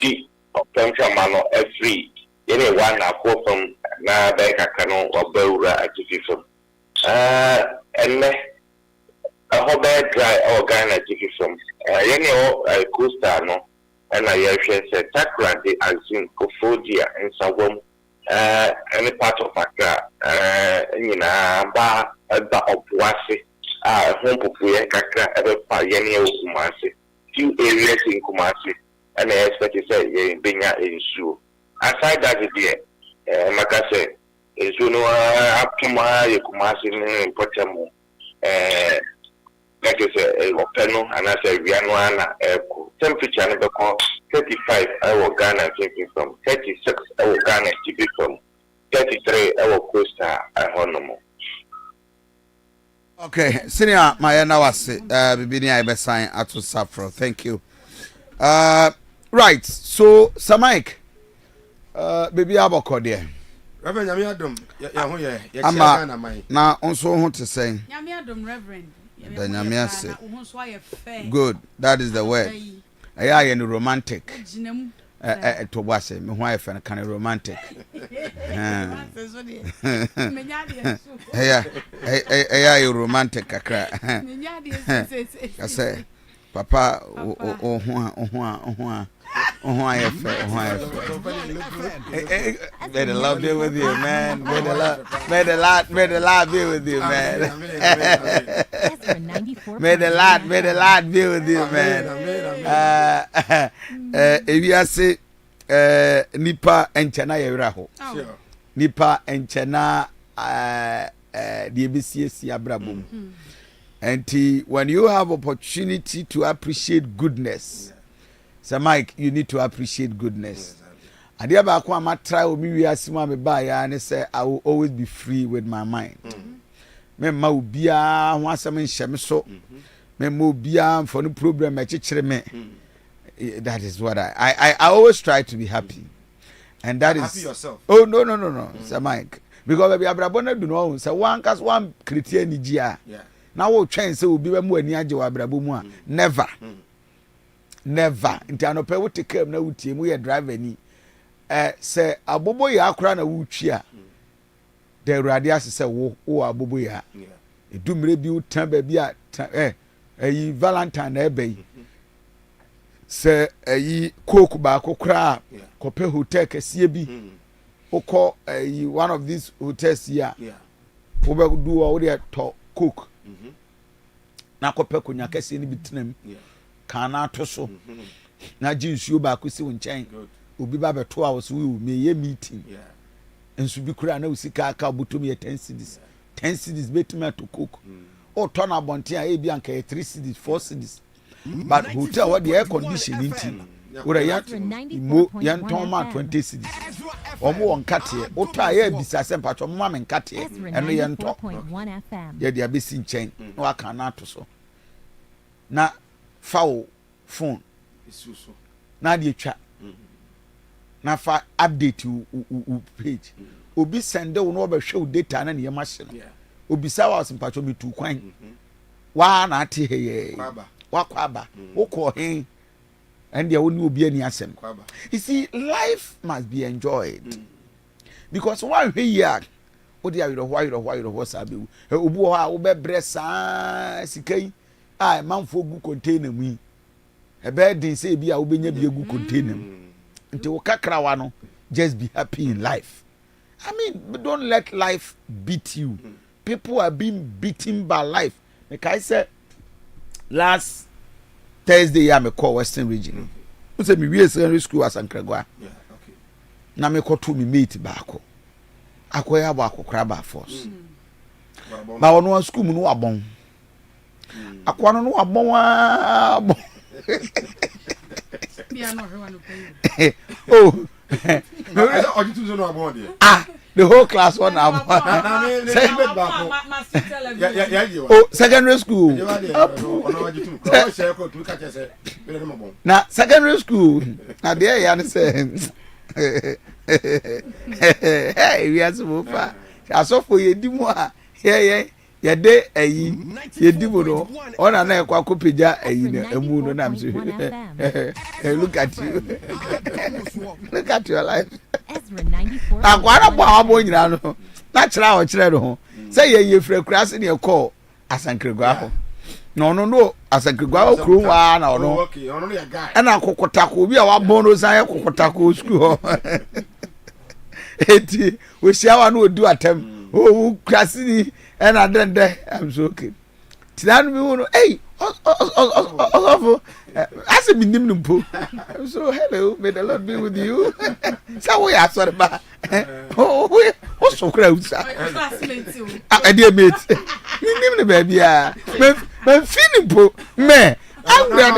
di opemfamano every anyone na ko from na be kakano obawura atifi from enne ahobe dry organ atifi from yene o coaster no na yehwe se takrade azin kofodia nsawom any part of Accra nyina ba opwase home popuye kakra ebe pa yene o Kumasi few areas in Kumasi and I expect to say benya issue aside that there makase issue no apuma ye Kumasi ni potamo like I say openo and I say we are na temperature no be 35 our Ghana taking from 36 our Ghana taking from 33 our Costa Honomo. Okay, senior Mayana wase bibini I sign at Safro. Thank you. Right. So Samaik baby aboko there. Reverend Yamiadum ya ho ye ama na onso ho to say. Yamiadum Reverend. Good. That is the word. I am romantic. To was me why fan kind of romantic. Yeah, romantic kakra. I say papa may the love be with you, man. May the Lord be with you, man. May the Lord be with you, man. If you say nipa enchana yeraho. Nipa enchana the ABCS abrabum. And when you have opportunity to appreciate goodness, so Mike, you need to appreciate goodness. And the other one, I try to be and say I will always be free with my mind. Me ma ubia once I'm in shemiso. Me mo ubia for no problem. That is what I always try to be happy, and that is happy yourself. Oh no, so Mike, because baby abrabona do no say one cause one Christian nigia. Yeah. Now we train say obi be mo ani age wa abrabo mu a never. Never. Nti anope wo take am na wutie mu ye driver ni. Say abobo ya akora na wutwi a. The urade ase say wo abobo ya. Edumre bi utan ba bi a yi Valentine na ebe yi. Say yi coke ba kokra kope hotel kese bi. Oko yi one of these hotels here. Wo be do wo dey to coke. Na kope konya kese ni bitinem. Kana to so na jinsuo ba kwesi wonchen obi ba beto a wo so me ye meeting ensu bi kura na usika aka botom ye 10 cedis 10 cedis betuma to cook o turn abonte a e bi anka 3 cedis 4 cedis but hotel what the air conditioning team ora ya mo yan ton ma 20 cedis omo won kate o to a ye bisa se mpacho mo ma men kate eno ye nto 94.1 FM ye dia besi nchen na wa kana to so na foul phone na dey twa na fa update u page obi send wo no be hwe data na ne machine obi sa wa simpacho bi tu kwan wa na ate heye wa kwaba wo ko hen and there woni obi ani asem you see life must be enjoyed because one hwe ya wo dey ayro sabe obi wo ha wo be bresa sikai ah manfo gu container mu ebe din say bia wo benya bi gu container mu nti wo kakrawa no just be happy in life. I mean, don't let life beat you. People are being beaten by life. Like I said last Thursday I me call Western Region. Who say me we secondary school as Ankragwa. Yeah, okay. Na me call to me mate baako. Akoya ba akokra ba force. Ba wono school mu no abon. Akwano no abon. Oh, the whole class one. Oh, secondary school. Now, secondary school. Now, there you understand. Hey, we are so far. I saw for you, Dimwa. Yeah. yɛde ayi yɛdi mu no ɔna na ɛkɔ akɔpagya ayi no emu no nam so look at you look at your life akwara bɔ awabɔ nyinaa no na kyerɛ a ɔkyerɛ no ho sɛ yɛyɛ fira kura se ne ɛkɔ asankragua ho na ɔno no asankragua ho kuro waa na ɔno ɛna kokotako bi a wabɔ no san yɛ kokotako school hɔ eti wohyia wa no odi atam o krasini ɛna dɛndɛ I'm so okay tinanu mi wo no hey ɔsɔfo ase mi nim no mpo so hello may the Lord be with you sa wo yɛ asɔre ba o so kura usa ɛdeɛ mate mi nim no baabi a me feel mpo me ɛdeɛ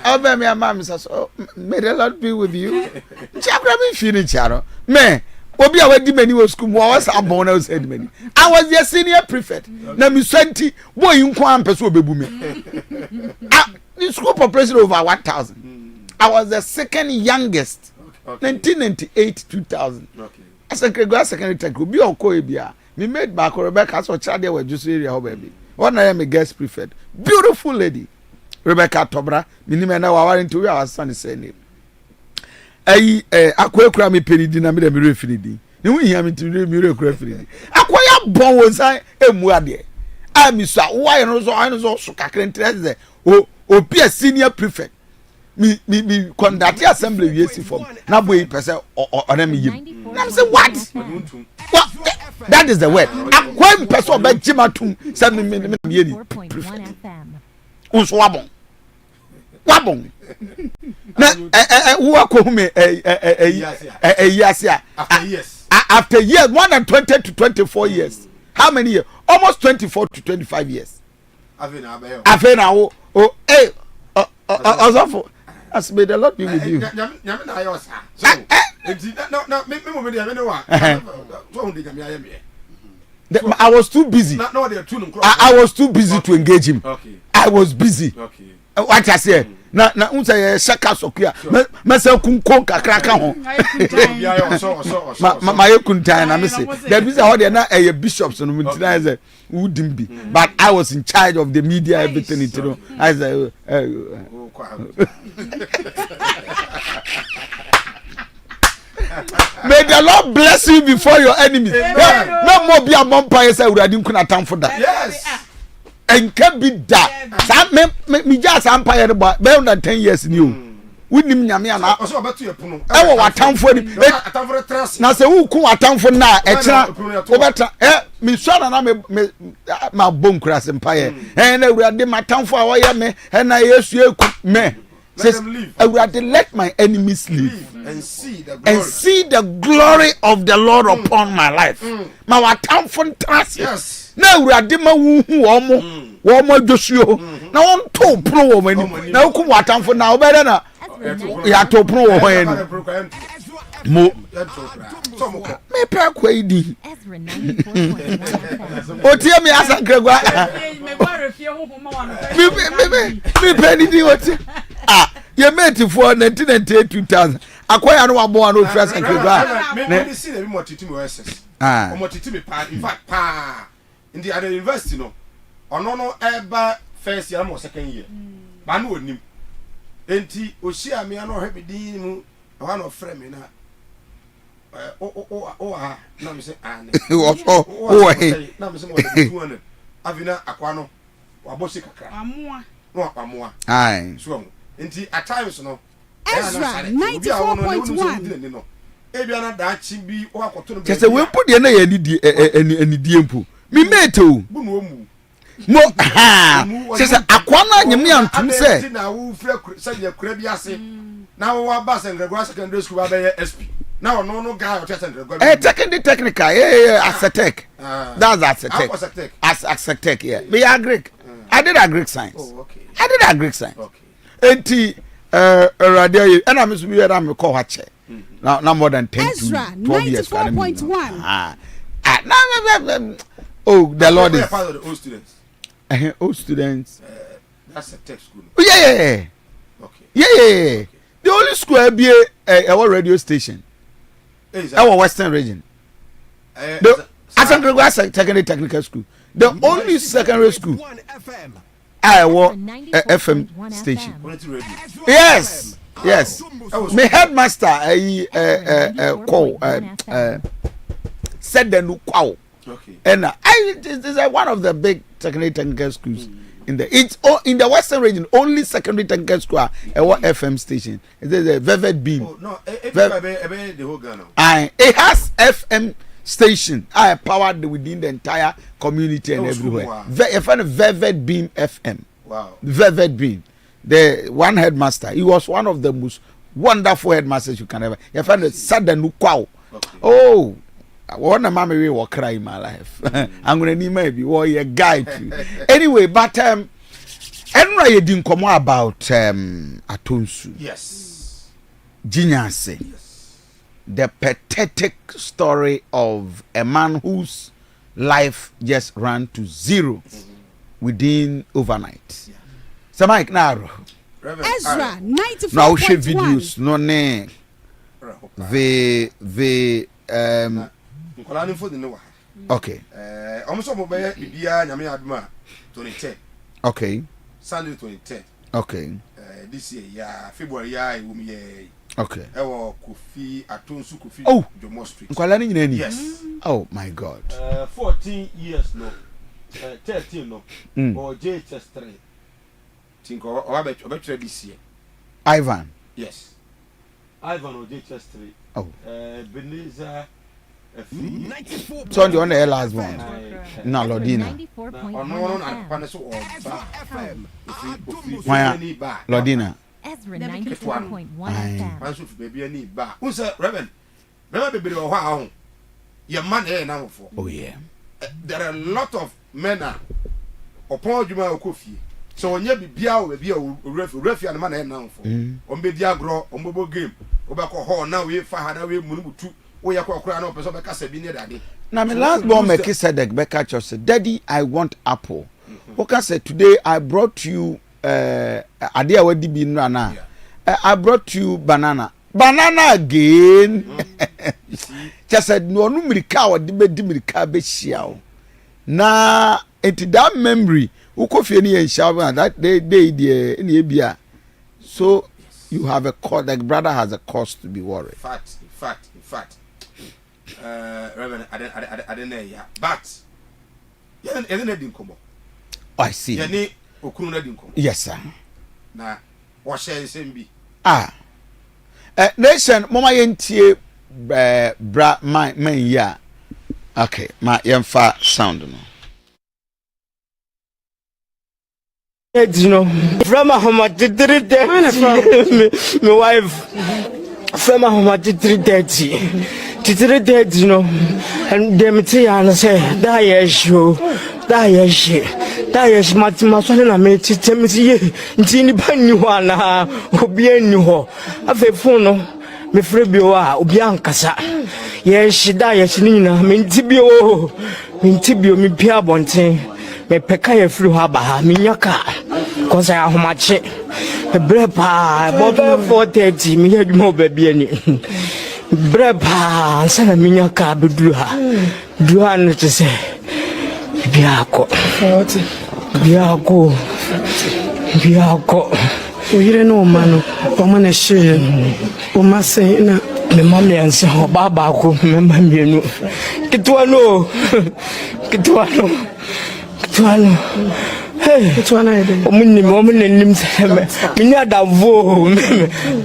ɔbɛ mi ama mi sa so may the Lord be with you nkyakura mi fi ni nkyaro me obi a wadi mani wo school mo was abon na said mani I was the senior prefect na mi swanti boy nko ampe so obebu me the school population over 1,000 I was the second youngest 1998 2000 as a graduate secondary tech obi okọ ebia me made back Rebecca so child there were just area ho baby one I am a guest prefect beautiful lady Rebecca Tobra minime na wa warrant we our son say name ayi akwekura me penidi na me de me refinidi ne hu hia me tiri me rekura finidi akoya bon wo san emu ade a mi so why no so kakra interest o be a senior prefect me conduct assembly we see form na boy person ona me yim na say what that is the word akwa person be jimatum say me yeni prefect unso wabon na who ko me years after years more than 20 to 24 years how many years almost 24 to 25 years afena wo also as may the Lord be with you I was too busy I was too busy to engage him I was busy what I say na unsa shaka sokua mesa kunkon kakra ka ho ma yekuntan na me say there be how there na bishops no mutina say wouldn't be but I was in charge of the media everything you know I say may the Lord bless you before your enemies no more be a vampire say uradi nkuna time for that yes and can be that me just empire about better than 10 years new winim nyame ana so obeto yepono e wo watamfo ni atamfo trust na se wo ku watamfo na e kira obeta me swara na me ma bonkura se empire na urade matamfo a wo ye me na yesu eku me says let my enemies live and see the glory of the Lord upon my life ma watamfo trust yes na urade ma wu hu wo mo josuo na won to pro wo mani na ku watamfo na obere na ya to pro wo hoye ni mo me pe kwa idi Ezra 94.1Fm otie mi asankragwa me gbare fie ho ma wa me pe ni di otie ye mate for 1998 2000 akoya no wabo no fira asankragwa me see na me motiti me SS o motiti me pa in fact pa in the other university no ono eba first year mo second year ba no onim enti ohia me no hwe bidin mu wa no frɛ me na na me say ane na me say mo 200 avina akwa no wa bosi kakra amoa no amoa ai so enti at times no Ezra 94.1 ebia na da chi bi o akoto no kese we mpo de na ya anidie mpo mi mate o mo ha sese akwana nyame antum se na wo fra se ye kura bi ase na wo ba Sengragua secondary school ba be SP na ono no guy o Sengragua technical Asante that's Asante yeah me Greek I did a Greek science I did a Greek science enti radio and I'm so we am call ha che now more than 10 to 12 years 94.1 oh the Lord is part of the old students old students that's a tech school yeah the only school be a radio station Our Western region. The Asante Secondary Technical School. The only secondary school. Our FM station. Yes. Yes. My headmaster call said the new call. Okay. And it's one of the big secondary technical schools in the Western region. Only secondary technical school a FM station. It's a Velvet Beam. Oh, no, the whole Ghana. It has FM station. I powered within the entire community and everywhere. You find a Velvet Beam FM. Wow. Velvet Beam. The one headmaster. He was one of the most wonderful headmasters you can ever. You find a Southern Ukwao. Oh. One of my will cry in my life. I'm gonna need maybe a guy too. Anyway, but Enra you didn't come about Atonsu. Yes. Jinyase. Yes. The pathetic story of a man whose life just ran to zero within overnight. Yeah. So Mike Naro. Ezra 94.1. Now share videos no ne. The okay. Almost all my Bibia Yami Adma 2010. Okay. Sunday 2010. Okay. This year, yeah, February, yeah, okay. Kofi Atonsu Kofi. Oh, Jomo yes. Oh my God. 14 years no. 13 no. Or JHS 3. Think or I bet this year. Ivan. Yes. Ivan or JHS 3. Oh. Beniza. So on the last one. No, Lodina. 94.1 Lodina. Ezra 94.1 baby any bar. Who's a Reverend? Remember baby wow. Your man here now for. Oh yeah. There are a lot of men upon Juma Kofi. So when you be bia be a referee and man here now for. On be diagro, on bobo game. Obako ho now we fa we munu tu. Now my last born Melchizedek Becca Church said, Daddy, I want apple. Okay, said today I brought you I brought you banana. Banana again. Just said no mirika or dimirika be shiao. Na into that memory, Kofi and Shaban that day in Abia. So you have a cause, like brother has a cause to be worried. In fact. Reverend, I don't know yet. But you didn't come. I see. Yes, sir. Now, what shall you say? Nation, Mama Yentie, bra, my ya. Okay, my fa sound. You know, from my wife, from my 3:30. Titiri dead, you know, and them say, and say, that is Matima, I made it, Tini Panuana, Obienu, a phone, me Frebio, Obiancasa. Yes, she dies, Nina, Mintibio, me Pia Bonte, me Pekaya flew haba, Minyaka, cause I have much. A brepa, Bob 4:30, me had more baby. Breba, sana minyaka bedua. Dua no to say. Biako. Oyire no mano, o mana she. O ma say na me mama yanse ho baba ko me mama no. Kitwa no. Hey, it's one idea. Omunim seme. Minya da vo,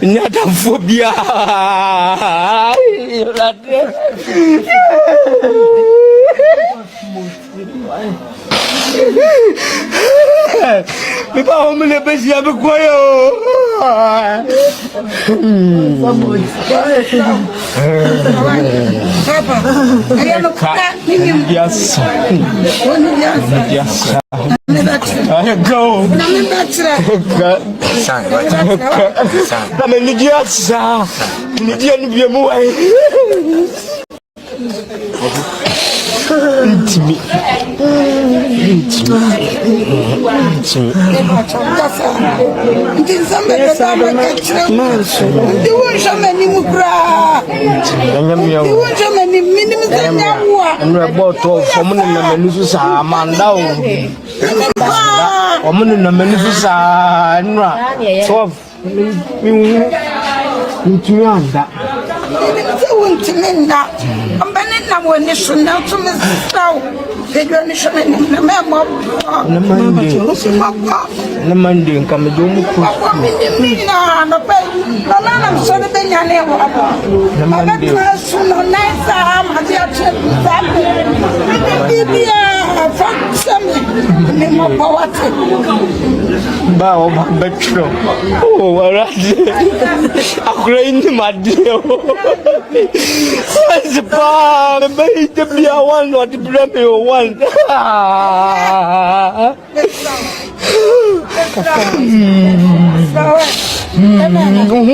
minya da phobia. Me ba omule be sia be koyo. Papa, yes. I go. I'm a Intimi.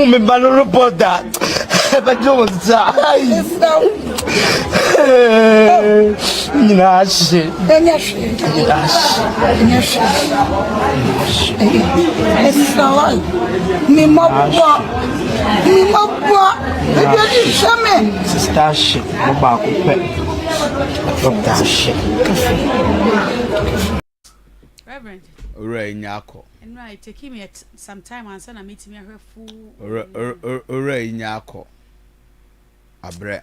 Me bano reporter. But don't Reverend. Ore nyako. And right, take me at some time and send a meeting her full. Ore nyako. Abre.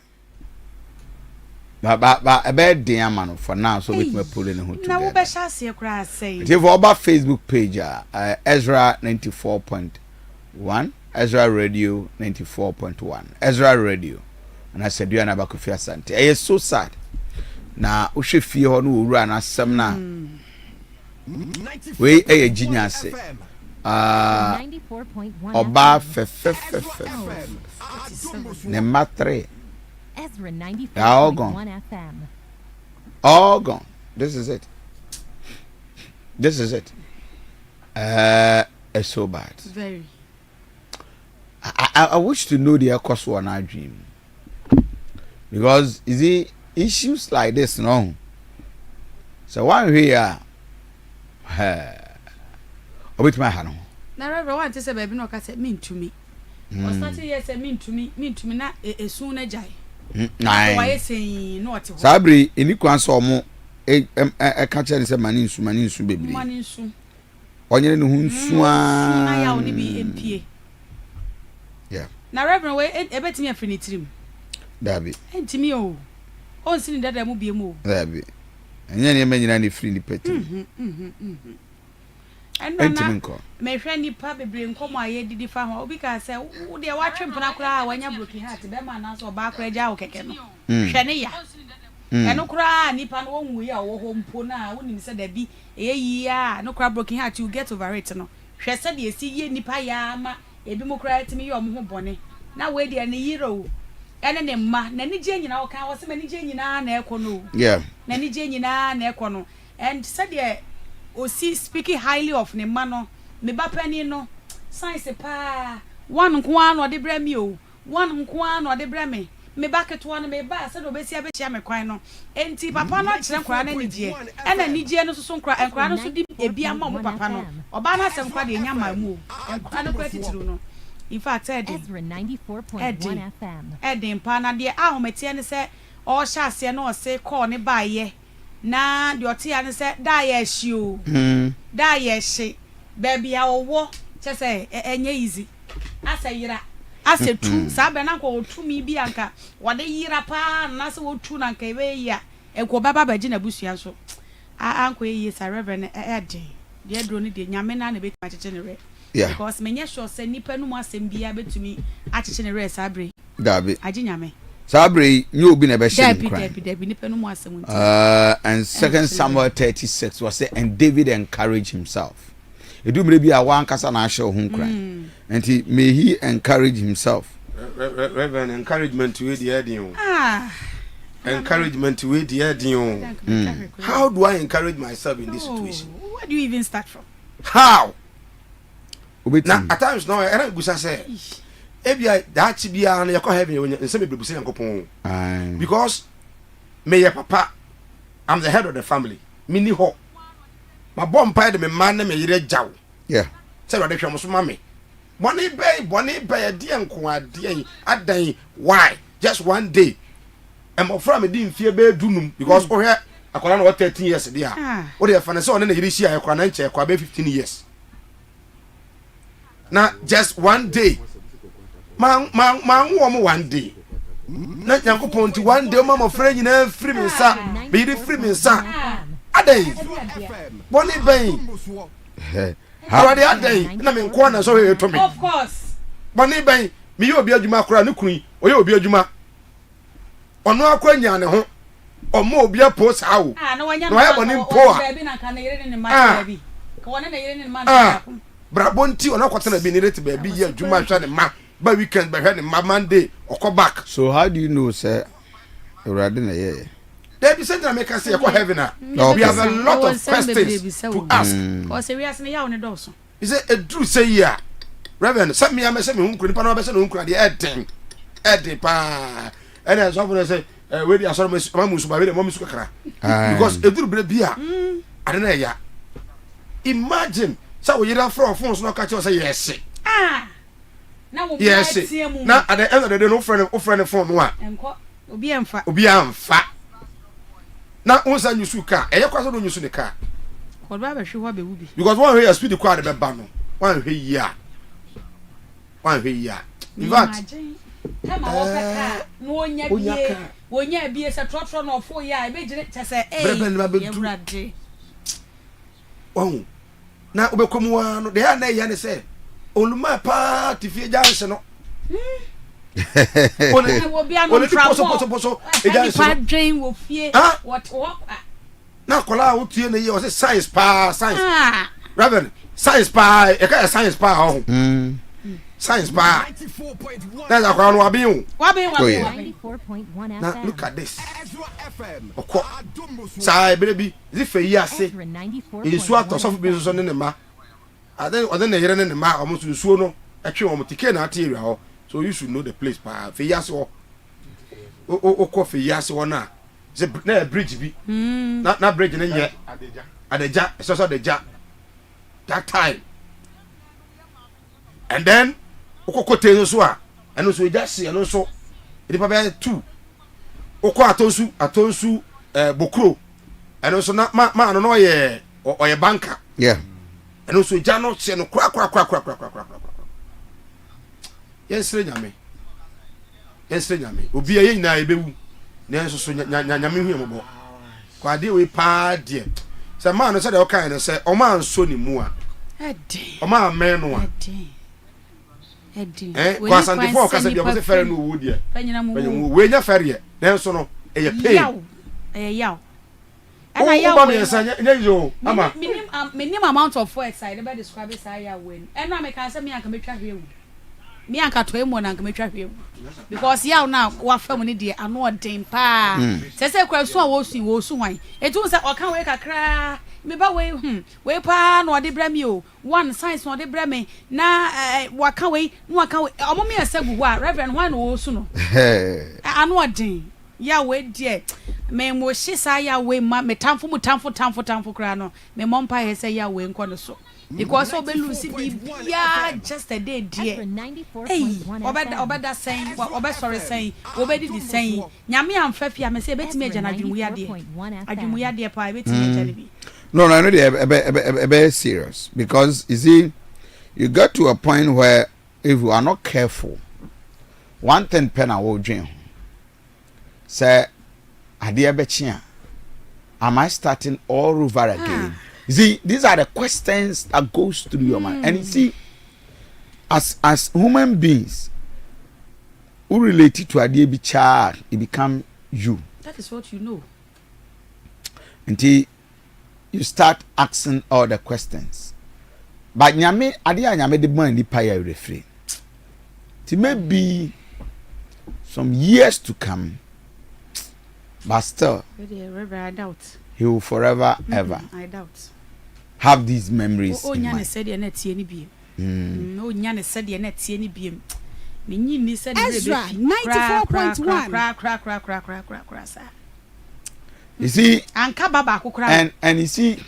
Ba a bad diamond for now, so we can pull in who. Now, we shall see a cry say. If our Facebook page, Ezra 94.1, Ezra Radio 94.1, Ezra Radio. And I said, you are not Kofi Asante. It is so sad. Now, we should feel no run as some now. We a genius. Oba Number 3. Ezra 94.1Fm. All gone. This is it. This is it. It's so bad. Very. I wish to know the cause one I dream. Because is it issues like this, no? So one here, with my hand. Now, everyone to say, baby, no, I said, mean to me. Or starting yes, mean to me, not a sooner jay. Why saying not Sabri, in equal so more a catcher is a manin baby. Money soon. On your own swan. I only be MP. Yeah. Now, Reverend, wait, I bet me a finity. Dabby. And to me, oh, seeing that I will be a move. Dabby. And then you may any free petty. And my friend, you probably bring come my head did farm because they are watching Panacra when you're looking at the Bemanas or Barclay Jawken. Shania. And no cry, Nipan won't we are home pona, wouldn't say there be a year, no crab broken heart, you get over it. No, she said, you see, ye Nipayama, a democrat to me, your home bonnet. Now, wait, and a hero. And then, ma, Nanny Jane, you know, can was many Jane in an econo. Yeah, Nanny Jane in an econo. And said, yeah. O see speaking highly of ne mano me ba pani no science pa one nko an o de bra mi o one nko an o de bra me ba keto an me ba se do be sia be chia me kwan no enti papa no kire nkra na nidie ena nidie no so nkra no so di ebi ama mo papa no oba na asem kwa de nya ma mu o nkra no kwa titiru no in fact Ezra 94.1Fm Edin pa na de ahometie ne se o sha ase na o se call ne ba ye na the otia ne say da ye hye o da ye hye baby a owo che say enye easy asa yira asa tu sa be na ko tu mi bi anka wode yira pa na se wo tu na nka ebe ya enko baba baji na busua so anko ye sa reverend ede de dro ni de nyame na na be ma cheche ne re because menye sure say nipa nu mu asem bia betumi a cheche ne re sa bre dabi agi nyame Sabri, you be never seen. And 2 Samuel 36 was said, and David encouraged himself. It do maybe a one casa na show home cry. And may he encourage himself. Reverend, encouragement to the idea. Encouragement to the idea. How do I encourage myself in this situation? Where do you even start from? How? Now, at times, no, I don't go say. Ebia that be an you heaven when you say me say yankopon because me your papa I'm the head of the family. Mini ho. My bomb pie me man me yire jaw. Yeah. Say what they show mommy. Bonnie bay, dear and adan. Why? Just one day. I'm afraid me didn't fear be dunum because oh here I can't know 13 years there. What they find so on the irishi I can't check 15 years. Now just one day. Man one day. Na Yankopon ti one day mama friend nyina free me sa be the free me sa adan boni ben how dey adan na me nko na so he to me of course boni ben me ye obi adwuma kora ne kunu oye obi adwuma ono akwanya ne ho omo obi apost awo no wanya boni mpo a be na kan yire ne ma bi ko wona na yire ne ma na brabo nti ono kwata na bi ne rete ba bi ye adwuma hwa ne ma by weekend by Monday or come back. So how do you know, sir? They be sent to make us say heaven. We have a lot of questions to ask. Or serious me on the door. Is it a true say yeah? Reverend, send me a message who could put on the editing. Pa. And as often as I say, where the assortment mamus by the momusukra. Because a little bit beer. I don't know ya. Imagine so you don't throw phones no catch us say yes. Yes, now at the end of the day, no friend phone one. Obi amfa. Now, once I use car, I have to use the car. What rather she will be wooby. Because one way I speed the car at the banner. One way, yeah. In fact, no one ya be as a trotron or 4 years. I made it to say, eh, oh, now we come one, they are nay, say. Oluma pa ti fi janse no Only will be an poso e janse dream will fear what na kola wo tie na ye o say science pa Reverend science pa e ka science pa ho science pa that's a crown wa bi 94.1 now look at this Ezra FM okọ sai baby is fe yi ase insu atoso bi so ne ma Then the Yeren and the ma almost to Suno, actually, almost take area. So you should know the place. Pa, Fias or coffee, yes or not. The bridge be not bridge in yet. At the jack, so the jack. That time. And then Okote Swa, and also just see, and also it is 2. Oko Atonsu, Bokro, and also not man, no, or a banker. Yeah. And also Jano Seno crack. Yes, Nyame. Obi aye na ebewu. Na so nyame hu yemo. Kwa de we pa de. Say man no say the okay no say o man so ni mu a. Edi. O man men no a. Edi. Kwa Asante for ka say de o say fere no wo de. Panyina mu. We nya fere na so no e ye pay. Yaw. And I yaw. Minimum amount of words I never describe it say win. And now me can say me an ka metwa hwe. Me an ka to emu na ka metwa hwe. Because yaw now wa fam ni de ano odin pa. Say kwa so a wo su wan. Etu say o kan we kakra. Me ba we pa no de bra me o. One science no de bra me na wa kan we no kan we. Omo me asegu ho a Reverend one wo su no. Ano odin. Ya we die me mo shisa ya we ma me tamfo kra no me mompa he say ya we nko no so because obe lose bi ya just a day die hey obeda saying obe sorry saying obedi di saying nyame amfa fia me say betimi agya na adwumu ya de pa betimi agya bi no I know they be serious because you see you got to a point where if you are not careful one thing pen I will dream say adia bechia am I starting all over again see these are the questions that goes through your mind and you see as human beings who relate to adia bicha it become you that is what you know until you start asking all the questions but nyame adia nyame de bon ni pa ya refrain it may be some years to come. But still, I doubt. He will forever, ever. I doubt. Have these memories. Oh, Nyane said you're not seeing any No, Nyane said you're not seeing any beam. Meaning, said Ezra 94.1. You see, and you see,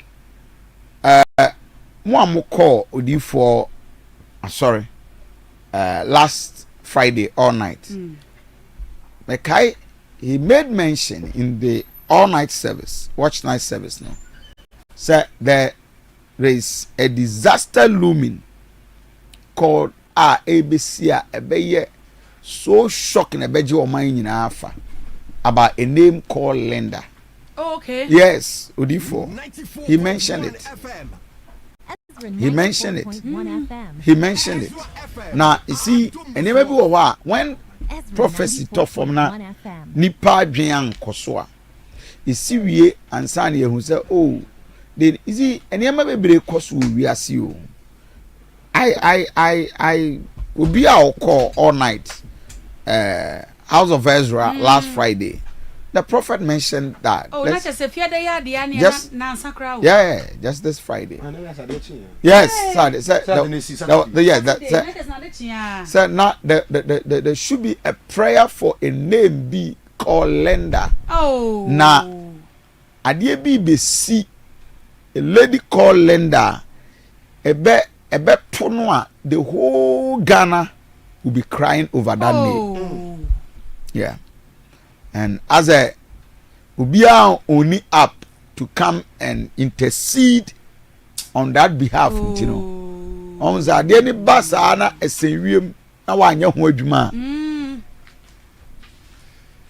mo call Odi for sorry, last Friday all night. Mekai, he made mention in the all night service, watch night service now. Say there is a disaster looming called ABC Ebeye, so shocking Ebeji Oman in Alpha about a name called Linda. Oh, okay. Yes, Udifo. He mentioned it. He mentioned it. He mentioned it. Now, you see, and maybe when prophecy talk from now, Nipa Jian Kosua, you see, we and Sanya who say, oh, then you see, and you may be Kosu, we are see you. I will be our call all night. House of Ezra last Friday. The prophet mentioned that. Oh, not just if you're there, just this Friday. Yes, sir. Now there should be a prayer for a name be called Linda. Oh, now, Adie be see a lady called Linda. A bet Tonua, the whole Ghana will be crying over that name. Yeah. And as a Ubia only up to come and intercede on that behalf, you know. On the any basana a serium na wanya ho adwuma.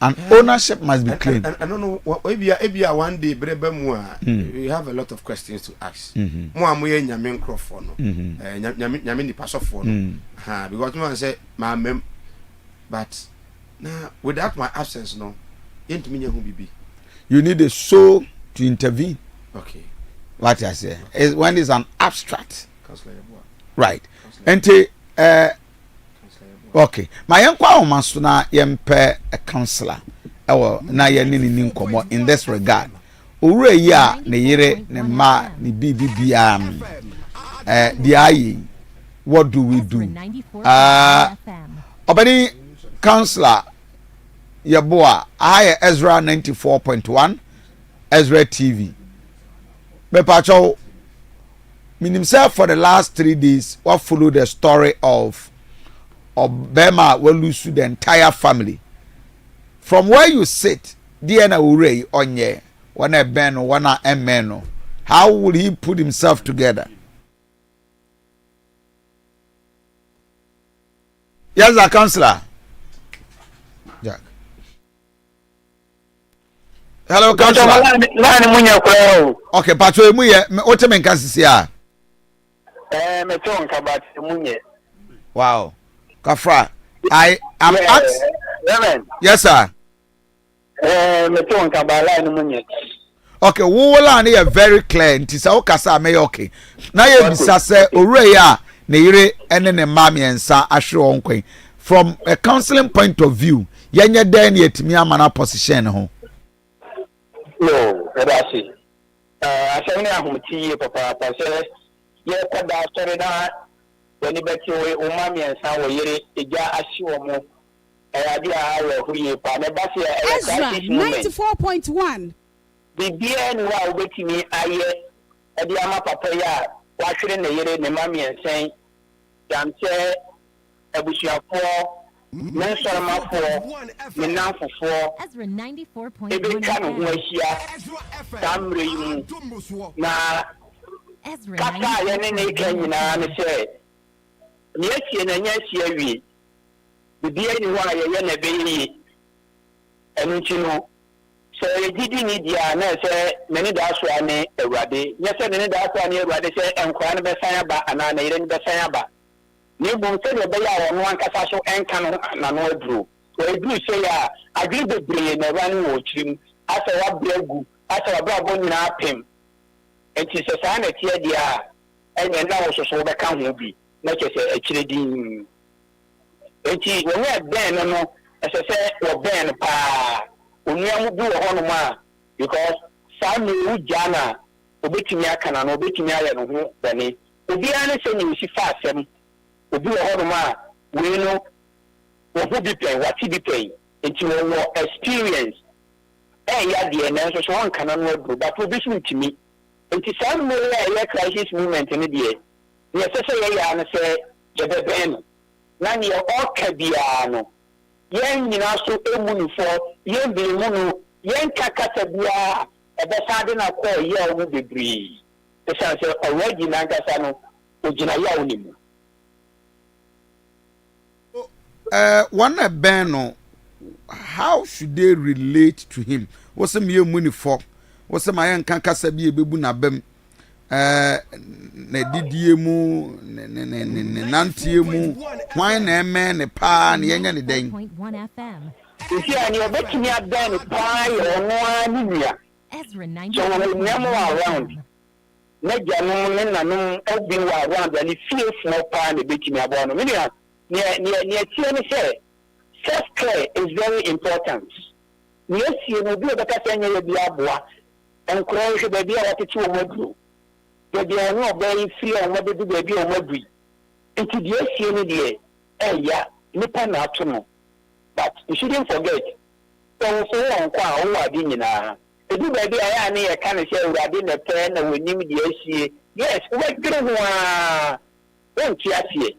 And ownership must be claimed. I don't know maybe one day we have a lot of questions to ask. Mo amoye nyame nkrofo no. Nyame ni pasofo no. Because man say my mem, but now without my absence no. You need a soul to intervene. Okay. What I say is when it's an abstract. Right. And okay. My uncle Masuna yempe a counselor. Na Ennin komo in this regard. Ure ya ne yire ne ma ne bibia the aye. What do we do? Obani counselor Yaboa, I Ezra 94.1 Ezra TV. Bepacho, mean himself for the last 3 days. What followed the story of Bema will lose the entire family. From where you sit, Diana Ure Onye, one a Ben, one a Meno. How will he put himself together? Yes, a counselor. Jack. Hello, counselor. Okay, Patrick, what you can wow. Kafra, I am asked. Yes, sir. Okay, we will are very clear. Ntisa okasa me okay. Na ye bisa se ore ya na yire ene ne mami ensa ahwe onkwen. From a counseling point of view, yenye den yetimi amana position ho. No, that's it. Asani ahumti papa say ye kwada story na when you bet you umami and sa yere eja ahye omo ayade awo huye pa me ba se Ezra 94.1 bibia ni wa obetimi aye ede ama papa ya wa hwere na yere ne mami and say jamche abusuafo Mensormafo, Menamfo, Ezra 94.1 na kata yene ne kanyina ne se nyesi na nyesi awie bibia ni wa ye na beyi enunchi no so ye didi ni dia na se meni da so ane awurade nyese meni da so ane awurade se enkwa ne besan aba ana na yire ne besan aba ni bum se ne beya wono ankasa so enka no na no aduru so aduru se ya agri bebre na ran wo chirim asa wa bragu asa wa brabo nyina apem enti se sa na tie dia enye na wo so be ka ho bi na che se akire din enti wo ne ben no ese se wo ben pa onuamu bi wo hono ma because sa me wu jana obetimi aka na no obetimi aye no ho bane obi ane se ni si fa asem obi wo hono ma we no wo hu bi pen wati bi pen enti wo experience ya de na so won kana no do but obi so ntimi nti some more crisis movement ni de ne se ya na se jebebe no na ne oka bia no yen nyina so emunifo yen bi mu no yen kakata bia ebe sade na ko ye o bebre e san se already na ngasa no ogina ya onimu one ben no how should they relate to him what's me munifo what's my yen kakasa bia ebebu na bem na didie mu ne nantie mu hwan na eme ne pa ne yenya ne den 1.1 FM. If you are near betting your ben pie or no ania Ezra so when you around 94.1 na janu ne nanu obi wa around and fear small pa ne betting your bono me near say self-care is very important. Yes, you will be a better thing you be aboa and cross the baby at the 2 module. But they are not very free on what they do baby or module. Into the yes, you need yeah, nipa na to but you shouldn't forget. So on kwa o adin na. E do baby aya na e kan say u adin na pen na wonim the asie. Yes, we gre ho a won tiasie.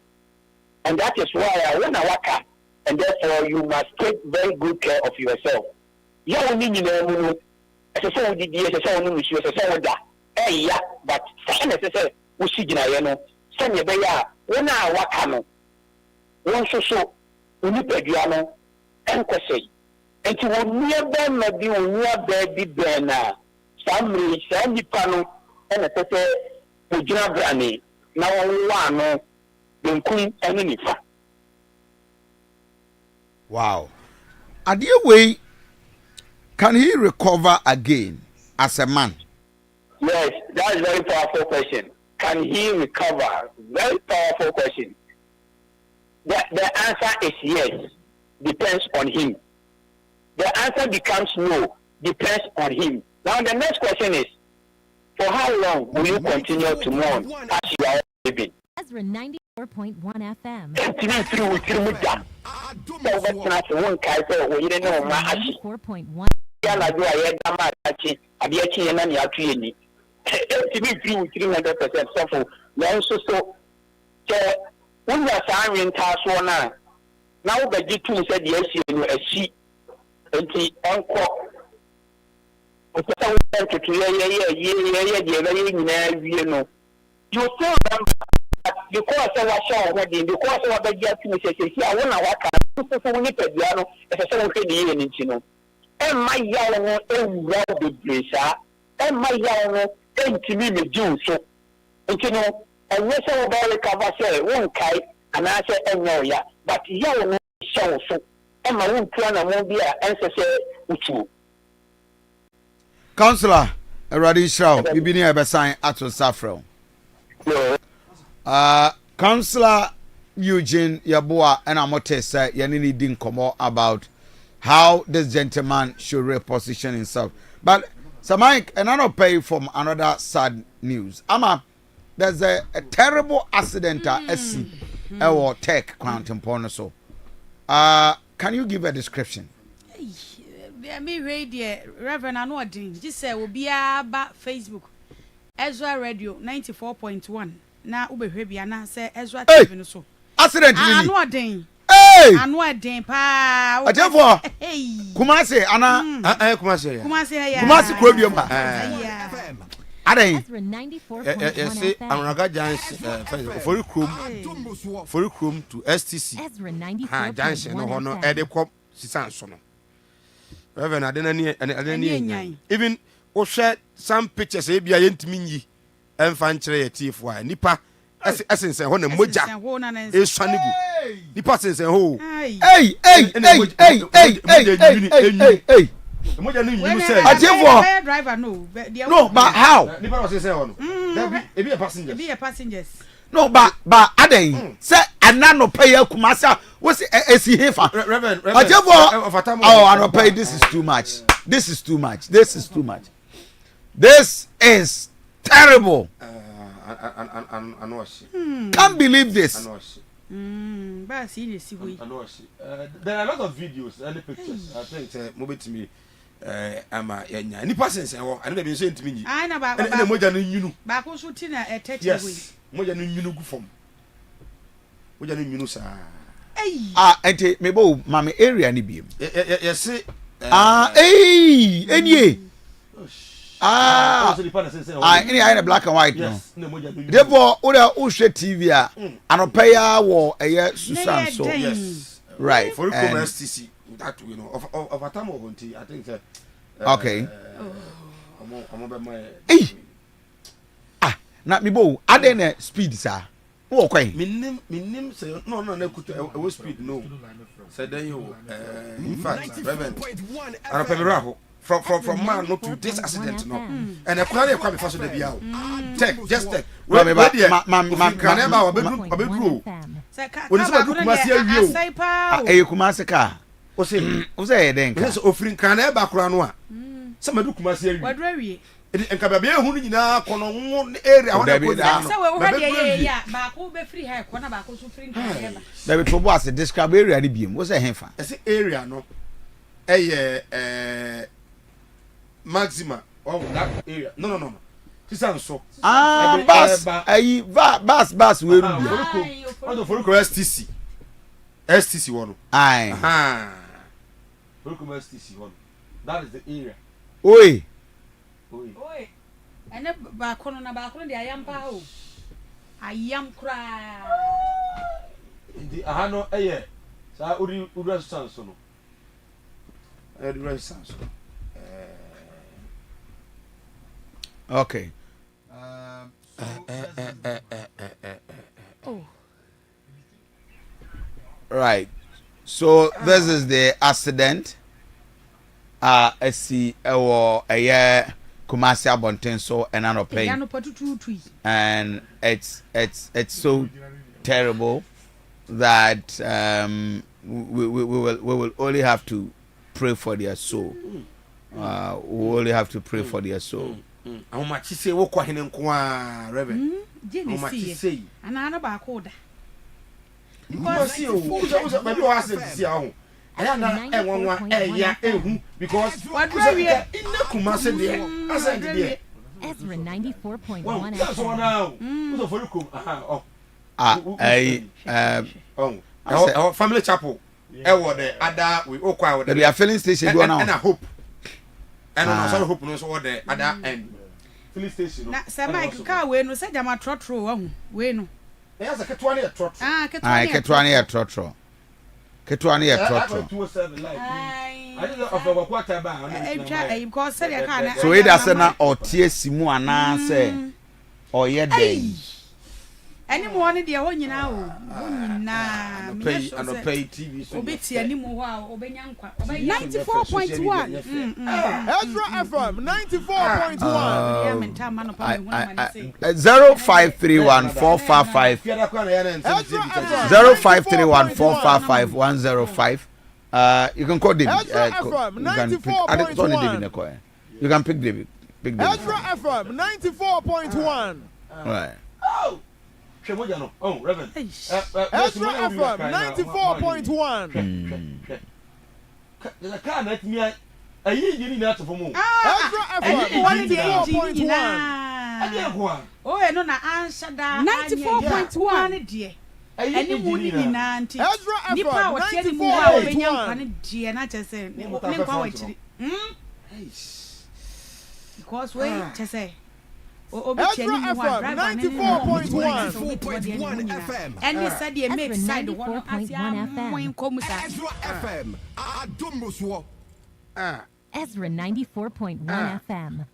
And that is why I want to work out. And therefore you must take very good care of yourself. You only need to as a soul did as a soul no issue as a soul da. Yeah, but sign as I say, we see Gina, send your bear, when I work on one so, we need a piano, and say, and you will never maybe near baby banner. Some reach, some panel, and as I say, we Gina Granny, now one, then Queen Ennin. Wow. Adeɛ way can he recover again as a man? Yes, that's a very powerful question. Can he recover? Very powerful question. The answer is yes. Depends on him. The answer becomes no. Depends on him. Now the next question is, for how long will you continue to mourn as you are living? Ezra 94.1 FM. 94.1. Yala do aye dama achi ade achi ye na ne atoye ni etimi 300% sofo na nso so che unya sa anwenta so na wo bagi tu se de asie no ashi enti onko o peta wo tutu ye de na ye nyina wie no you still remember because I was sure already because I was bagi atu se se a wona waka so ni pedia no e se wo hwe ni ye ni nti no my young and well be blessa, and my young and to me the Jews. So, you know, and yes, I will recover say one kite, and I say, and no, yeah, but young so, and my own plan and won't be an answer with you. Counselor, a ready show, you've been here by sign at Safro. Counselor Eugene Yabua and Amote said, Yanini didn't come out about how this gentleman should reposition himself. But so Mike, and I don't pay from another sad news. There's a terrible accident at SC or Tech Quantum Porno. So can you give a description? Me radio Reverend Anodin just say will be about Facebook Ezra Radio 94.1 na ubehwe bia na say Ezra TV no so accident Anodin Anodin pa Ajefo Kumasi ana Kumasi Kurobiom ba Aden Ezra 94.1 say FM. Amraga Jansi for Chrome to STC Ezra 94.1 Jansi no hono FM. edekop sisanso no Reverend Adenani even o share some pictures e bia yentimi nyi emfa nkyere ye tiefo nipa esense ho na moja e swanigu nipa sense ho hey moja ni you say Ajefo driver no but how nipa was say ho no e be a passengers no but Aden say anano pay Kumasi what's esi hefa Reverend Ajefo oh pay this is too much this is terrible can't believe this but seriously there are a lot of videos and pictures I think mobile to me ama yanya nipa sense ho ane na bi so ntimi nyi ai na ba ene moja no nyunu ba ko so ti na etete we moja no nyunu gu fom moja no nyunu sa ente mebo mame area ni biem yes enie any eye black and white no therefore o hwe TV a anopeya wo eye Susan so yes right for the STC that you know of a time of until I think okay na me bo ade na speed sa wo kwen minim say no na kuto e speed no say then you in fact reverend anopeya from man not to this accident no and e kware kwa me faso da bia o take just take we can never obedru oni so du kuma se awie o kuma se ka o se e den ka so ofrin kan na e ba kura no a se madu kuma se awie wadru awie nka ba bia hu nyina kono area ho da ko da se we wo de ya ba ko be free high ko na ba ko so free kan e ba da be to bo as describe area ni biem wo se hefa ese area no maxima that area no sisan so bus we ru bia for STC one for STC one that is the area oi ene ba kono na ba kono de ayam pa o ayam kra ndi ahano sa uri sisan so no uri sisan so okay. Right. So this is the accident. I see a year Kumasi Abonten so and an pain. And it's so terrible that we will only have to pray for their soul. We only have to pray for their soul. How much you say? What hine nko Reverend? How much you say? Ana ba ko da. Because you maybe was see how. Aya na enwanwa eya ehu because what we in Kumasi there. Asante there. Ezra 94.1 FM. So now. So for you our family chapel. E wo the other we okwa wo the. They are filling station go now. And I hope. And on so hope no so the other end filling station na say Mike ka we no say jama trotro wa hu we no e ya say ketwa na ya trotro ketwa na ya trotro ketwa na ya trotro 207 like I don't of our quarter ba because say ya ka na so e da say na otie simu ana say oye den any mo ne de ho nyina o nyina pay TV so obeti ani mo ho a obenya nkwa 94.1 Ezra FM 94.1 ya menta ma no pa me ho na say 0531455105 you can call David you can pick David Ezra FM 94.1 right Shemoja no Reverend Ezra FM 94.1 the car na me ayi yiri na to fomo Ezra FM 94.1 oh no na answer da 94.1 de ani mu ni na nti Ezra FM nipa wo tie mu wa obenya nkwa ne de na chese ne nkwa wa chiri because we chese Ezra FM 94.1 FM and they said they make side 94.1 FM Ezra FM Adomuswo Ezra 94.1 FM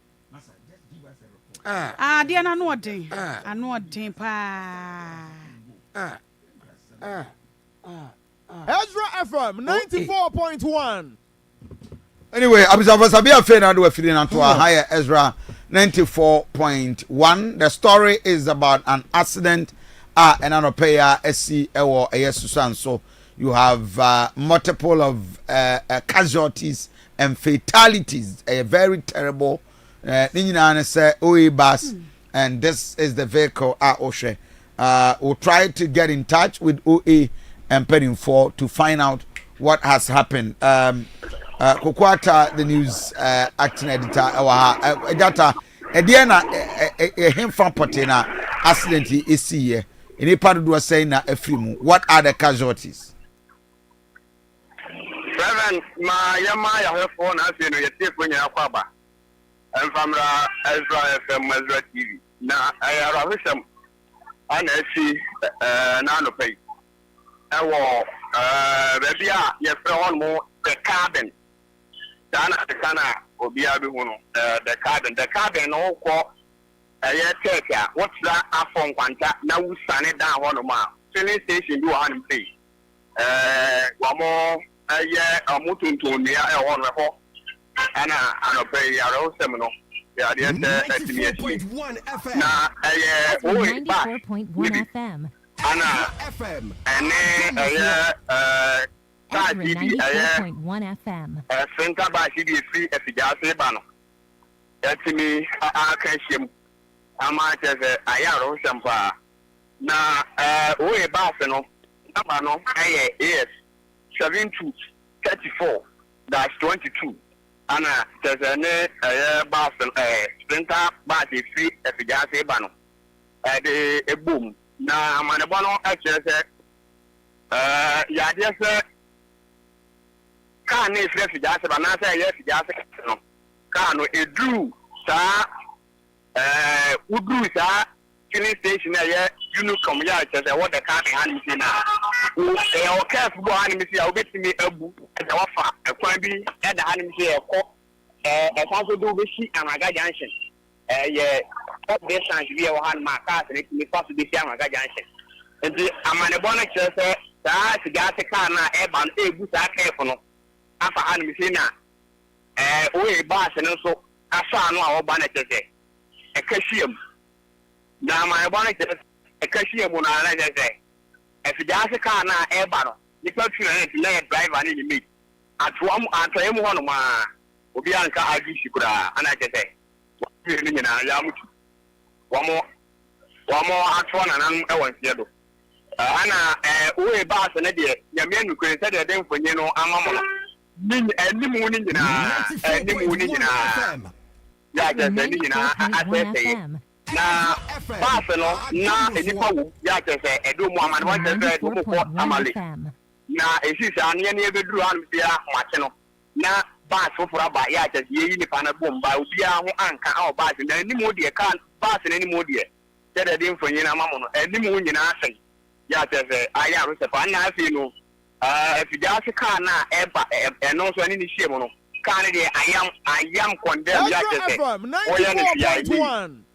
dia na no odin pa Ezra FM 94.1 anyway abisava sabia fe na do afiri na to higher Ezra 94.1 the story is about an accident and an opaya SC or Susan so you have multiple of casualties and fatalities a very terrible ninyina say OE bus and this is the vehicle Oshe we'll try to get in touch with OE and Penning 4 to find out what has happened Kokwata the news acting editor data Ediana him from Potena accident is here. Any part of was saying na Afrimu. What are the casualties? Reverend, my Yamaya phone has been a tip when you are Kwaba. And from Ezra FM, Ezra TV. Now, I have some and I see nano pay. I will, maybe you found more the cabin. Dana the Kana will be able the cabin, all call a year take. What's that? Afon Quanta, now we stand it down 1 mile. Filling station, you want to pay. One more. A mutum to near a one report, and I pay your own seminal. Yeah, the 94.1 FM. Now, 94.1 FM. Anna FM. And then, 94.1 FM. Center by CDC, if you just say, Bano. That's me, I can't see him. I might as a yarrow sampa. Now, we Barcelona, Abano, yes. 7234-22 and there's a bus sprinter bus is free if you just say bano a boom now I'm on a bono actually yeah just can't if you just but not say yes just can't a drew sir would do sir filling station there you know come here just what the car behind me now our careful go and see I'll get me a book and offer a quite be at the hand here a council do we see and I got junction yeah this time to be our hand my car and it may possibly be my junction and I'm on a bonnet just that got the car now and a boot I careful after hand me see now we bass and also I saw no our bonnet a cashier now my bonnet a cashier when I like that. If you just a car now, air battle, you can't let driver in the meet. At one, one of my Obianka, I do Shikura, and I just say, one more at one, and I want yellow. Anna, we bass and idea, your men who created a them for you know, Amamona. And the moon in the moon in yeah, just say. Na Barcelona na enipa wo ya kese edo mu amane wa kese edo mu ko amale na esisi ane ne beduru anu bia mache no na bas foforo ba ya kese yi nipa na bomba obi a ho anka a bas na ni mu de kan bas na ni mu de tede de mfonyi na mamu no eni mu nyina asen ya kese aya ro se pa na afi no efija se kan na eba eno so ani ni hie mu no kan de ayam condemn ya kese oya ne fia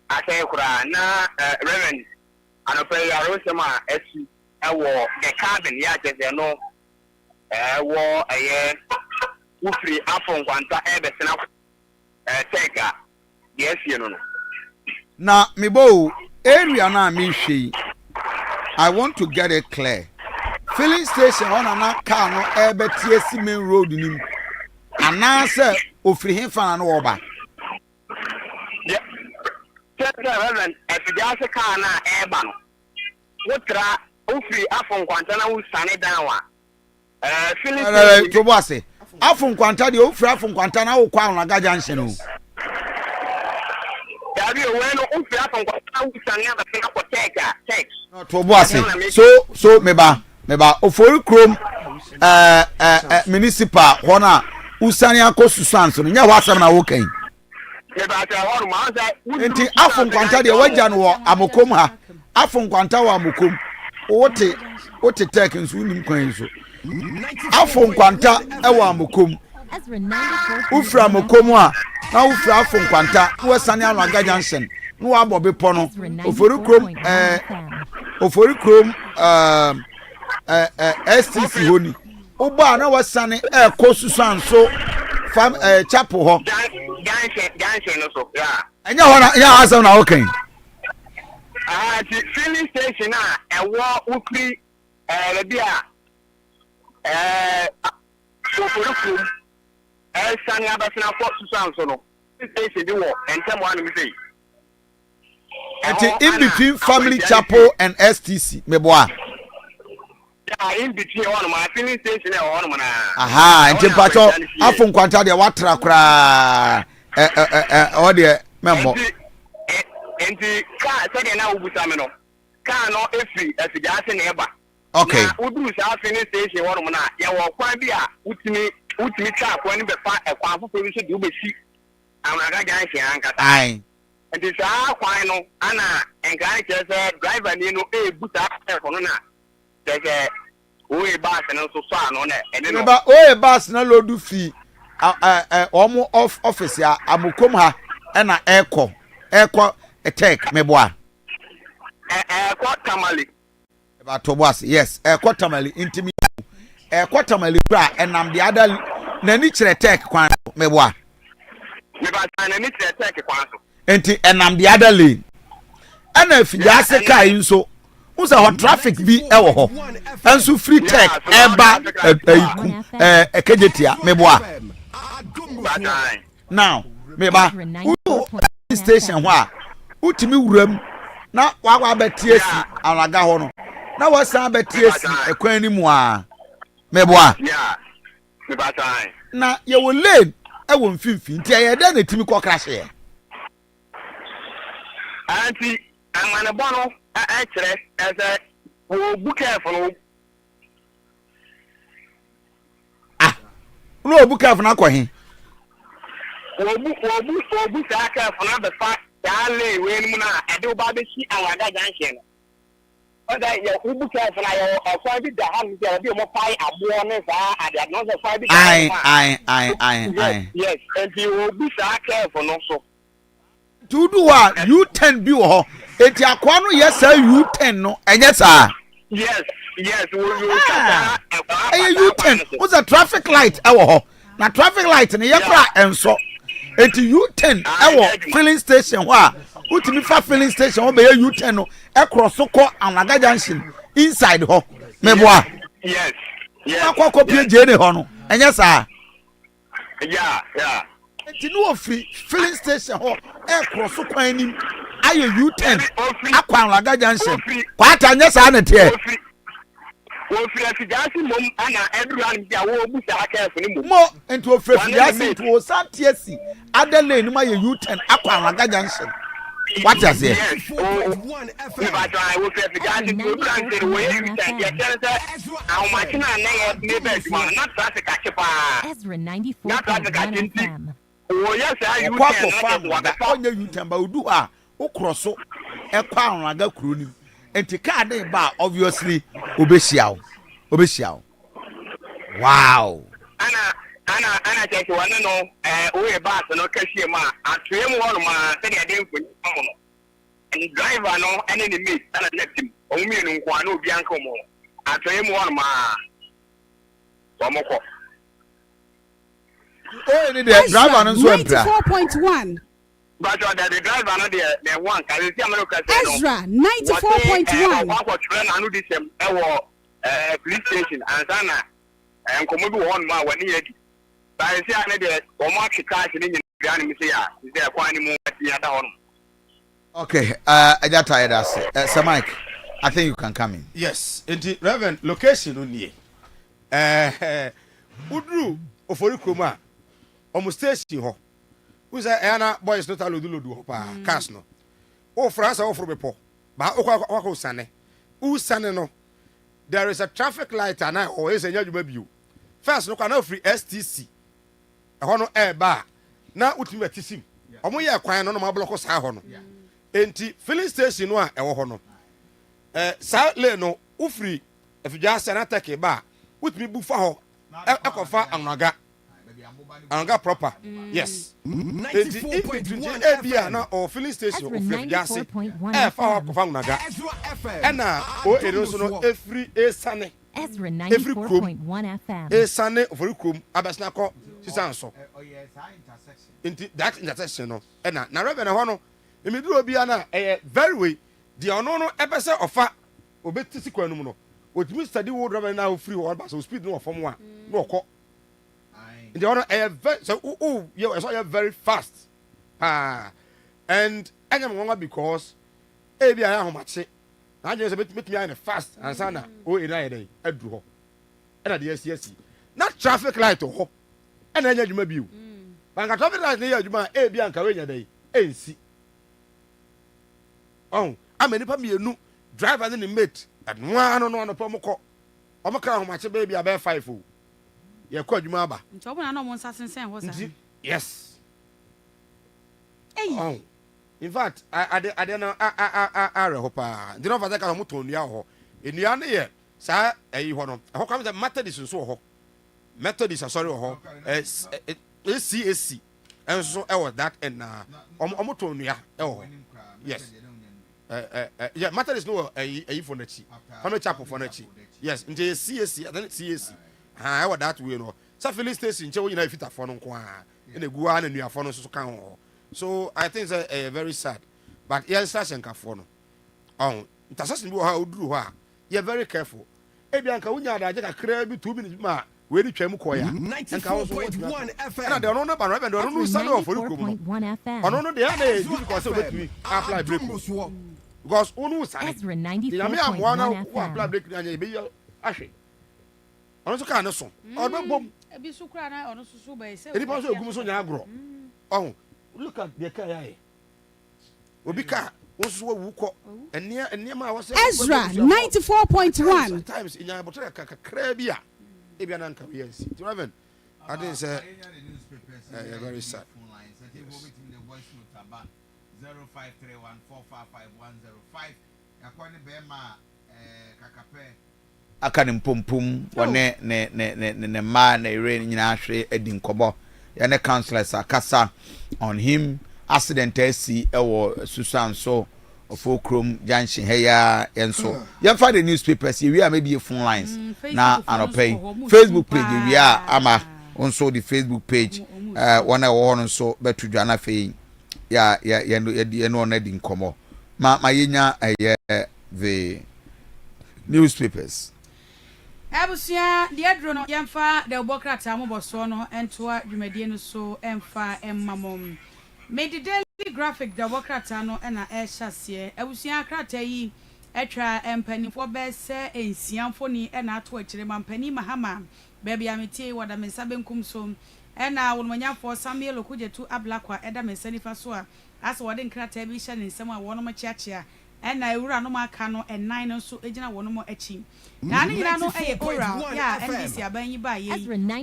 I say, na Reverend, and a prayer, Rosama, Essie, I wore the cabin, yet, no, war a year, Ufri, Afon, Quanta, Everson, take her. Yes, you know. Now, me bo, area na me she. I want to get it clear. Filling station on a car no ebe TSC main road in him. And now, sir, Ufri him fan and over. Reverend, if you just a car now, Eban, what tra, Ufri, Afon, Quantana, who stand it down. Philip, to was it? Afon Quanta, the Ufri, Afon Quantana, who crown a gajantion. Have you when Ufri, Afon Quantana, who stand near the finger for take? To was it? So, meba, Ofori Chrome, municipal, Hona, Usania Cosusanson, near Wassam, okay. Enti afon kwanta de wajan wo amokom ha afon kwanta wa amokom wote tek nso unim kwan so afon kwanta e wa amokom ufra amokom a na ufra afon kwanta wo sane anu aga junction no wa bobepo no ofori krom STC honi oba na wasane e kosusan so fam chapel ho Gansion also, yeah. And you want to ask them, okay? The filling station, a war weekly, beer, for Sunny Abbasina for Susan, station do war, and someone will say. And in between Family Chapel and STC, Mebois. in between one my filling station one man. Aha, nti pacho afun kwanta de watra kra o de membo. Enti car say dey na ubusa me no. Car no efi afijase na eba. Okay. Na udu sa filling station one man ya wo kwan bi a utimi twa kwan ni be fa ekwan fofo bi so de ubesi. Amraga jan shi ankata. Ai. Enti sa kwan no ana enkan che say driver ni no busa e na. Tege oye bus na so ano na ene no ba oye bus na lodu fi omo office ya amokom ha na eko attack meboa tamale ba to boss yes tamale intimi tamale bra enam de ada na ni kire tech kwan meboa me ba na ni kire tech kwan so enti enam de ada le ana afijase kai nso usa hot traffic bi ewo ho enso free tech eba ekejetia meboa now meba station ho a utimi wuram na wagwa betiesi alaga ho no na wasan betiesi ekwan ni mu a meboa meba time na ye wo lane ewo mfimfin ntia ye da na timi ko crash ye anti amana bono actually as a book careful no book careful na kwahin obu sa careful na the fact dale we mu na e de ba be si awada junction oda ya book careful na ya o bi da ha nse be mo pai abo ne sa ade no so fa bi ai yes and the obu sa careful no so to do what U10 bi wo ho eti akwa no yes U10 no enye sa yes we U10 what's a traffic light ewo ho na traffic light ne yekra enso eti U10 ewo filling station ho a utimi fa filling station ho be U10 no e cross ko Anaga junction inside ho meboa yes akwa kopie je ne ho no enye sa yeah enti no free filling station ho e cross kwan nim aye U10 akwa Anaga junction kwata nya sa na tie Kofi afijasi mom ana everyone dia wo busa careful ni mo enti o afijasi to Asante si adele ni ma ye U10 akwa Anaga junction what you say but I will say afijasi to brand the way you said ya tell how much na na me be not traffic achepa Ezra 94.1 oh yes I you can onye U10 ba odu a o cross e kwa Anaga kuro ni enti car dey ba obviously obesiao wow ana take one no we ba no kashi ma atuem ho no ma se dey dey mfoni no and driver no any ni me ana next him o mi nu kwa na obi anka mo atuem ho no ma somoko oh ni the driver no so empra 94.1 but the driver no the one can see America Ezra 94.1 kwa train anu this police station and sana enkomo bi won ma wani yedi ba see ane de o ma kika ni nyina ni mi say ya is there kwa ni mu ati ya da hon okay that tired us Sir Mike I think you can come in yes enti Reverend location no nie udru ofori kroma omo station ho uza ana boys no talo lodu ho pa cars no o fransa o bepo ba o kwa sane u sane no there is a traffic light and or is a nyaduma bio first no kana free STC ho no e ba na utimi atisim omo ye kwan no ma block sa ho no enti filling station no a e wo ho no sa le no u free afija sana take ba utimi bu fa ho e kofa Anaga proper yes 94.1 Ebia na or filling station of Jase fa kofa Anaga ena o eroso no every esane Ezra 94.1 FM esane oforikom abasna ko sisanso that intersection no ena na reverend ho no emiduro obia na very way the ono no ebese ofa obetisi kwanum no otimi study wo reverend na free ho ba so speed no from one no okọ the order so you saw you very fast and I am wrong because ebi aya homache na je se metumi ay fast ansa na o ina ye dey adu ho e na de asi na traffic light ho e na nya dwuma biu banka traffic light ne ya dwuma e bi anka we nya dey ensi oh amani pa mienu driver ne mate adwa no pa moko omaka ho mache baby abe 5 o ye kwa dwuma aba nti obo na no mo nsasensen ho sa yes hey oh in fact I no are ho pa ndi no fa ka mo ton nua ho enua ne ye sa eyi ho no ho kam the methodist nso ho methodist sorry ho CAC enso e was that and omo ton nua e ho yes yeah methodist no eyi for na chi family chapel for na chi yes nje CAC then CAC ha e was that way no sa filling station nche wo nyina fita fo no nko a ene guwa na nua fo no so kan ho. So I think it's very sad. But yes, Sashenka no. Oh, Tassasin do how do ha. You're very careful. Ebianka unya da jeka kra bi 2 minutes ma we ri twam koya. 94.1 FM. Na de ono no ba no no no stand off for you. Ono no de na e because we betumi apply break. Because onu sane. Ezra 94.1 apply break anya e be ahwe. Ono so ka na so. Odo bom. Ebi su kra na ono susu ba ese. Eni pa so egum so nya agro. Oh, look at the car here. Obika, also wuko. And ma was Ezra 94.1. Sometimes in your bottle crabia. Ebiananka, yes. To heaven. I didn't say very sad. 0531455105. Aka ne mpompum wone ne ma na ere nyina hwe edi nkobo ya ne councillors akasa on him accident asi ewo Susan so of Okrom Junction heya enso ya fa the newspapers we are maybe phone lines na anopay Facebook page we are ama onso the Facebook page one ewo so betudwa na fe ya no na di nkomo ma yenya the newspapers. Abusia the adro no yemfa the obokrata mo boso no entoa dwumadie no so emfa emmamom me the daily graphic the obokrata no na ehyasie abusia krata yi etwa empanifo be se ensiamfo ni na ato akire mampani mahama baby amete wada mensa benkum so na wonmanyafo Samuel Okujetu ablakwa eda mensanifa so a asa wade nkrata bi hya ne nsem a wono machiachia na ewura no maka no enan no so ejina wono mo achi na ne nyina no oral ya NDC abanyi ba ye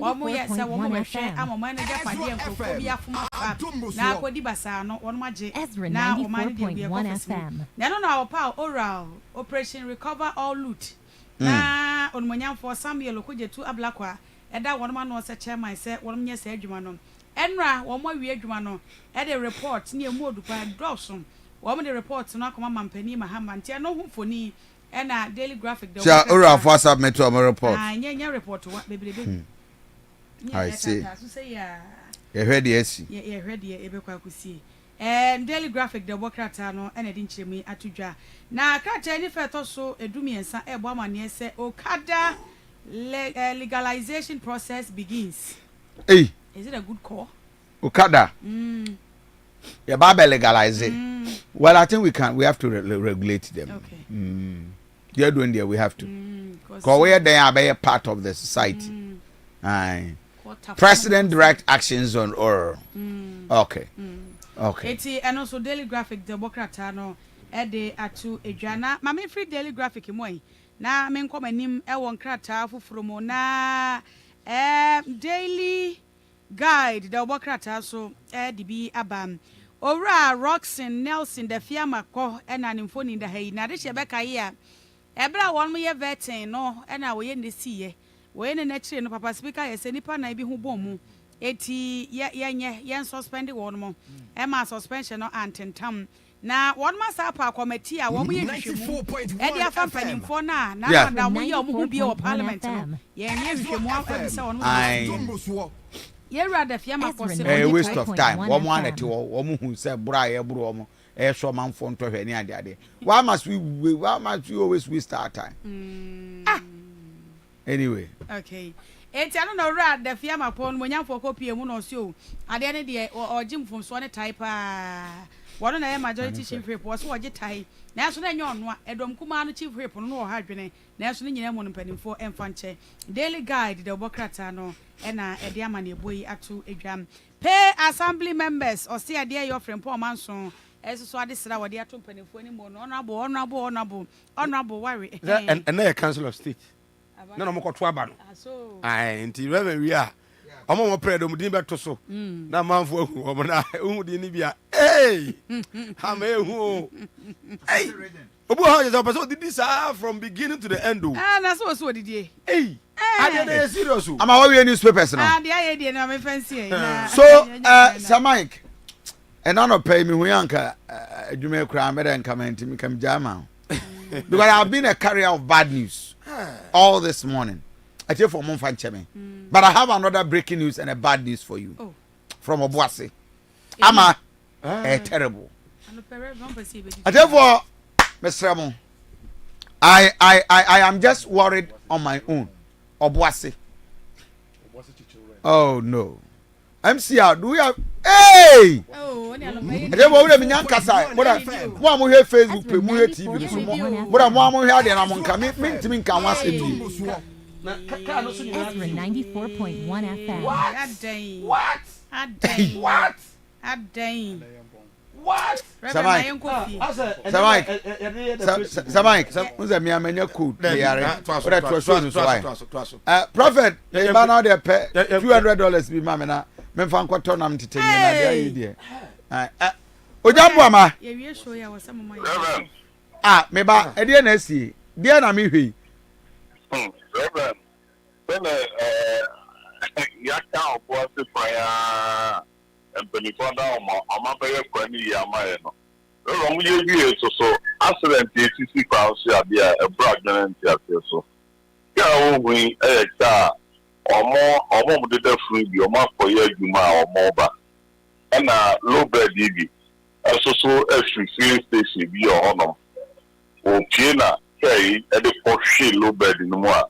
omo ye se womo behwe amoma na japade enkofo bi afuma fa na akodi basa no wono maje na omani de bi ekofo na no na opa oral operation recover all loot na onmonyamfo Samuel Okujetu ablakwa eda wono ma no se chairman se wono nye se adwuma no enra womo awie adwuma no e de report ne emu odupa dropson woman the reports no akoma mampani mahama ntia no humfoni e na daily graphic the ja ora for submit to my report nya report wa bebebe I see so say ya hwede asi ye hwede e be kwa kusi daily graphic the bokrata no e na di nchiremi atudwa na krata ni feto so edumiensa e bo amane se okada legalization process begins. Hey, is it a good call? Okada yeah, Baba legalize it. Well, I think we have to regulate them. Okay. They're doing there. We have to. Because we are there, be a part of the society. Aye. President direct actions on or. Okay. Okay. Eti and also daily graphic the bokrata no ede atu edwana. Mama free daily graphic moy. Na me nkoma nim e won krata fufuro mo na daily guide the bokrata so the bi abam ora Roxin Nelson the fiamako ena nimfoni da hayi na de shebeka yi a ebra won mo ye vetting no ena wo ye nesiye wo ye na chire no papa speaker ye se nipa na bi hu bom mu eti ye suspend won mo e ma suspension no antentam na won ma sa pa committee a wo mo ye hwehwemu e dia fa panimfo na da wo ye o mo hu bi o parliament no ye nye hwehwemu afisa won Yera the fiama possible waste of time. Woman at woman who said Bria Brom, so man phone to any idea. Why must we always waste our time? Anyway. Okay. It's I don't know rat the fiama pon when you for copy a mono so. I didn't or Jim from Swan type One na majority chief whip was what you tie. Now so then you on Edom Kumano chief whip no hardware. Now so you know penny for Enfanche. Daily guide the Bocratano and a diamond boy at 2 exam. Pay assembly members or see a dear your friend poor manson. As so I decided what they are 2 penny for any more honorable worry. And a council of state. No more Twabano. So I until we are. I'm on prayer to better so. Now, man, for woman, who didn't be a hey, I'm a who. Hey, so did this from beginning to the end? Ah, that's what did you? Hey, I did a serious. I'm a newspapers now. The idea, no, I'm fancy. So, Mike, and I don't pay me Huyanka, you may cry, and come and me come jam. Because I've been a carrier of bad news all this morning. I tell for Monfan Cheme. But I have another breaking news and a bad news for you. From Obuasi. Ama terrible. I tell for Mr. Ramon. I am just worried on my own. Obuasi. Oh no. MCR, do we have hey? Oh, I tell for we have Kasa. What am here Facebook, we have TV. What am we here? I'm on coming. Me can once a day. Ezra 94.1 FM. What? Samai, who's a mere mania cool? Prophet, they ban out their pay $200 be mamma. Memfan Quatonam to tell you idea. Ojambama. Ah, meba, a dear Nessie, dear Nami. Reverend, then Yaka was the fire and Penifanda on my very friendly Yamayano. Wrong years or so, accident TCC crowds here, a bragman and so. Yeah, we a car or more did the free your mark for your Juma or Moba and low bed DB. Also, as we feel station be your honor. O Pina. Say at the Porsche low bed in the moor.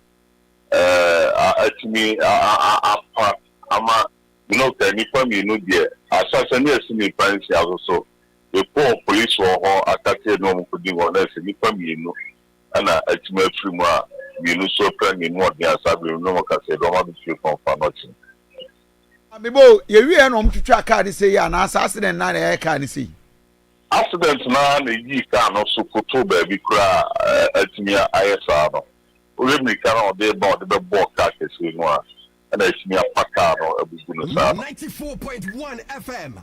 At me, I'm a no penny, you know, dear. Assassinate me, parents also. The poor police or AKATYIE no could do on us, and you know, and at me, you know, so penny more than Sabi, no can say, don't want to feel for nothing. Amibo, you are to track card, say, an assassin and not a can see. Accidents now, the ye can also put two baby cry at me. ISR. We cannot be about the board carcass with one, and it's me a Pacano. 94.1 FM.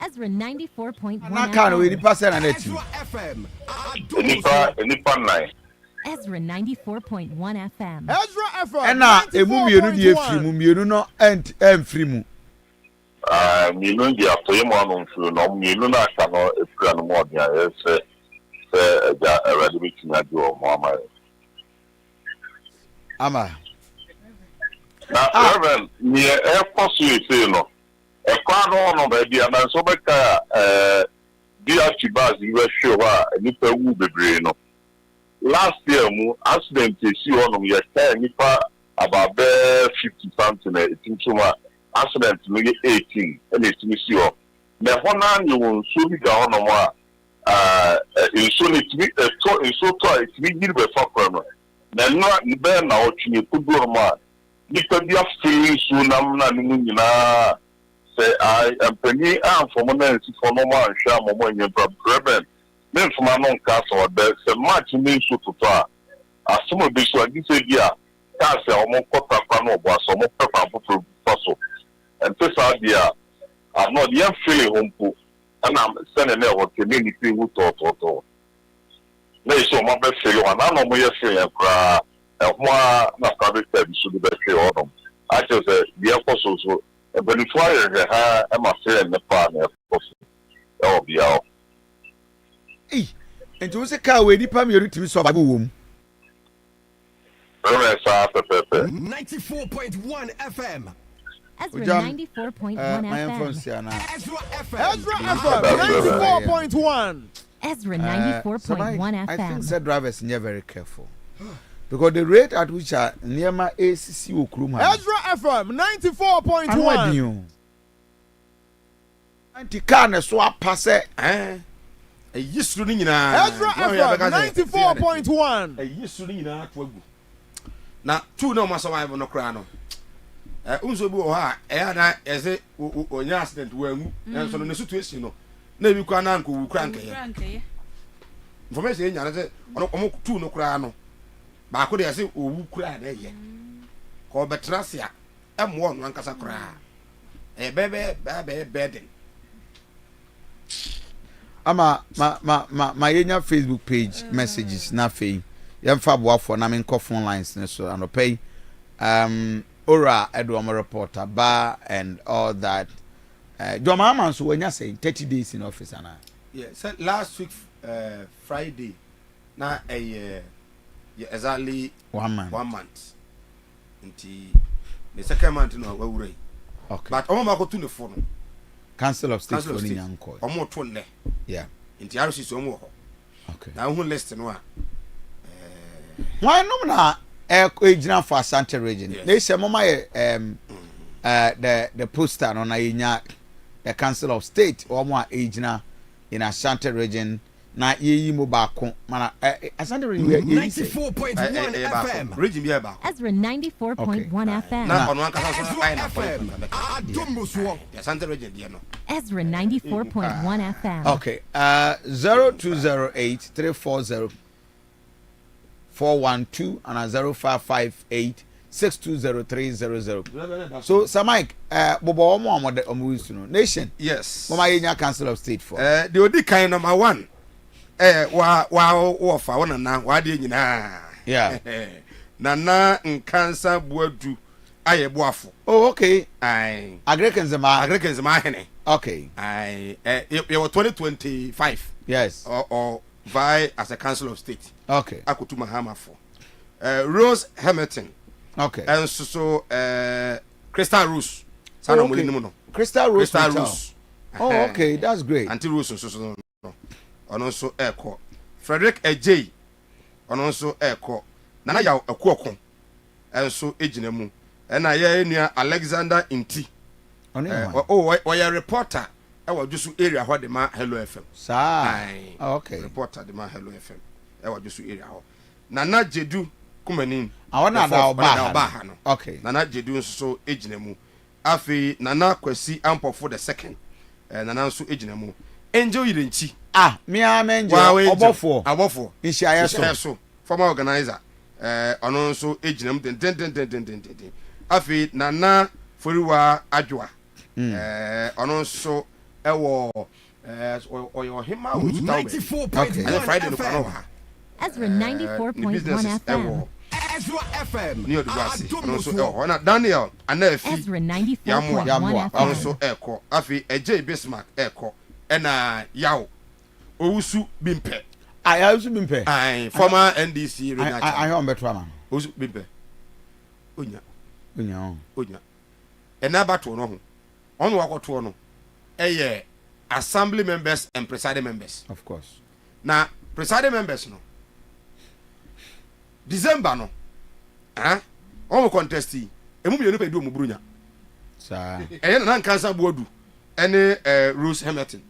Ezra 94.1 I can't really pass it on it. FM. Ezra 94.1 FM. Ezra FM. And now, a movie, you know, and free moon. You know, the Apoyman on you know, I cannot if you are more than a ready meeting at your mamma. Ama. Now, Reverend, near air possibly, you know, a crown on baby, and I'm so back. Dear Chibas, you were sure a nipper will be brain. Last year, accident is you on your nipa about 50 something, I think so much. Accident maybe 18 and it's monsieur. The one you will soon be down on one. It's so it me a toy, it's so toy, it's me give a fuck. Then not in bed now, you could go on. You can be a feeling soon. I'm not in say I am penny and for moments for no man, sham or when you're prevalent. Then for my non castle, there's a match in me to far. As some of this one, this idea, Castle or more copper, was some more pepper for puzzle. And this idea, I'm not yet feeling home, and I'm sending out what community who thought. There is so much better, and I'm not more feeling and one private should be better on them. I just said, the apostles, but if I am a friend in the partner, that will be out. Hey, and to say, car, we did permit you to solve a boom. 94.1 FM. Ezra 94.1 FM. Ezra FM 94.1. Ezra 94.1 FM. I think the drivers are very careful. Because the rate at which are near my ACC Okruma. Ezra FM 94.1. anti car na so apase yisuru ni nyina Ezra FM 94.1 yisuru ni nyina to agu na two no masawa no kra no unso bi o ha na eze onya accident wa ngu enso no situation no na bi kwa na nko wu kra nkeye information enya na se omo two no kra no ba ko de ese owu kra na ye ko betrasia emwo no ankasa kra beden ama ma yenya Facebook page messages na fe yemfa boafo na men phone lines ne so anopay ora edom reporter ba and all that do mama so wenya say 30 days in office ana so last week Friday na exactly 1 month until the second month no awurai okay but omo makotu ne fo no Council of State for Nyanko. Omo to ne. Yeah. Inti RC so omo ho. Okay. Na hu list no a why no na ejina for Asante region. They say mama the poster no na yenya the Council of State omo ejina in Asante region na yeyi mo ba ko mana Asante region 94.1 FM region bi ba Ezra 94.1 FM na ono aka so ai na FM Adomoswo Asante region dia no Ezra 94.1 FM okay 0208 340 412 and 0558 620300 so Sir Mike bobo omo wisu no nation yes mama yenya Council of State for the odi kan number 1 wa fa wona na wa de nyina yeah nana nkansa buadu aye boafo oh okay ai agrekenzema hene okay ai you 2025 yes or vie as a Council of State okay akotuma hamafo Rose Hamilton okay and so Crystal Rose sana mo nimu no Crystal Rose oh okay that's great anti Rose so no ono so eko Frederick Ejay ono so eko nana ya akuokon enso ejina mu na ya enua Alexander Inti o ya reporter e wa jusu area ho de ma Hello FM okay reporter de ma Hello FM e wa jusu area ho nana Jedu kumanin awona da oba no okay nana Jedu nso so ejina mu afi nana Kwasi Ampofo the second nana nso ejina mu Angel Yirenchi me amenje obofo ishiaye so former organizer ono nso ejina mu den afi nana Foriwa Adwa ono nso ewo oyo hima 94.1 and Friday no kano Ezra 94.1 FM Ezra FM ni odwase ono nso ewo na Daniel Anafi Ezra 94.1 FM ono nso eko afi Ejay Bismarck eko ena yawo owusu bimpe owusu bimpe former NDC regional I am beto ama owusu bimpe onya ena bato no ho ono wakoto no eye assembly members and presiding members of course na presiding members no December no on contest emu mienu pe du omubrunya sa na nkansa boadu ene Rose Hamilton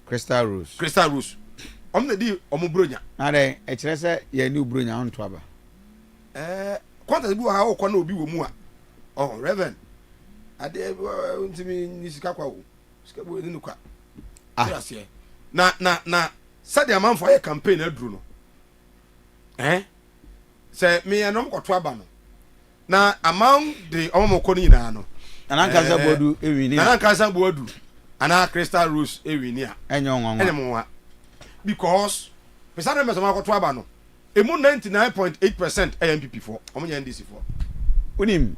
Crystal Rose omna di omubrunya ade e kire se ye ni ubrunya on to aba contest bi wa o na obi wo mu a reverend ade ntimi ni sika kwa wo sika bo ni nukwa na sadia amanfo ye campaign aduru no se me enom koto aba no na among the omomoko ni na no anankaza bodu ewini anankaza bodu ana Crystal Rose ewini a enyo because pesana me so koto aba no emu 99.8% AMPP for omonya NDC for unim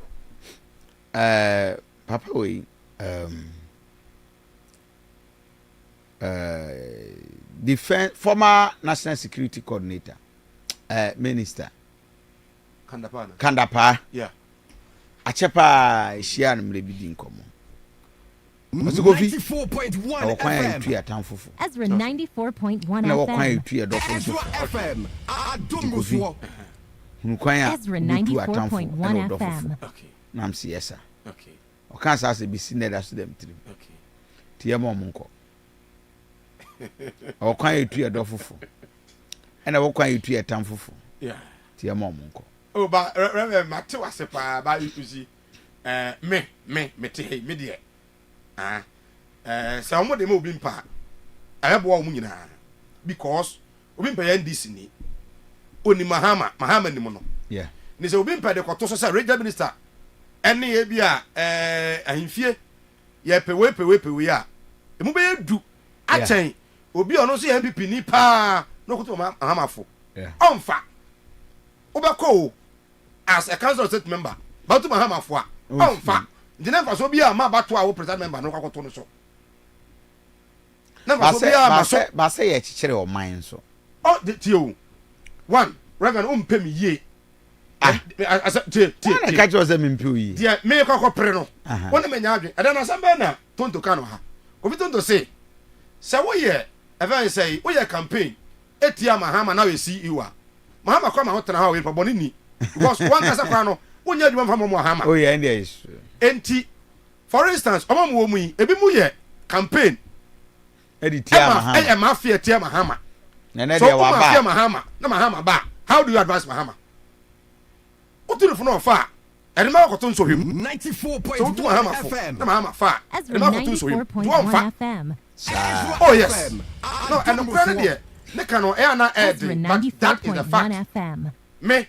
papa we defense former national security coordinator minister Kandapa yeah achepa ehia no mrebidi nkomo Kofi 94.1 FM Ezra 94.1 FM FM Adomoswo Ezra 94.1 FM okay nam siesa okay okan sa se bi sineda so dem trim okay tie mo monko o kwan etu e do fofo ena wo kwan etu e tam fofo tie mo monko o ba re mate wase pa ba yuzi me te hey me de se omo de me obi mpa ayebo o mu nyina because obi mpa ya ndisi ni oni mahama ni mo no ni se obi mpa de koto so sa regional minister ene ye bia ahimfie ye pewe ya emu be du achen obi ono so ya MPP ni pa no koto mahamafo onfa obeko as a council state member but mahamafo a onfa ndina fa so bia ma bato a wo president member no kwakoto no so na fa so bia ma so ba say ye kikire o man so oh tio one reverend umpem ye tie ka jo se mempe yi dia me kwakọ pre no wona menya adwe ada na samba na tonto ka no ha Kofi tonto say wo ye even say wo ye campaign etia mahama na we CEO a mahama kwa ma hotena ha we pa boni ni because one kasa kwa no wonya adwuma fa mo mahama oh yeah there is enti for instance omo mo mu yi ebi mu ye campaign editia mahama mafia tia mahama na na dia wa ba mafia mahama na mahama ba how do you advise mahama Otu for no fa. Ene ma koto nso hwem. 94.1 FM. Na ma fa. Ezra 94.1 FM. Oh yes. No, and the brother there. Ne ka no e ana ed. But that is the fact. FM. Me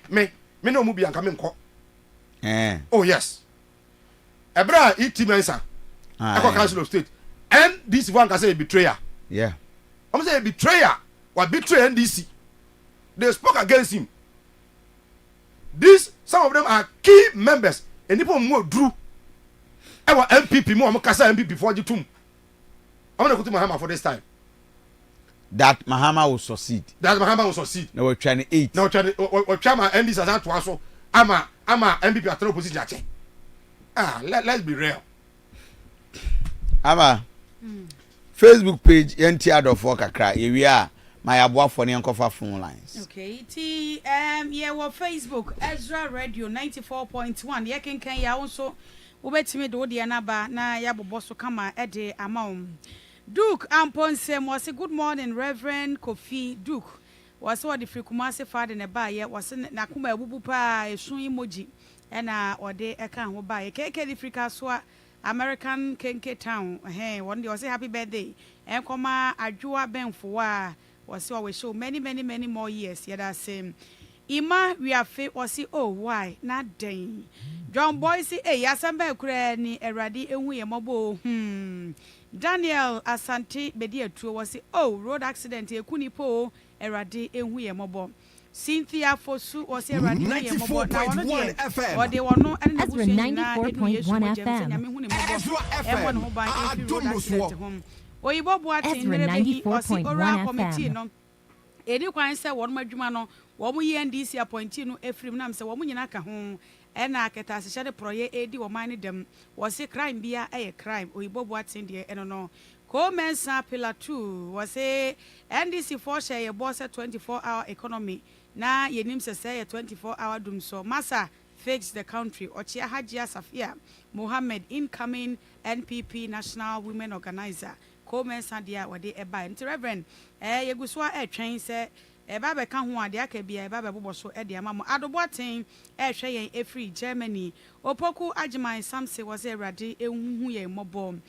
no mu bi anka me nko. Oh yes. Ebra iti mensa. Eko council of state. And this one can say a betrayer. Yeah. I'm say a betrayer. What betray NDC. They spoke against him. These some of them are key members and people more drew our MPP more kasa MPP for the tomb. I'm going to go to Mahama for this time. That Mahama will succeed. Now we're trying 8. Now we're trying to end this as to also ama MPP at opposition. Let's be real. Ama Facebook page NTR of Okakra. Here we are. My abwa for the uncover phone lines. Okay, yeah, well, Facebook Ezra Radio 94.1. Yeah, can ya also ubetime do the anaba na ya boboso kama ede amount. Duke Amponse was a good morning, Reverend Kofi Duke. Was what the Frikumase father in a buyer was na kuma bubu pa esun emoji ena ode eka ho buy keke the Frika swa American Kenke town. Hey, one day was a happy birthday. And koma ajua benfo was so we show many more years. Yeah, that's same. Ima we are fit was see oh why not dang. John Boy say eh yasambe kure ni eradi ehu ye mobo. Daniel Asante bedi atu was say oh road accident ekuni po eradi ehu ye mobo. Cynthia Fosu was say eradi ye mobo. 94.1 FM. Or they were no and Ezra 94.1 FM. Oyibo Boatin Ezra 94.1 FM. Edi kwan se won madwuma no wo mu NDC appointee no efrim nam se wo mu nyina ka ho e na aketa se hyade proye edi wo man dem wo se crime bia crime Oyibo Boatin de eno no ko mensa pillar 2 wo se NDC for share ye boss 24-hour economy na yenim se 24-hour dum so massa fix the country Ochia Hajia Safia Mohammed incoming NPP National Women Organizer Komen Sadia wade eba nti Reverend yeguswa twɛn sɛ eba be ka ho ade aka bia eba be bobɔ so de amamo adoboaten hwɛ yɛn efri Germany opoku agyeman samse was erade ehuhu yɛn mɔbɔ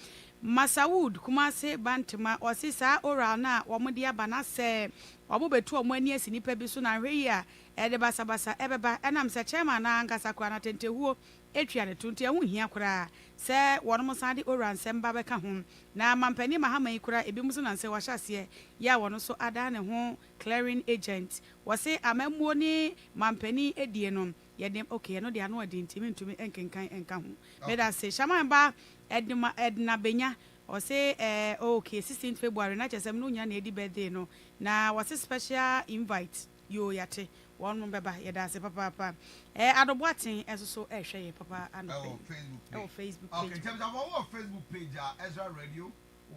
Masawood Kumase Bantama osisa oral na wɔmode aba na sɛ wɔmo betu wɔn ani asi nipa bi so na hwɛ yi a de basabasa ebeba enam sɛ chairman na ankasa kwa na tentehuo etwa ne tuntu ehu hia kora sɛ wɔnom san de oral nsɛm ba bɛka ho na mampani mahama yi kora ebi muso na sɛ wɔhyase ya wɔno so ada ne ho clearing agent wɔse amamuo ni mampani edie no yɛde okay no de ano ade ntimi ntumi enkenkan enka ho meda sɛ shaman ba edna benya wɔse okay 16 February na kyesɛm no nya na edi birthday no na wɔse special invite yo yate one beba yeda se papa adoboaten eso hwe ye papa ano Facebook page. Okay, tell me about Facebook page Ezra Radio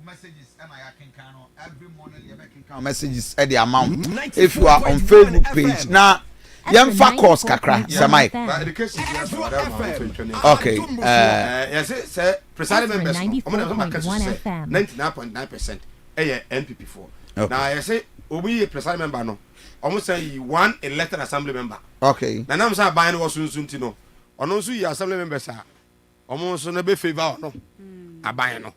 messages and I can count every morning you can count messages at the amount if you are on Facebook page now Yemfa course kakra, Samai. Okay. Yes, sir. Precisely members. 99.9%. NPP4. Now I say, we precisely member no. Almost say one elected assembly member. Okay. Now I'm saying buying was soon to know. On also your assembly members are almost on a bit favor no. A buy no.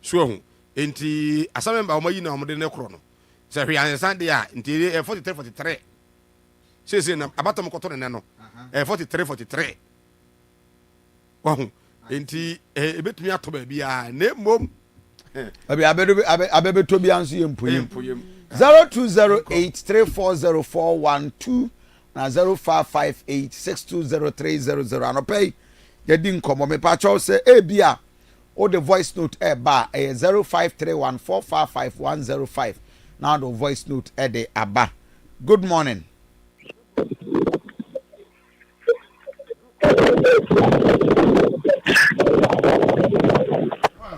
So, into assembly member, my no more than a chrono. So we understand they are interior 43. Says in about them cotton and no 43. Wow, inti a bit me to be a name mom. I better to be answering 0208340412 na 0558620300 and pay you didn't come me pacho say bia or the voice note ba 0531455105 now the voice note the aba. Good morning.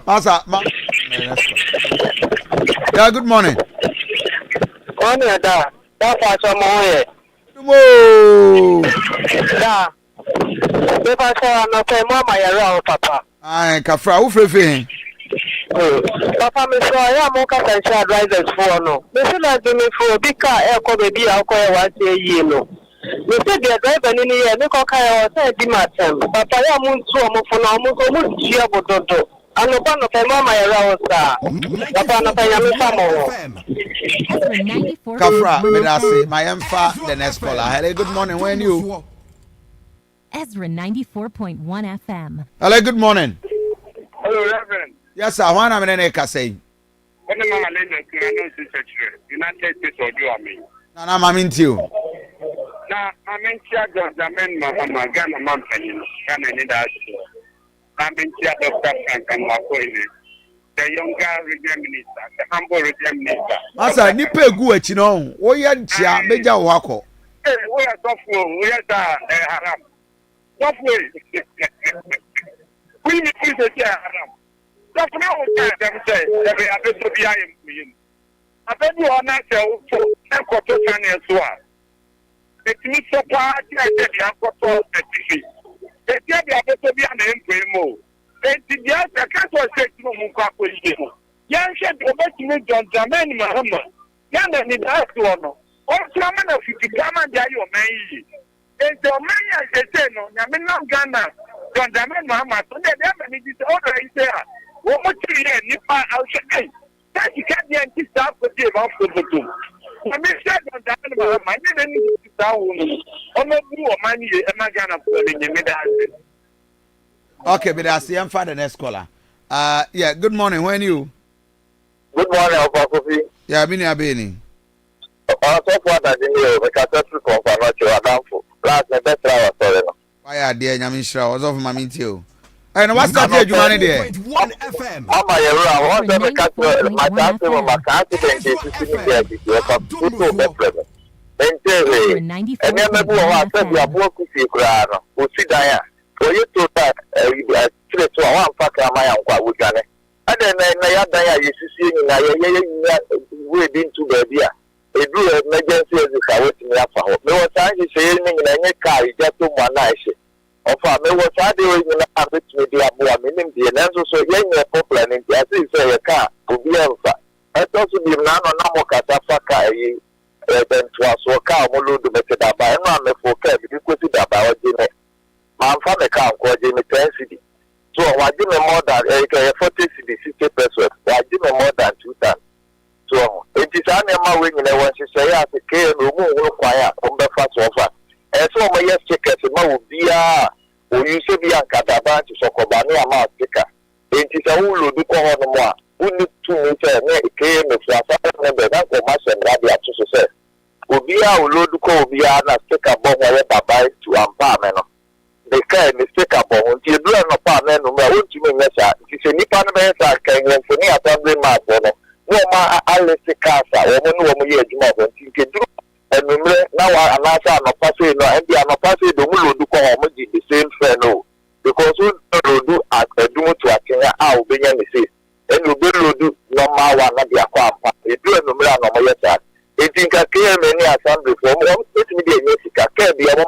Asa, yeah, good morning. Morning, da. That's some more. Whoa. Da. Never saw no pay mama around, Papa. Aye, Kafra, who free? Papa, me so I am OKATAKYIE advisors for no. Me say that me for a big car air come be a call once a year no. Me say the driver in here, me call car say di matem. Papa, I am so mo for no mo so mo chia bododo. Ano pa no pay mama around sa. Papa no pay me famo. Kafra, me da say my emfa the next caller. Hello, good morning. When you? Ezra 94.1 FM. Hello, good morning. Hello, Reverend. Yes, sir. One am in a say. When I'm a lady, I know United States or you are me. Nana, I'm into you. Now, I'm in charge of the men, Mama, Ghana, Mountain, Ghana, and that's I'm in charge of Frank and Makoine, the younger region minister, the humble region minister. Asa, nipe gu echino. Oya ntia meja wako. Hey, we are software. We are haram. Software. We need to say haram. Software will tell them say that we are better behind him. I bet you are not so and quotation as well. It means so far that they are quoted at the they are better behind him. And the other can't say to Mukapo. Yan said, obey me, John Zaman, Mahama. Yan and it has to honor. All some of you become a day or may. And the man, as they say, no, Yamina Ghana, John Zaman, Mahama, so they never need this order. He said, what much you hear, Nipa, I'll say, that you can't get this stuff with you off the two. I mean, said on that, Mahama, I didn't need to tell you. Only you or money, and my Ghana for the middle. Okay, but I see I'm for the next caller. Yeah, good morning. When you? Good morning, Kofi. Yeah, Bini. So far that in here, we can test to confirm what you are down for. Last the best hour, sorry. Why are there, Yamishra? Was off my meeting. And what's that here, Jumani there? FM. I'm a year around. Once I catch my dance with my accident, it's there. You come to the present. And then maybe I said we are both to see Kurano. Who see Diana. For you to that, straight to one factor, my uncle would get it. And then I had you see, we didn't do the idea. They do emergency as if I was in the upper. No one time is saying in any car, just to one night. Of a me was I doing in a bit with the Abu Minim, the answer so young popular in the say a car, to be alpha. I thought to be none on Namokatafaka, then to us or car, Mulu to make it up by a man for care, because it's about dinner. My family can't go in the 10 city. So I give me more than 40 city, 60 pesos. I give me more than 2 times. So it is an Emma wing in a one to say, I can't remove fire from the first offer. And so my yes checkers, will be you say be a cadaban to Sokobani amount sticker. It is a whole do call on more. Who need 2 meters, came with a member, not commercial and rabia to say. Ubia will load call via a sticker bomb wherever by to empowerment. They can mistake about until you do an apartment. No matter what you mean, it's a Nipan Mesa can for me a family map. No matter I'll stick casa, woman, year, you can do. And now I'm not passing, no, and I'm not passing the Mulu do call the same fellow. Because we do at a do to a king, I'll be young, and you do no matter one of your quampa. You do a number of my yes. It think I came many assembly for more, let me get music.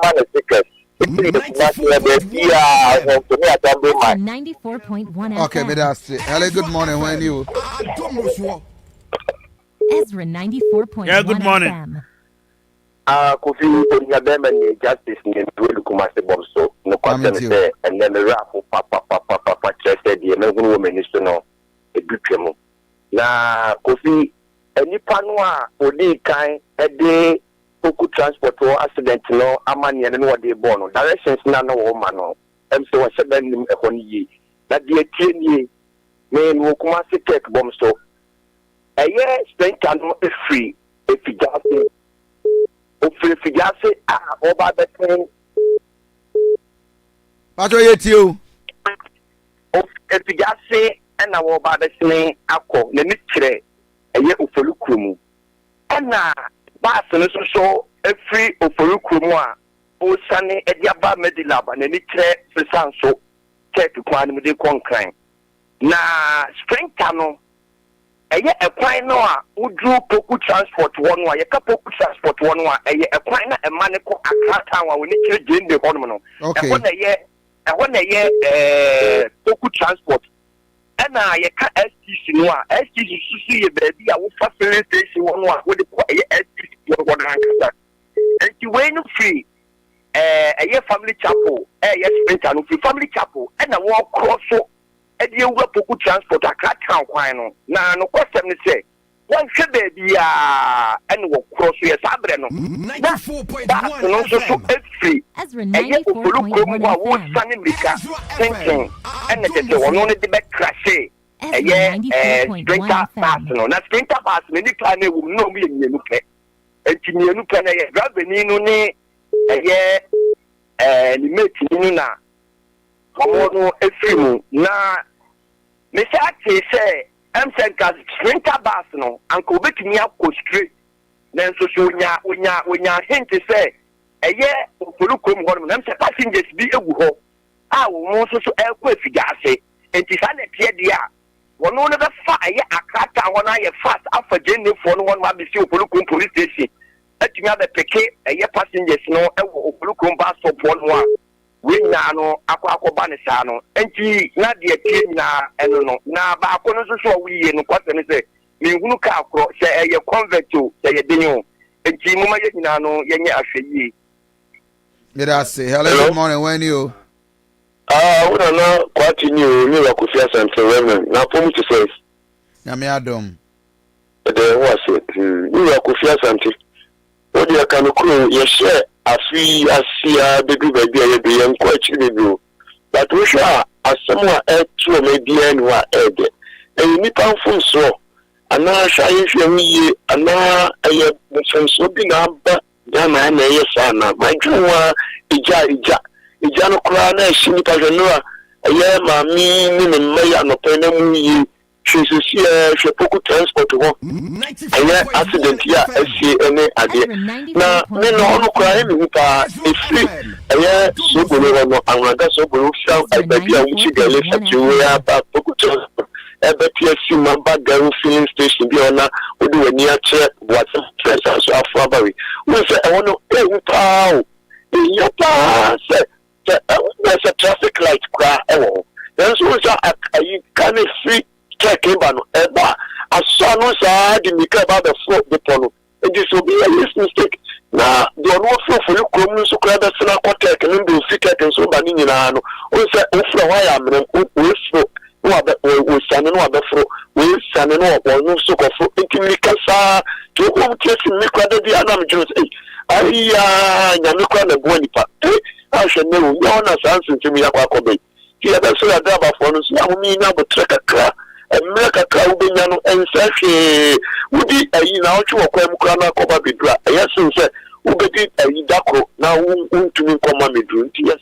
man a ticket. 94.1 Okay, but that's it. Hello, good morning. When you? Ezra 94.1 Yeah, good morning. FM. Kofi Onya Bema ni justice ni ndu Kumasi Bomso. No question say and then the rap papa chested the American woman is to know a bikemo. Na Kofi enipa no a odi kan ede oku transport or accident no amani and no dey born no directions na no woman no em say wa sebe nim e honi yi na de tie ni me no Kumasi Tech Bomso eye strength no e free e figure Ofifigase oba between Pato yetio Ofifigase na oba between akọ na ni kire eye ofolukrumu na bas no so efri ofolukrumu a o sane e dia ba medilab na ni kire sesanso check kwan mu de konkran na sprinter no eye ekwan no a udru poku transport one wa ye ka poku transport one wa eye ekwan na ema ne ko akrata wa woni kire jende hono no e wona ye poku transport na ye ka STC no a STC susu ye baby a wo fa filling station one wa wo de ko eye STC wo na kasa enti we no free eye family chapel eye sprinter no free family chapel na wo cross edi ewu poku transport akrata kwan no na no question ni say one hwe baby and wo cross ye sabre no 94.1 no so free Ezra 94.1 wo sane mika thinking and the one no de be crash sprinter pass no na sprinter pass ni plan ewu no mi mienu pe enti mienu pe na ye driver ni no ni ni mate ni na no efrimu na me say MCNCAS sprinter bus no anko betumi akọ straight na nso so onya hint say eye ofolukom ho no na say passengers bi egu ho a wo mo so ekọ afigase enti sa na tie dia wono no be fa eye akrata ho na ye fast afa jenne fo no won ma be si ofolukom police station atumi abe peke eye passengers no ewo ofolukom bus stop no a we nya no akọ ba ne sa no enti na de tie nya eno no na ba akọ no so we ye no kwase ne se me hunu ka akọ se eye convert o se ye denyo enti mo ma ye nya no ye nya ahwe Mira say hello, good morning. When you? We don't know what you knew wa Kofi Asante women na pom to say Nyame adom de was it you wa Kofi Asante what you can crew ye share afi asia bedu baby ye be en kwa chiri do but we sure asemo a etu me bia ni wa ede ni panfo so ana sha ye hwe yi ana aye so bi na ba ya na na ye sana majunwa ija no kura na shini pa jonua aye ma mi ni meya no pe na mu yi hwe poku transport ho aye accident ya asie ene ade na me no no kura mi pa efi aye so bolo no anwada so bolo sha ababi a wuchi gale fatu ya pa poku transport PSC member garu filling station bi ona odi wani ache what stress so afọ abawi we say I want to pao you pa say there's a traffic light cra ewo then so you can free check ba no eba aso no sa di mika ba the flow the polo it is so be a mistake na the one flow for you come so cra da sna quartet no do fit take so ba ni nyina no we say o flow why am we flow we sane no abefro we sane no wonu so kofo intimika sa to ko kesi mi kwada bi anam juro ayya nyame kwa na bo nipa a hwe ne wo yo na sanse ntimi ya kwa kobe ti ya da so ya da ba fo no so ahumi na botre kakra emre kakra wo benya no ensa hwe wudi ayi na wo twa kwa mu kwa na koba bedura yesu se wo bedi ayi dako na wo ntumi koma meduru nti yes.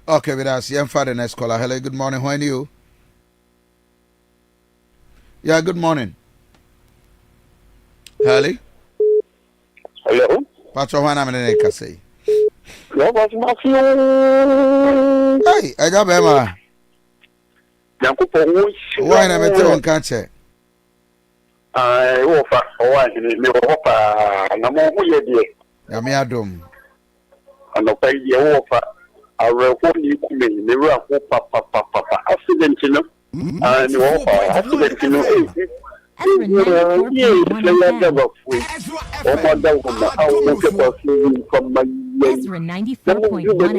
Okay, with us, yeah, for the next caller. Hello, good morning. When you? Yeah, good morning. Hello. Hello. Patro, when I'm in the Kase. No, but my Hey, I got Bema. Why am I telling catcher? I offer one, you offer, no more, dear. Yamiadum. and the pay the offer. I will hold you to me, the rough papa accident, you know, and you offer accident, you know. Ezra 94.1 FM. Ezra 94.1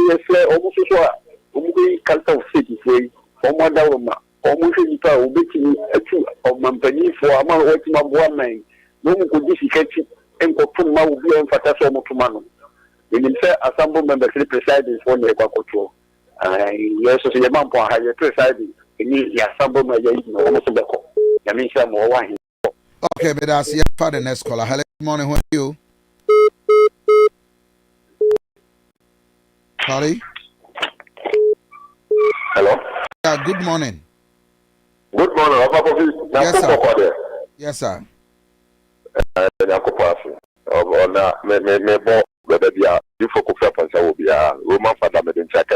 FM. Almost any power, making a two of Mampany for a man working up 1 man. No one could difficult and go from my will and Fatasomo to Mano. When you say Assemble members presiding for the control. Yes, so your mom for higher presiding. The Assemble my almost a beco. I mean, some more wine. Okay, but I see for the next caller. Hello, good morning. Who are you? Sorry? Hello? Yeah, good morning. Good morning, yes, sir. Yes, sir. Roman father made in check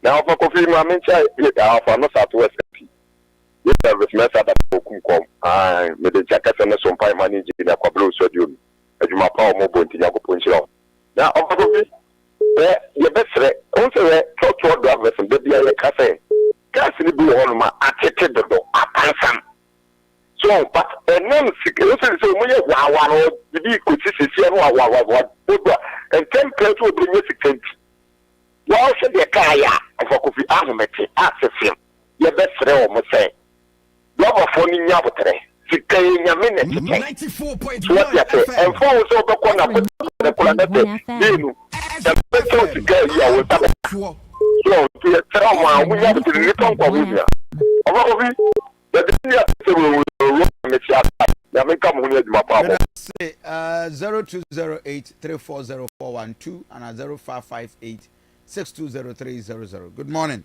now for Kofi, my main child, for no Southwest. This service mess at the Kumkom. I made in check and some pie managing in a quablo sodium. As you my power mobile to Yago Puncho. Now, your best friend, also talk to our drivers and baby a cafe. Can't be on my attitude the door. I can't. So, but a non secret, so wow, the big could see and 10 players will bring you secret. Well, said the Kaya of a coffee armament, ask him. Your best friend almost say, love of phone in Yabotre, Sikay in a minute. 94.1 FM. And for so the corner the planet, the better to get you with so, to a trauma, we have to return for William. Say 0208 340412 and 0558 620300. Good morning.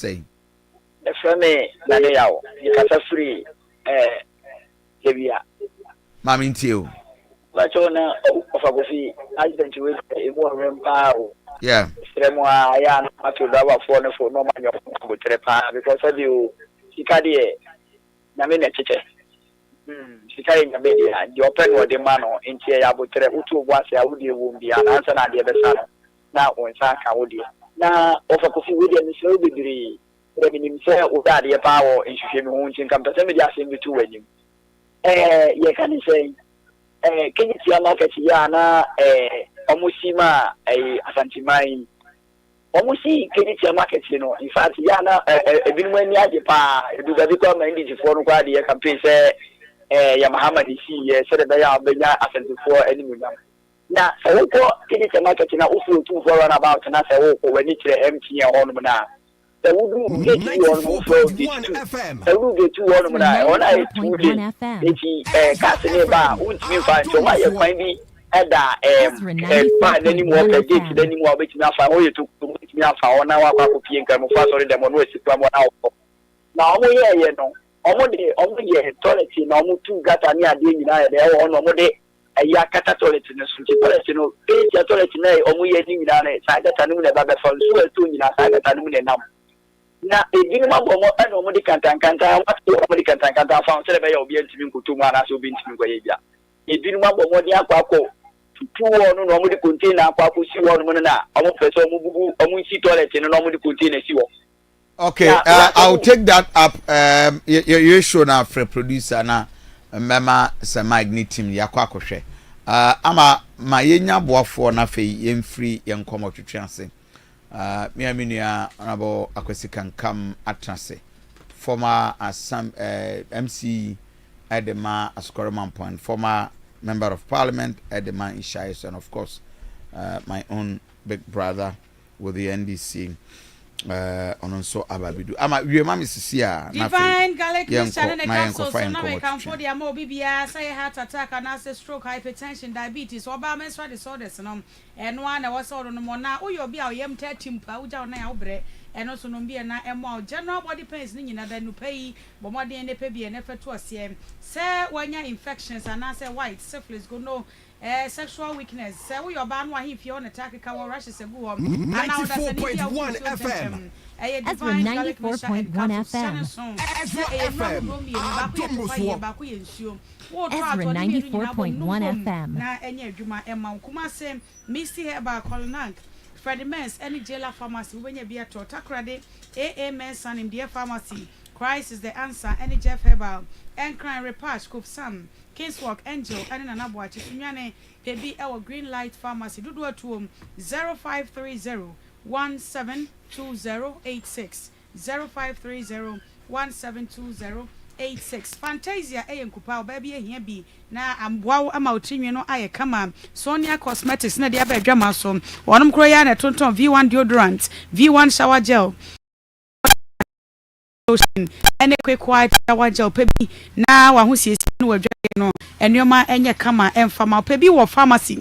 say the frame na ne yawo you kasa free Kebia mami ntio but ona Kofi accident we e mo rempa o yeah stremo aya na to dawa for no man yo go trepa because of you sikade na me na cheche sikade na be dia the open wo de mano ntie ya botre utu obu ase awudi ewu bia na ansa na de be sa na onsa ka wodi na Kofi we de nso bibiri rebinim se o da de pa wo nhwehwe me hu ntin kam pese me dia se mbitu wanim ye kan say kenyi tia market ya na omusima Asante mine omusi kenyi tia market no in fact ya na ebinmu ani age pa edu ga bi ko ma ndi tifo no kwa de campaign say ya Muhammad si ye se de ya benya Asante fo animu na se wo ko kenyi tia market na ufu tu for run about na se wo ko wani kire MT ya hono na se wo du get 94.1 FM se wo get 2 hono na ona e 2 eti kasene ba untimi fa nto ma ye kwan bi eda pa nani mo ka date nani mo obetimi afa o yetu obetimi afa ona wa kwa kopie nkan mo fa sorry dem no esikwa mo na omo ye no omo ye toilet na omo tu gata ni ade nyina ye de ono omo de ya kata toilet no sunti toilet no e toilet na omo ye ni nyina na sa gata no na ba be fa so etu nyina sa gata no na nam na ebinu mabo mo ana omo de kantankanta wa omo de kantankanta fa so de be ya obi antimi nkutu mu ana so obi ntimi kwa ye bia ebinu mabo mo de akwa tuwo no no mo de container akwa si wo no na omo pese omo bubu omo si toilet no no mo de container si wo. Okay, I'll take that up. You show now for producer na mema se magnetim yakwa kohwe. Ama ma yenya boafo na fe yemfri yenkomo twetwe ase. Me aminua honorable Akwesi Kankam Atrase, former MC Edema Askorman Point, former member of parliament Edema Ishais, and of course my own big brother with the NDC ononso ababidu ama wiema misisia na divine Gallic Christian and council so na we can for the mo bibia say heart attack and say stroke, hypertension, diabetes oba menstrual disorders no eno na wo so no mo na uyo bia oyem 30 mpa uja na ya obre eno so no bia na emo general body pains ni nyina da nu pay bomode ne pe bia ne feto ase say wanya infections and say white syphilis go no sexual weakness say we your ban wa if you on attack ka wa rush se go 94.1 FM Ezra 94.1 FM Ezra FM Ezra 94.1 FM na enye adwuma ema kuma se Misty Herbal Colonel Freddie Mens any jailer pharmacy wenye bia to takrade AMS Sanim dear pharmacy Christ is the answer any Jeff Herbal and crime repatch Coop Sam Kingswalk Angel and Nanaboa Chinyane baby our Green Light Pharmacy do to 0530172086 0530172086 Fantasia Kupa baby here be na ambwa ama otinwe no aye kama Sonia Cosmetics na dia ba dwama so wonum kroya na tonton V1 deodorant V1 shower gel ene quiet shower gel pebi na wa ho siesie no wadwa no enoma enye kama emfama pebi wo pharmacy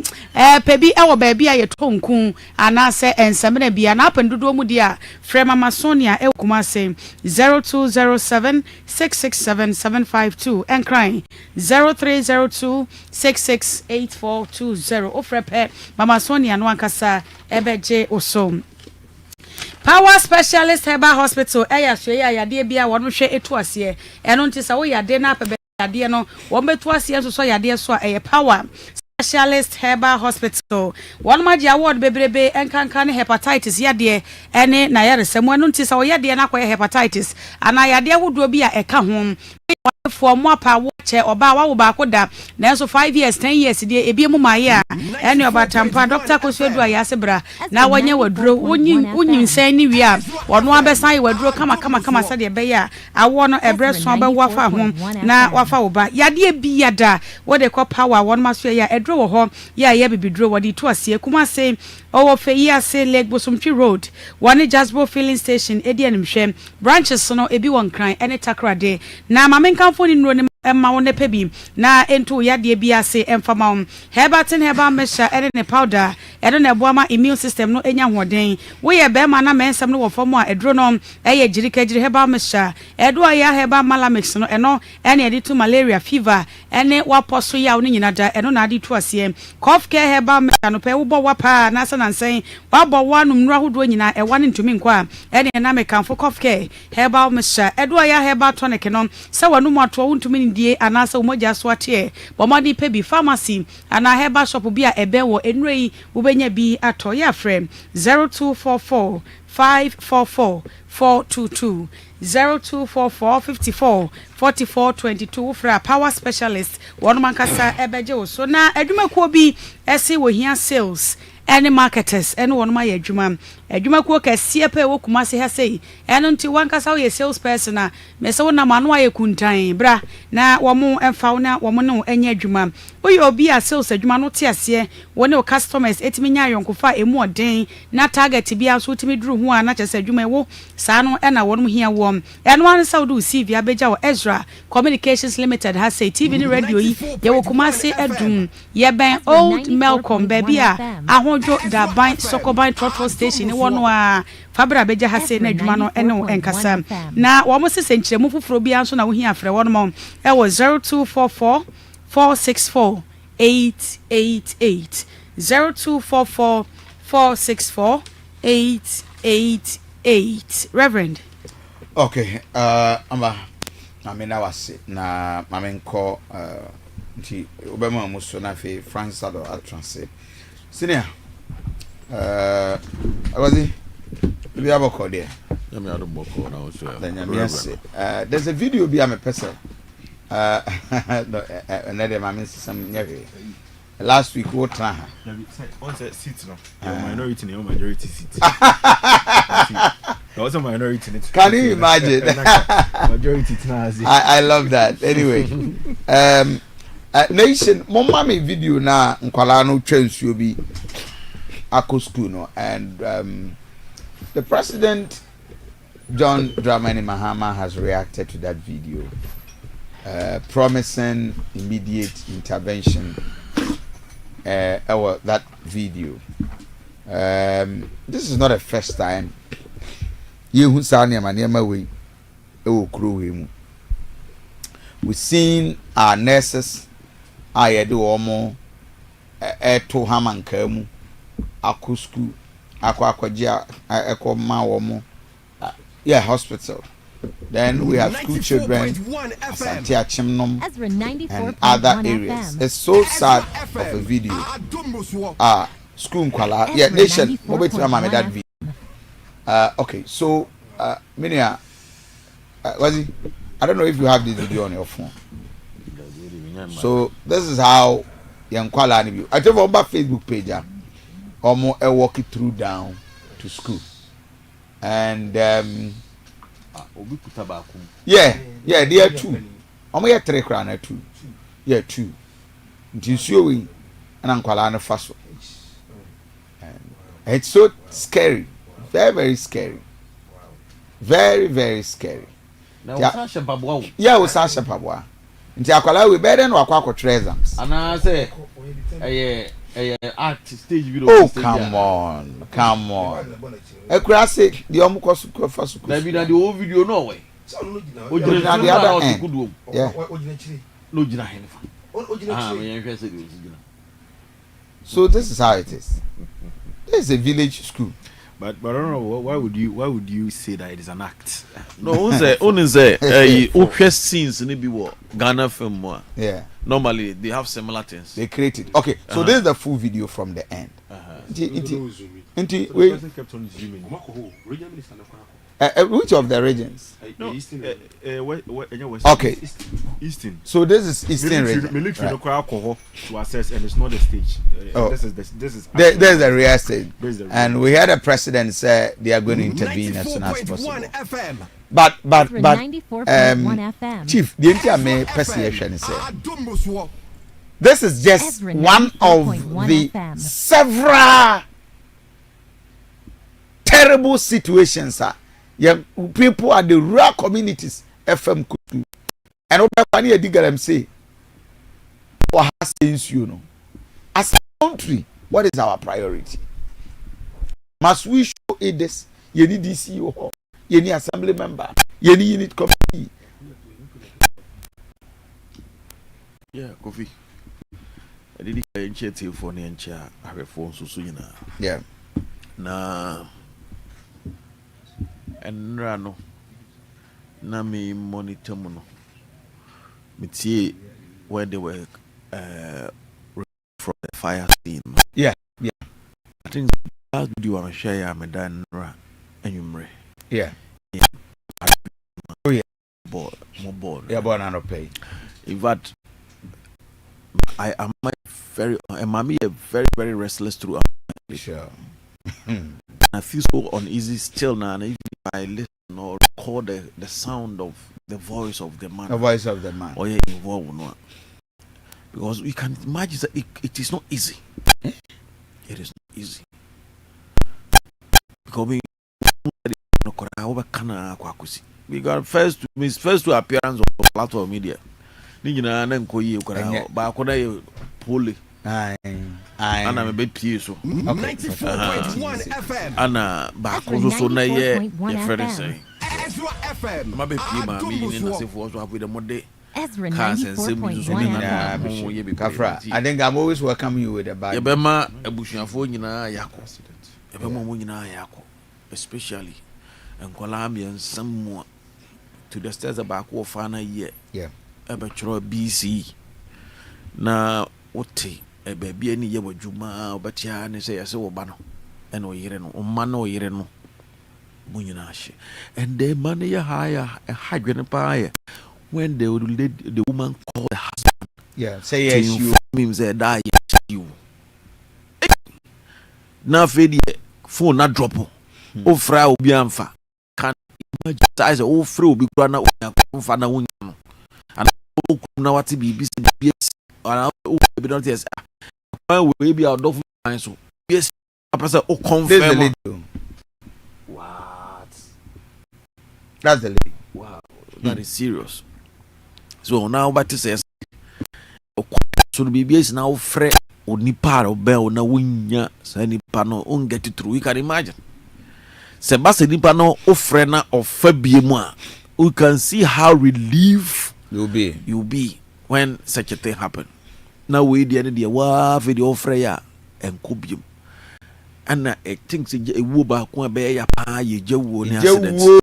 pebi e wo ba bia ye tonku anase ensemena bia na apendodo mu dia frɛ mama Sonia e kuma se 0207667752 and crying 0302668420 ofrepe mama Sonia no ankasa ebeje oso Power Specialist Herbal Hospital eya so ya yade bia wonu hwe etu ase eno ntisa wo yade na apebe yade no wo betu ase so yade so eye Power Specialist Herbal Hospital one maji award bebrebe enkanka ne hepatitis yade ene na yaresem eno ntisa wo yade na akwa hepatitis ana yade wodo bi a eka ho for more power oba wa wo ba ko da na so 5 years 10 years die ebi mu maye a ene oba tampa doctor ko so adua ya sebra na wanya waduro wonyin san ni wi a wono abesan waduro kama sa de be ya awo no ebre so ba wafa ho na wafa wo ba yade bi yada wo de ko power won ma so ya edro wo ho ya bibidro wodi to ase kuma se owo fe ya se leg bosomtwi road one Jasbo filling station edi animhwe branches no ebi won kran ene takrade na mamenkan fo ni nro emma wone pebi na ento yade bi ase emfama won hebatin heba mesha ene ne powder eno na eboama immune system no enya hoden wo ye be ma na mensem no wo fam a edro no eye jirikajiri heba mesha edo ya heba malamix no eno ene edi to malaria fever ene waposo ya woni nyina da eno na adi to ase cough care heba mesha no pe wo bo wapa na asa nansen wa bo wanum nura hodo nyina e wane ntumi nkwa ene na mekanfo cough care heba mesha edo ya heba tonic no se wanum ato wo ntumi die anasa umoja swate bomadi pe bi pharmacy ana heba shop bi a ebe wo enrei ubenya bi ato ya frame 0244 544 422 0244 54 44 22 fra power specialist one man kasa ebeje wo so na adwuma ko bi ese wo hia sales any marketers any one my adwuma ko kase pe wo kuma se ha sei eno nti wankasa wo sales person a me se wo na manu aye kuntan bra na wo mo emfa wo na wo mo no enya adwuma oyi obi a sales adwuma no te ase wo ne customers etimi nya yonkofa emu oden na target bia so timi duru ho a na chese adwuma wo saa no na wo no hia wo eno an sa do CV abeja wo Ezra Communications Limited ha sei TV ni radio yi ye wo kuma se adum ye ben old Melcom baby a ahojo da ban sokoban trotro station ni wono a fabra beja ha sei na adwuma no ene enkasa na wo mo se senkyeremu foforo bia nso na wo hia afre wono mo e wo 0244 464 888 0244 464 888 Reverend. Okay, amba amena wase na mamenko nti obema muso na fe France ado atranse senior awazi bi aboko there yami ado boko na so there's a video bi am person another mama some nyave last week what na on say seat no minority no majority seat there was a minority in it. Can you imagine? Majority I love that. Anyway, nation, my mommy video na nkwala no twensuo bi ako school no, and the president John Dramani Mahama has reacted to that video, promising immediate intervention. That video. This is not the first time. We've seen our nurses do omo to hamankamu akusku akwakwajia ekoma omo hospital. Then we have school children Asante and other areas. It's so sad of a video. School nkwala nation that video. Okay, so Minia, Wazi, I don't know if you have this video on your phone. So this is how Yankwala and you. I tell you about Facebook page. Almost walk it through down to school, and there are two. Almost 3 crown two. Yeah, 2. Until showing and Yankwala and fast. It's so scary. Very, very scary. Very, very scary. Now, Sasha Babwa. Yeah, we Sasha Babwa. Nti akwala we better no akwa treasures. And I say, art stage video. Oh, come on. Ekura say the omuko suku fa suku. Na bi na the whole video no way. Ojina the other end. Yeah. No jina henfa. Me yan say the ojina. So this is how it is. This is a village school. But I don't know why would you say that it is an act? No, only say scenes in the Ghana film. Yeah. Normally they have similar things. They create it. Okay, so this is the full video from the end. Which of the regions? Okay. Eastern. So this is Eastern region. Military to assess, and it's not the stage. This is. There's a real stage, and we had a president say they are going to intervene as soon as possible. But Chief, the entire perception is this is just one of the several terrible situations. Yeah, people at the rural communities FM could do. and what you dig them say what has since you know as a country what is our priority? Must we show it this? You need DCO, you need assembly member, you need unit committee. Yeah, Kofi. I did a initiative for the entire reform so soon. Yeah. Na and rano na me monitor mono. Me see where they were from the fire scene. Yeah, yeah. I think that video I share me dan ra enyumre. Yeah. Yeah. Oh yeah. More board. Yeah, but I not pay. In fact, I am very very restless through. Sure. I feel so uneasy still now, and if I listen or record the sound of the voice of the man. The voice of the man. Or yeah, involved no. Because we can imagine that it is not easy. It is not easy. Because we got first to appearance on the platform media. Nina na nkoyi ukara ba ko na poli ana me be pie so 94.1 FM ana ba ko so na ye very say Ezra FM ma be pie ma mi ni na se fo so afi the mode Ezra 94.1 Kafra, I think I'm always welcoming you with a bag. Yebema abusuafo nyina yako yebema mo nyina yako especially enkola ambiensam mo to the stairs about ko fa na ye yeah ebetro BC na wote ebebia ni ye wadwuma obetia ne se yase wo ba no ene oyire no omma na oyire no munyina ahye and the man ye higher a hadwene pa when the woman called the husband say yes you means that die you na fedi phone na drop o fra obi amfa can imagine size o fra obi kura na onyakomfa na wonya no na wati bibi se bies ana o be don't yes we be out of so yes papa o confirm what that's the lady wow that is serious so now but says so bibi is now free onipa o be na wonya sa nipa no on get it through you can imagine se ba se nipa no o free na ofa biemu a you can see how relief you'll be when such a thing happen. Now we the end wa video freya and kubium. And I think a wuba kwa be ya pa ye jewu ni accident.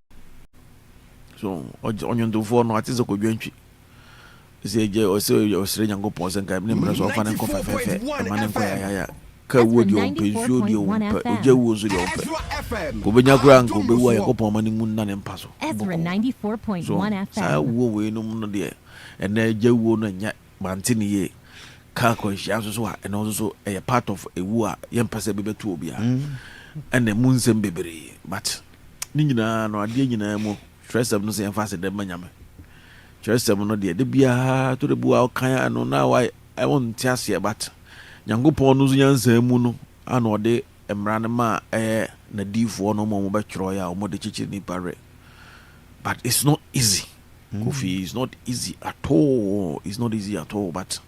So onyon do for no atizo ko dwantwi. Say je o say o sire nyango pon sen kai nem so fa nan ko fa fe man ko ya ka wo di on pension di on o jewu zo di on pe. Ko benya kura nko be wo ya ko pon man mun na ne mpaso. Ezra 94.1 FM. Sa wo we no mun no de and jewu no nya mantini ye ka ko hia so and also a part of a wo a ye mpase be betu obi a and the mun sem bebre but ni nyina no ade nyina mu stress no se emphasize dem manyame stress no de bia to de bua kan no na why I want tiase but Nyankopon no nyansa mu no ana ode emra ne ma na difo no mo be twro ya mo de chichi ni pare but it's not easy. Kofi is not easy at all. It's not easy at all but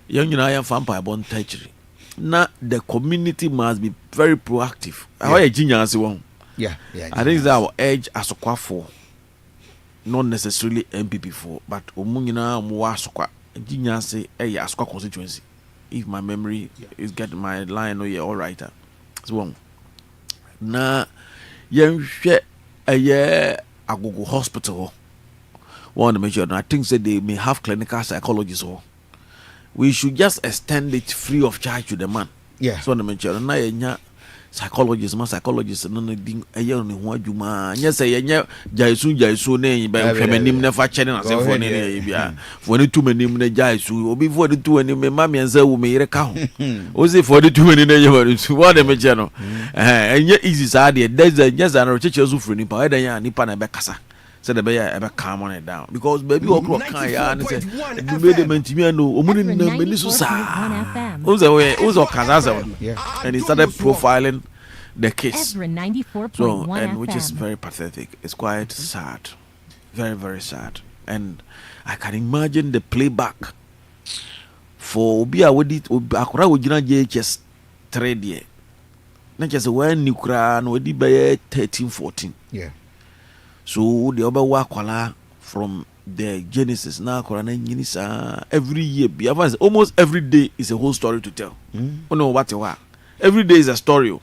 young I am vampire born touch na the community must be very proactive. How a genius one yeah I think that our edge as a for not necessarily MPP for but omunyina mo asokwa genius asokwa constituency if my memory is getting my line or all right so na yenhwe agogo hospital want to make sure I think that they may have clinical psychologists or we should just extend it free of charge to the man so to make sure na psychologists no ding no ho adwuma nya say nya jaisu na be hwemanim na fa chene na se fo ne bia fo ne tumanim na jaisu obi fo de tumanim ma mienza wo me yire ka ho o se fo de tumanim na ye what the make no nya easy sa de there's just an cheche so free nipa e dan ya nipa na be kasa said the bear ever calm on it down because baby o'clock can ya and say you made them to no omuni na meni so sa who's and he started profiling the case Ezra 94.1 so and FM. which is very pathetic. It's quite sad, very very sad. and I can imagine the playback for obi a wedi akora wogina JHS 3 there. Na just when you cry no wedi by 13-14. Yeah. So the other wakwala from the Genesis na akora na nyinisa every year be almost every day is a whole story to tell. No what you are. Every day is a story.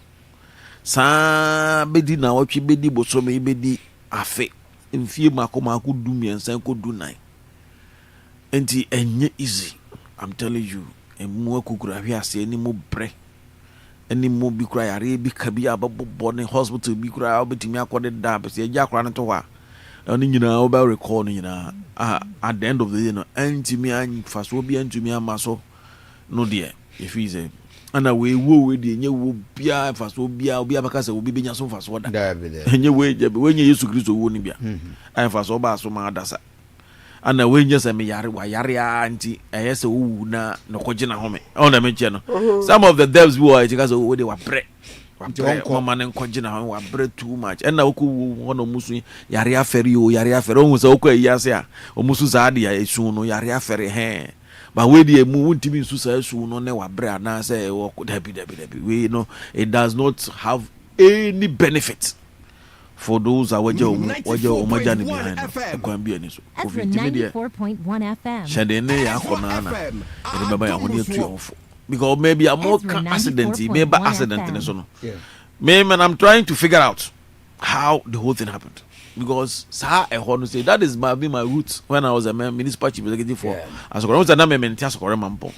Sa bedi na watchi bedi bosome bedi afe. Mfie makoma ku du miensan ko du nine. Enti enye easy. I'm telling you, emu akukura hwe ase ani mo bre. Ani mo bi kura yare bi kabi ababo ne hospital bi kura obetimi akode da be se agya kura ne to wa. Oni nyina oba recall nyina at the end of the day no antimi an faso bi antimi amaso no de if he say ana we wo de nye wo bia faso bia obi abaka se obi benya so faso da enye we je be we nye Yesu Kristo wo ni bia ai faso ba so ma adasa ana we nye se me yare wa yare anti eyese wo na no koje na home ona me che no some of the devs we are because we dey wa bre mama ne koje na home wa bre too much and na oku wono musu yare afere o yare afere o se oku ayase a o musu za de ya esu no yare afere he but we dey mu wontimi nsu sa esu no ne wa bre na say wo dabi we know it does not have any benefit for those that waje omaja ni behind ekwan bia ni so Ezra 94.1 FM shadene ya kona na remember ya honi etu ofo because maybe a more accident maybe accident ni so no man I'm trying to figure out how the whole thing happened because sa e ho no say that is my route when I was a municipal chief executive for Asokore was na me maintain Asokore Mampo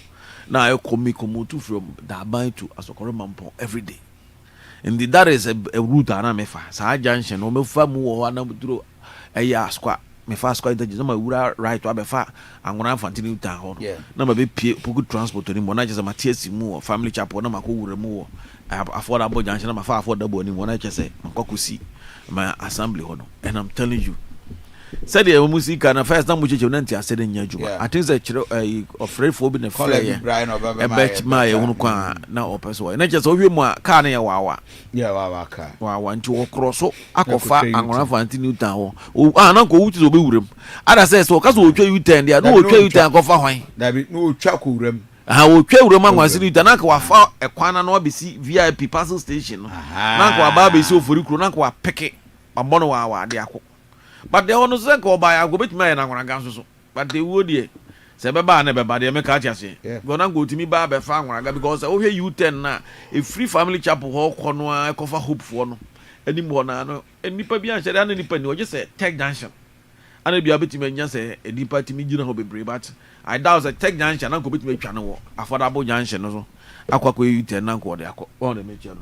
now I come from Daban to Asokore Mampo every day. And that is a route ana mefa sa junction o mefa mu wo na duro eya squad mefa squad that is my wura right to abefa angona fantini town ho na ma be pie public transport ni mo na just matiasi mu family chapel na mako wura mu affordable junction na ma fa affordable ni mo na chese makokusi my assembly ho no and I'm telling you said the music na first time mucheche na ntia said nya juma I think that afraid for be na fire e bet my unu kwa na opeso na just owie mu a car na ya wawa car wawa nti wo crosso akofa angona fanti new town o na ko wuti zo be wurem ada say so kaso otwa u10 dia no otwa u10 akofa hwan dabi no otwa ko wurem otwa wurem anwasiri u10 na ka wafa ekwana na obesi VIP parcel station na ka aba be si ofori kro na ka wa peke abono wawa de akọ. But they want to say go by I go bit me na gona so but they would ye say beba na beba dey make catch say go na go to me ba be fa gona because o hwe U10 na a free family chapel ho kono a cover hope for no ani mo na no enipa bi an shede an nipa ni o je say tech junction ana bia bit me nya say enipa ti mi gina ho bebre but I doubt say tech junction na go bit me twa no wo affordable junction no so akwa U10 na ko de akọ on the mechi no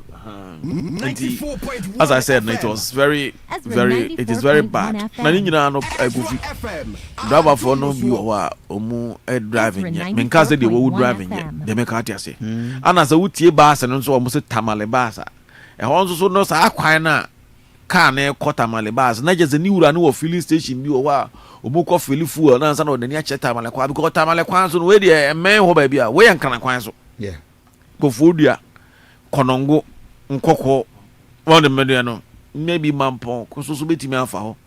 as I said it was it is very bad na ni nyina no Kofi driver for no bi wa omu driving ye men ka say they were driving ye they make out say ana say wutie bus no so omu say tamale bus e ho so no sa akwan na car na ko tamale bus na je ni wura no wo filling station bi wa omu ko fill fuel na say no de ni a che tamale kwa because tamale kwan so no we de men ho ba bia we yan kana kwan so Kofodia konongo nkoko one media no maybe mampon kososo betimi afa ho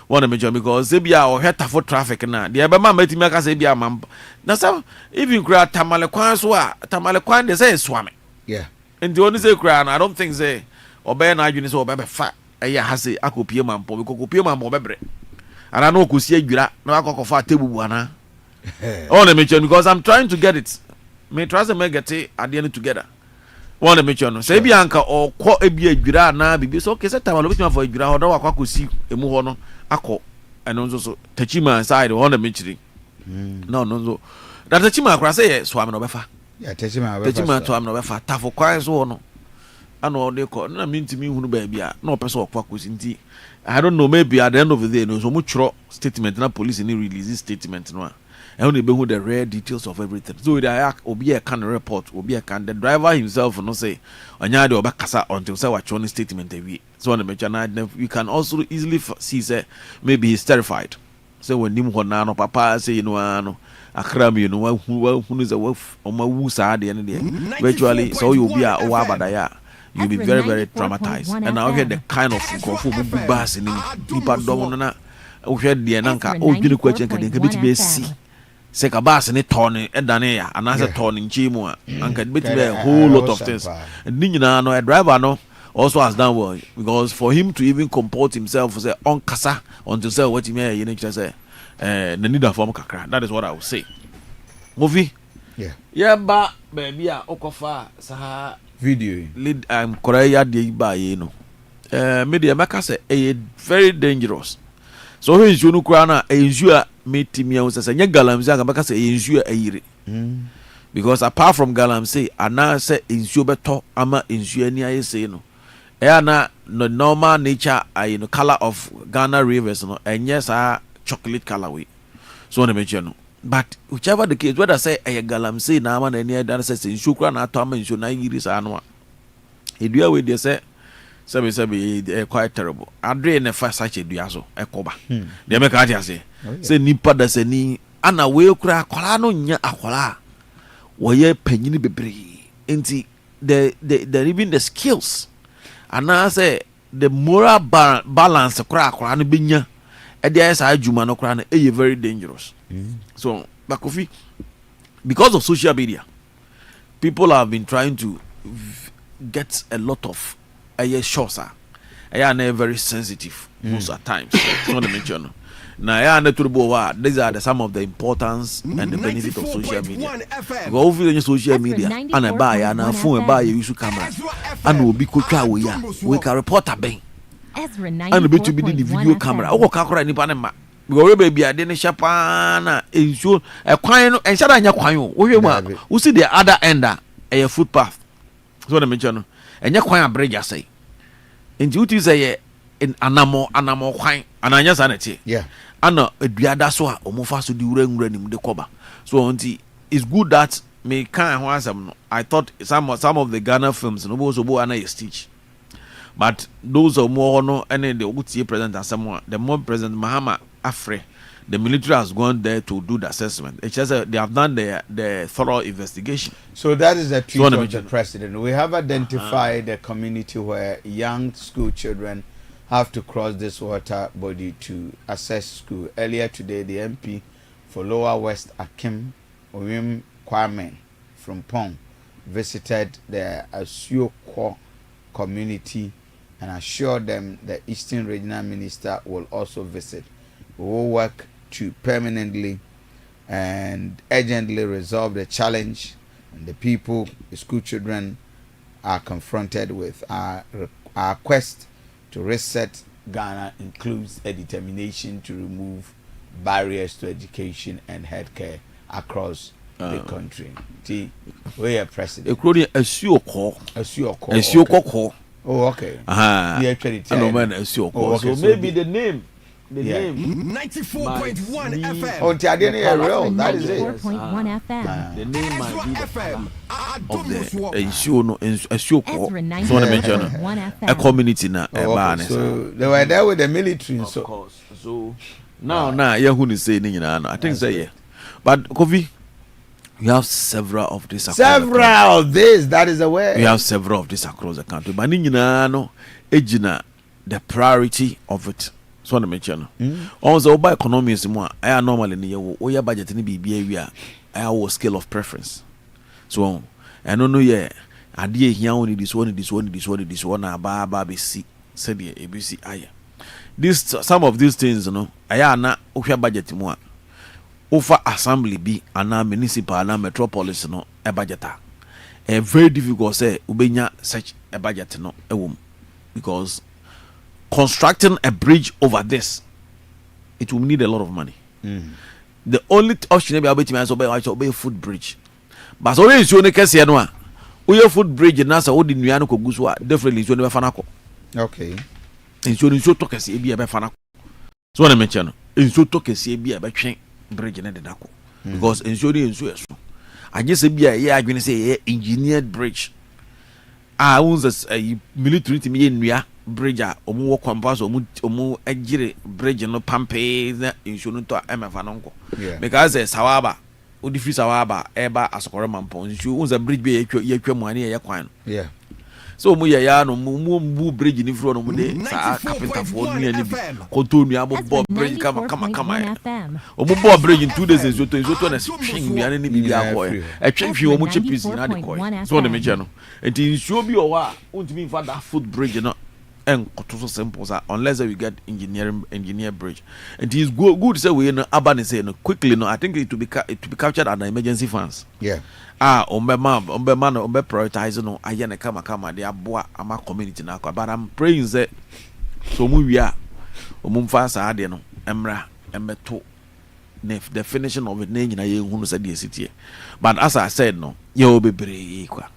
one media because se bia o heta for traffic na de be ma betimi aka se bia mamp na some even kra tamale kwan so a tamale kwan de say swame and the only say kra I don't think say obey na adwini say obebe fa eya ha say akopie mampo because kopie mampo bebre ana no kosi adwira na akokofa tebubu ana one media because I'm trying to get it. Me trust me get it at the end together. One to make sure no. Say bi anka or ko ebi adwira na bibi so okay say time lo bitima for adwira ho do akwa kosi emu ho no akọ eno so tachima side one to make sure. No so. That tachima akra say so am no befa. Yeah tachima to am no befa tafo kwan so no. Ano de ko na me ntimi hunu ba bia na opese okwa kosi nti. I don't know maybe at the end of the day no so mu chro statement na police ni release statement no. I only be who the rare details of everything. So I obi can report, obi can the driver himself no say onya de obakasa until say what one statement we. So on the you can also easily see say maybe he's terrified. So when him ho na no papa say you know ano akram you know who is a wolf o ma wu sa de ne de. Virtually so you be a o abadaya. You'll be very traumatized. And now hear the kind of go bus in people don't na o hwe de nanka o dwene kwa chen kan kan betime asi se ka baas ne tone edane ya anase tone nchi mu anka betime a whole lot of things ni nyina no a driver no also has done well because for him to even comport himself say on kasa until say what he may you say the need of form kakra. That is what I would say. Movie yeah ba baby a okofa sa video lead Korea de ba ye no media maka say very dangerous. So when you no kra na ensure metimi a say nya galamsey aka maka say ensure ayire because apart from galamsey ana say ensure beto ama ensure ni aye say no na the normal nature color of Ghana rivers no enye sa chocolate color way so na mention no but whichever the case whether say galamsey na ama na ni dan say ensure kra na to ama ensure na yiri sa no a edua we dey say quite terrible. Adre ne fa sache dua so ekoba. Dey make ati say nipa da se ni ana we kura akwala no nya akwala. Wo ye panyini bebre. Enti the even the skills and I say the moral balance kura akwala no benya. E dey say adwuma no kura no very dangerous. So Kofi, because of social media, people have been trying to get a lot of shows are very sensitive most at times. So the mention now these are some of the importance and the benefit of social media. Go over social media and a buy and a phone buy you use camera and will be quick we can report a bang and be to be the video camera. Oh, kakura ni panema. Go baby I didn't shapana ensure a quine and shut on your quine. We see the other end a footpath. So the mention and your quine bridge I say. In duty say in anamo kwan ananya sanity ana aduada so a omofa so di wura nim de koba so onti it's good that me kan ho asem no I thought some of the Ghana films no bo so bo ana stitch but those are more no any the utie president asem the more president Mahama Afre the military has gone there to do the assessment. It's just they have done the thorough investigation. So that is the tweet of the president. We have identified a community where young school children have to cross this water body to access school. Earlier today, the MP for Lower West Akim Oyim Kwame from Pong visited the Asuokwo community and assured them the Eastern Regional Minister will also visit. We will work to permanently and urgently resolve the challenge and the people, the school children are confronted with. Our quest to reset Ghana includes a determination to remove barriers to education and healthcare across the country. We are president. Oh, okay. So maybe the name. The name 94.1 FM. Oh, Tiadini real. That is it. 94.1 FM. The name might be the of the Ensure. So I mention a community na. So they were there with the military. Of course. So now, yeah, who is saying I think say yeah. But Kofi, we have several of these. Several of this. That is the way. We have several of these across the country. But ejina the priority of it. So na mention also by economics mo I normally ne we budget ni bibia wi I have scale of preference so I no ye ade ehia woni this one ba be see said the ABC aya this some of these things aya na ohwa budget mo a over assembly bi ana municipal na metropolis no e budgeta very difficult say ubenya such a budget no ewom because constructing a bridge over this, it will need a lot of money. The only option be to be a foot bridge. But so is you case here no. We foot bridge na sa odi nuano ko guso definitely so ne be fanako. Okay. Inso to kase bi e be fanako. So na mention no. Inso to kase bi e be twen bridge na de dako. Because inso eso. Anye se bi e adwene say engineered bridge. Unza military team ye nua bridge omu wo compass omu agire bridge no pampe na insurance to emefa no nko because sawaba odi free sawaba eba asokore mampo unza bridge be yetwa mu ane ye kwan so mu ye ya no mu bridge ni fro no mu de sa carpenter for nu ani bi konto nu abo bob bridge kama o mu bob bridge in 2 days in so na swing bi ani ni bi akọ e twehwe o mu chipisi na de koy so na me je no enti nsuo bi o wa untimi fa that foot bridge no and so simple unless we get engineer bridge. And it is good to say we no abani say no quickly no. I think it to be captured under emergency funds. Yeah. Ombe prioritize no ayene kama they aboa ama community na but I'm praying that so mu wi a omumfa sa ade no emra emeto the finishing of it na nyina ye hunu say the city. But as I said no ye obebre kwa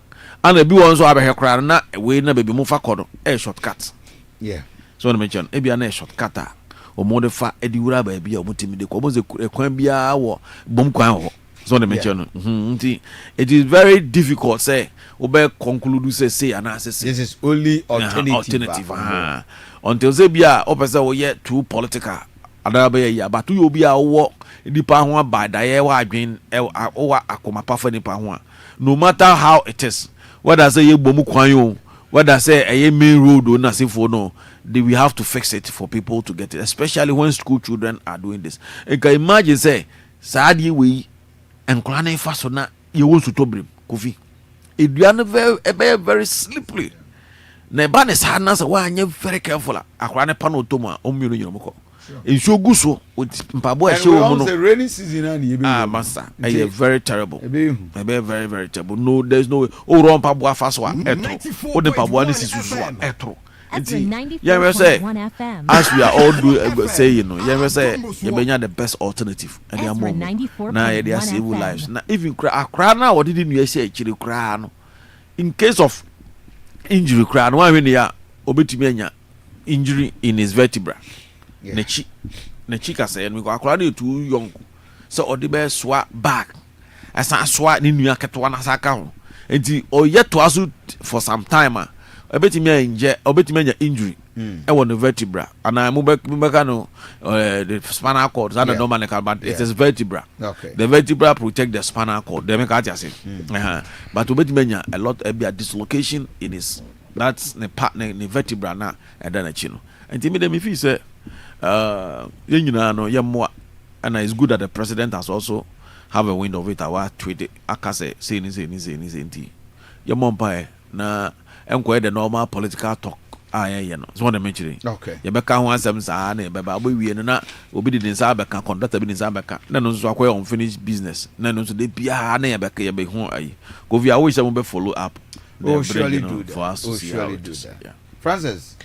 and ebi won so abehwe kra na we na baby mu fa kodo shortcut. Yeah. So na mention ebi na shortcut a omo fa edi wura ba bia omutimi de ko omo ze kwan bia wo bom kwan ho. So na mention it is very difficult say obe conclude say and say this is only alternative. Until say bia opese wo ye too political adaba ya but you obi a wo nipa ho ba da ye wa adwen wa akoma pa fa nipa ho no matter how it is whether say ye bomu kwan yo whether say a main road or nothing for no we have to fix it for people to get it, especially when school children are doing this. You can imagine say saadi we and klane faso na you want to tobrim Kofi eduane very slippery na ba ne sa na say wa anya very careful akrane pa no tomo omienu nyomko insho guso mpabo a shewo no the rainy season and you master very terrible very very terrible. No, there's no way o ron pabo afaso a etro o de pabo ani sisusu a etro yeah we say as we are all say you know yeah we say you benya the best alternative and they are more na they are save lives na even akra na what did you say chiri kra no in case of injury kra no when ya obetumi anya injury in his vertebra. Yeah. Nechi ka say no akra na too young so odi be swa back asa swa ni nua keto na saka ho enti o yeto aso for some time obetimi anya injury e won the vertebra and I move back no the spinal cord that the normal but it is vertebra. Okay. The vertebra protect the spinal cord they make at say but obetimi anya a lot be a dislocation in his that's the partner the vertebra na and then achi no enti me dem feel say yenyina no yemmoa and it's good that the president has also have a wind of it our tweet akase say ni enti yemompa na enko the normal political talk you know so what I mention. Okay. You beka ho asem saa na beba abowie no na obi di nsa beka conductor bi nsa beka na no so akoy unfinished business na no so de bia na beka ye be ho ayi Kofi I wish I will follow up. Surely do that. For us to see how do that. Yeah. Francis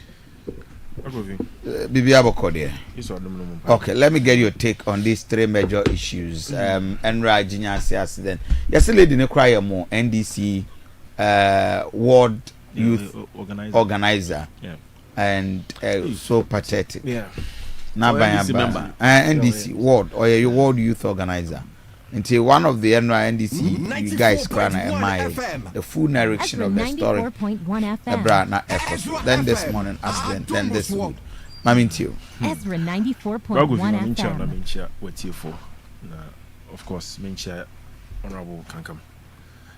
okay, let me get your take on these three major issues. Enra Jinyasi accident. Yes, lady ne cry more NDC World Youth Organizer. Yeah. And so pathetic. Yeah. Now by NDC World or your World Youth Organizer. Until one of the NDC you guys can admire the full narration of the story. Then this morning accident, then this week. Ezra 94.1 FM. Of course, mention Honorable Kankam.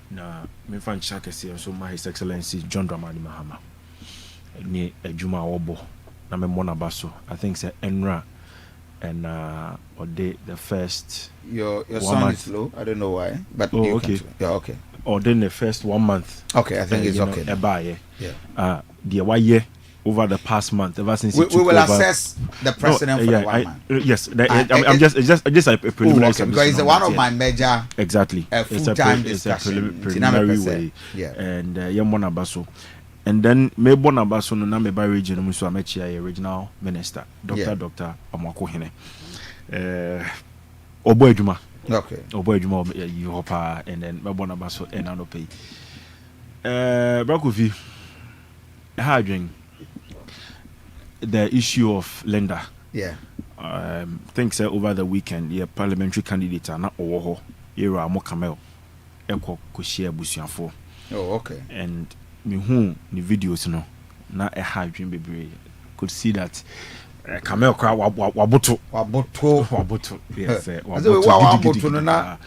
Na me fan chaka say so my His Excellency John Dramani Mahama. Ni Ejuma Obo na me mona baso. I think say Enra and or the first your son is low. I don't know why, but okay. Yeah, okay. Or then the first 1 month. Okay, I think it's okay. Yeah. The 1 year over the past month ever since we will assess the president for the 1 month. Yes, I'm just a preliminary. Okay, because it's one of my major exactly. Full-time it's a discussion. Preliminary way. Yeah. And Yamona Baso. And then me bona baso no na me ba region mu so amechia regional minister Dr. Amwako Hene obo adwuma. Okay. Obo adwuma you hopa and then me bona baso and no pay Kofi how doing the issue of lender. Yeah. Think say over the weekend parliamentary candidate na owo ho era mo kamel eko ko share busuafo. Oh, okay. And me who the videos no na a hard dream bebre could see that camel cry waboto yes waboto no na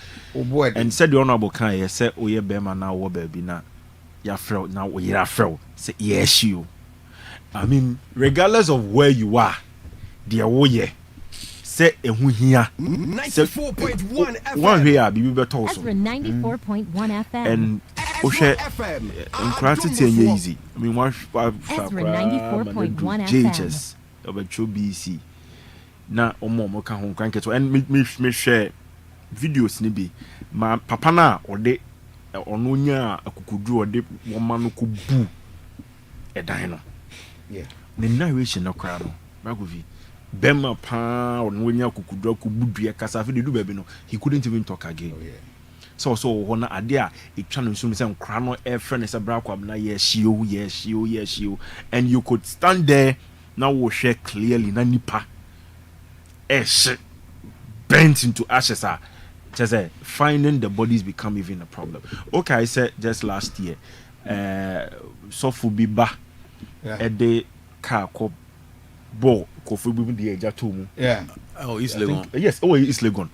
and said the honorable kan yes say oye bema na wo ba bi na ya fro now we ya fro say yes you. I mean, regardless of where you are, dear woye say ehu hia 94.1 FM. One here bibi beto so. Ezra 94.1 FM. And Oshe incredibility easy. I mean, one Ezra 94.1 JHS obecho BC. Na omo ka ho kwan keto and me share videos ni bi ma papa na ode ono nya akukudu ode woma no ko bu edan no. Yeah. The narration no kra no. Ragovi Bema pa ono nya akukudu ko budua kasa fe de du baby no. He couldn't even talk again. Oh, yeah. So hona ade a etwa no nso se nkra no e friend se bra kwam na ye shio and you could stand there now we share clearly na nipa bent into ashes just finding the bodies become even a problem. Okay, I said just last year Sofu Biba at the car called Bo Kofi Bibi the Ejatomu. Yeah. Oh, East Legon. Yes, East Legon.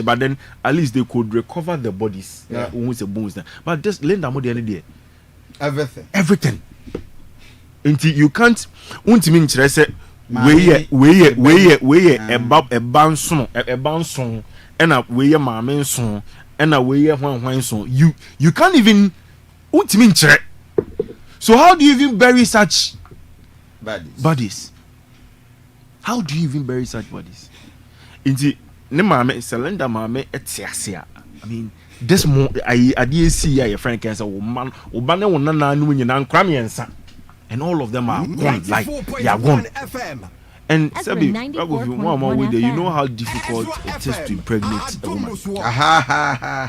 But then at least they could recover the bodies. Yeah. Bones. But just lend them the day. Everything. Until you can't mean say we a bounce and a way a mamma son and a way a one son. You can't even mean. So how do you even bury such bodies? How do you even bury such bodies? Inti ne mame cylinder mame etiasia. I mean, this more I didn't see your friend can say woman obane wona na nu nyina nkram yensa. And all of them are gone, like they are gone. And Sabi, you know how difficult it is to impregnate a woman.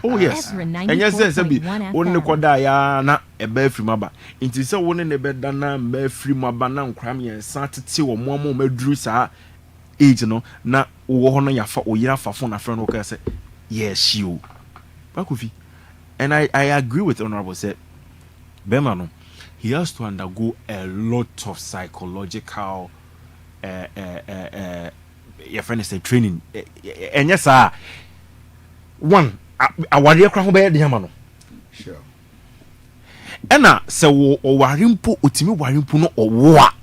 Oh yes. And yes, Sabi, only kwada ya na ebe free maba. Inti se woni ne beda na me free maba na nkram yensa tete wo mo medru sa age no na wo ho no yafa oyira fafo na friend okay say yes you. Kofi. And I agree with Honorable said Bema no, he has to undergo a lot of psychological your friend is training. And yes sir, one aware kra ho be de hama no. Sure. Ena se wo warimpo otimi warimpo no owo a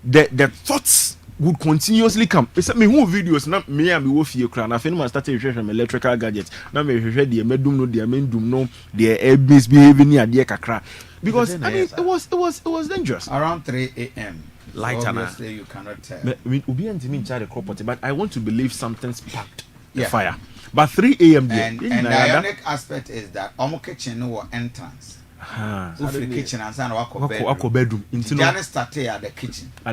the thoughts would continuously come. It's me who videos na me and me wo fie kra na fenu man started refresh my electrical gadgets na me hwehwe de medum no de mendum no de abs behaving ni ade kakra because I mean it was dangerous around 3 a.m. light and obviously you cannot tell. We obi antimi in charge the property, but I want to believe something sparked the fire. But 3 a.m. and the ironic aspect is that omo kitchen no entrance. So the kitchen and san wako bedroom. Janice started at the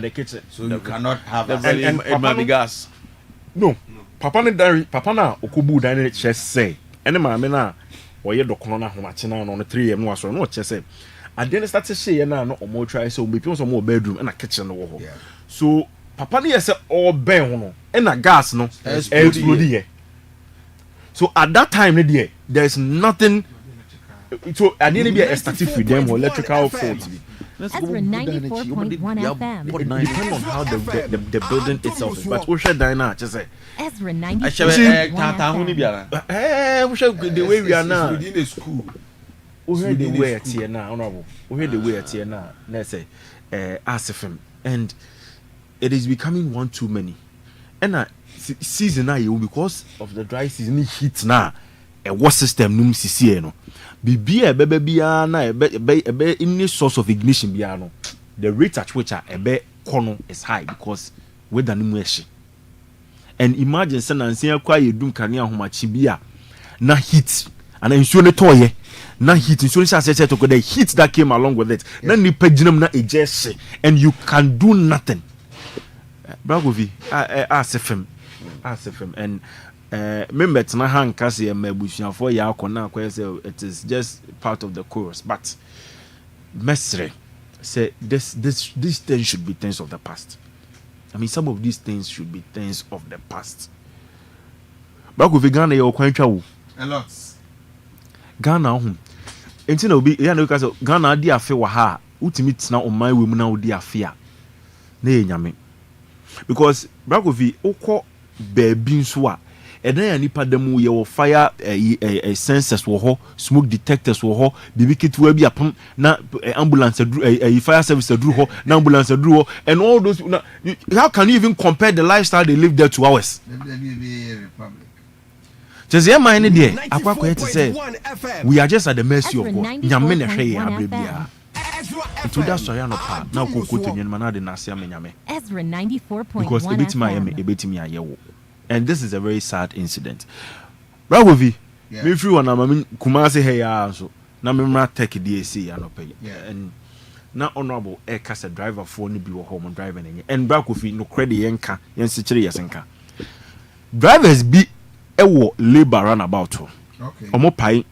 kitchen. So you cannot have and gas. No. Papa na okubu dan chest say. Ene maame na oye dokono na homache na no 3 am no aso no chest say. Then started say na no omo try so be pon so mo bedroom and a kitchen no ho. So papa na say all ben ho no and a gas no explode here. So at that time there is nothing. So I didn't be a static with them or electrical fault. Ezra 94.1 FM. It depends on how the building itself is. But we should dine just say Ezra 94.1 FM. The way we are now within the school. We heard the way it's here now, honorable. We heard the way it's here now. Let's say AFRIFA, and it is becoming one too many. And season now because of the dry season heat now. A water system num sisi no bibia bebe bia na ebe any source of ignition bia no the rate at which ebe kono is high because weather no mueshi. And imagine say nansi akwa yedum kane ahomachi bia na heat and nsuo ne toye na heat nsuo say to the heat that came along with it na nipa ginam na ejese and you can do nothing. Bragovi AFRIFA and remember tena hankase ya mabusuafo ya akona akwese it is just part of the course, but mesre say this thing should be things of the past. I mean some of these things should be things of the past. Back with Ghana ya okwantwa wo a lot Ghana ho enti na obi ya na ka say Ghana di afe wa ha utimi tena oman we mu na odi afe a na enyame because back with okọ baby nso a and then nipa dem ye fire sensors wo ho, smoke detectors wo ho, bibi kitwa bi apam na ambulance fire service adru ho, na ambulance adru ho, and all those how can you even compare the lifestyle they live there to ours? Just hear my idea. We are just at the mercy of God. Nyame na hwe abrebia. To that story no pa. Now ko to nyenma na de na ase amenyame. Ezra 94.1 Because ebetimi ayewo. And this is a very sad incident. Bragovi, me free one am Kumasi he ya so. Na me mra take DAC ya no pay. And na honorable air cast driver for ni bi wo home driver nenye. And Bragovi no credit yenka, yen sikire yesenka. Drivers be ewo labor runabout ho. Okay. Omo pai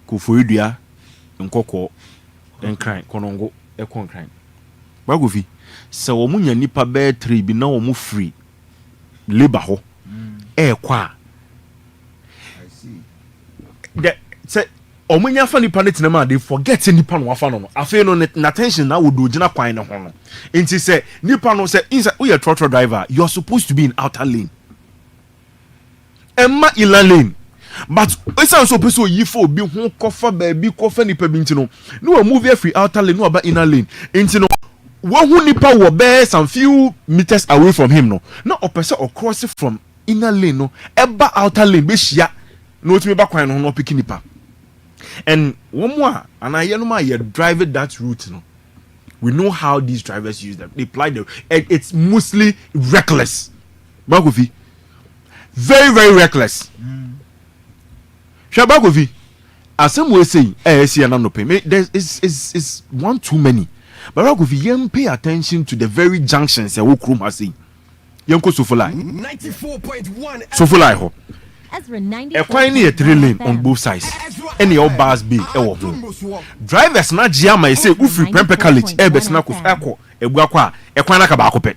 kufoidua nkoko enkran konongo ekonkran. Bragovi se omo nya nipa be 3 bi na omo free labor ho kwa I see the say omunya fa nipa ne tenama they forget nipa no afa no afa no na attention na wodo gina kwan ne ho no enti say nipa no say inside we a trotro driver you are supposed to be in outer lane emma inner lane but esa so person yifo obi ho kofa ba bi kofa nipa bi ntino no move free outer lane no aba inner lane enti who nipa wo be some few meters away from him no na opese or cross from inner lane no eba outer lane be hia no otimi ba kwan no pick nipa and one more and I hear no ma you drive that route no we know how these drivers use them they apply them and it's mostly reckless Bagovi very very reckless Shabagovi asem we say see na no pay there is one too many. But if you pay attention to the very junctions that Wokrum has seen, you go Sofulai 94.1 Sofulai ho. Ezra 94. A quite near 3 lane on both sides. Any old bars be drivers na jama say Ufri Prempe College, Ebesnakus Echo, Ebuakwa, Equana Kabako.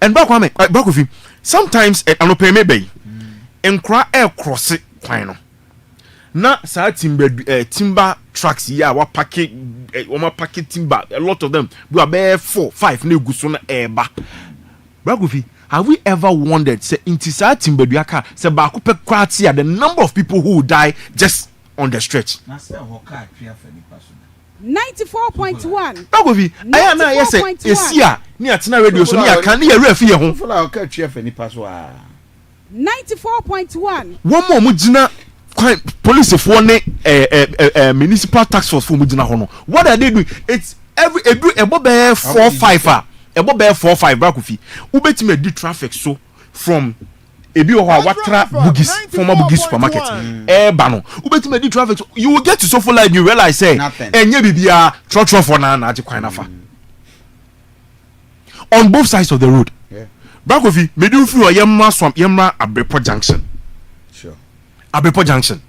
And Bakwame, sometimes an open maybe and cry air cross it, Quino. Na sa timber trucks ya wa packet timber a lot of them we are bare 4 5 na guso na eba Bragofi have we ever wondered say intisa timber duaka say ba ko pe kwati the number of people who die just on the stretch na say OKATAKYIE for the person 94.1 Bragofi aya na yes esia ni atena radio so ni aka na ye refi ye ho OKATAKYIE for the person 94.1 one more mu gina police for municipal tax force for mujina hono what are they doing it's every ebo be 4-5 ebo be 4-5 Brakofi ubetime di traffic so from ebi o ha watra bugis former bugis supermarket ba no ubetime di traffic so you will get to so full line you realize say enye bibia trotro for na age kwan nafa on both sides of the road Brakofi medu free o yemma swam yemma Abrepo junction Abepo Junction.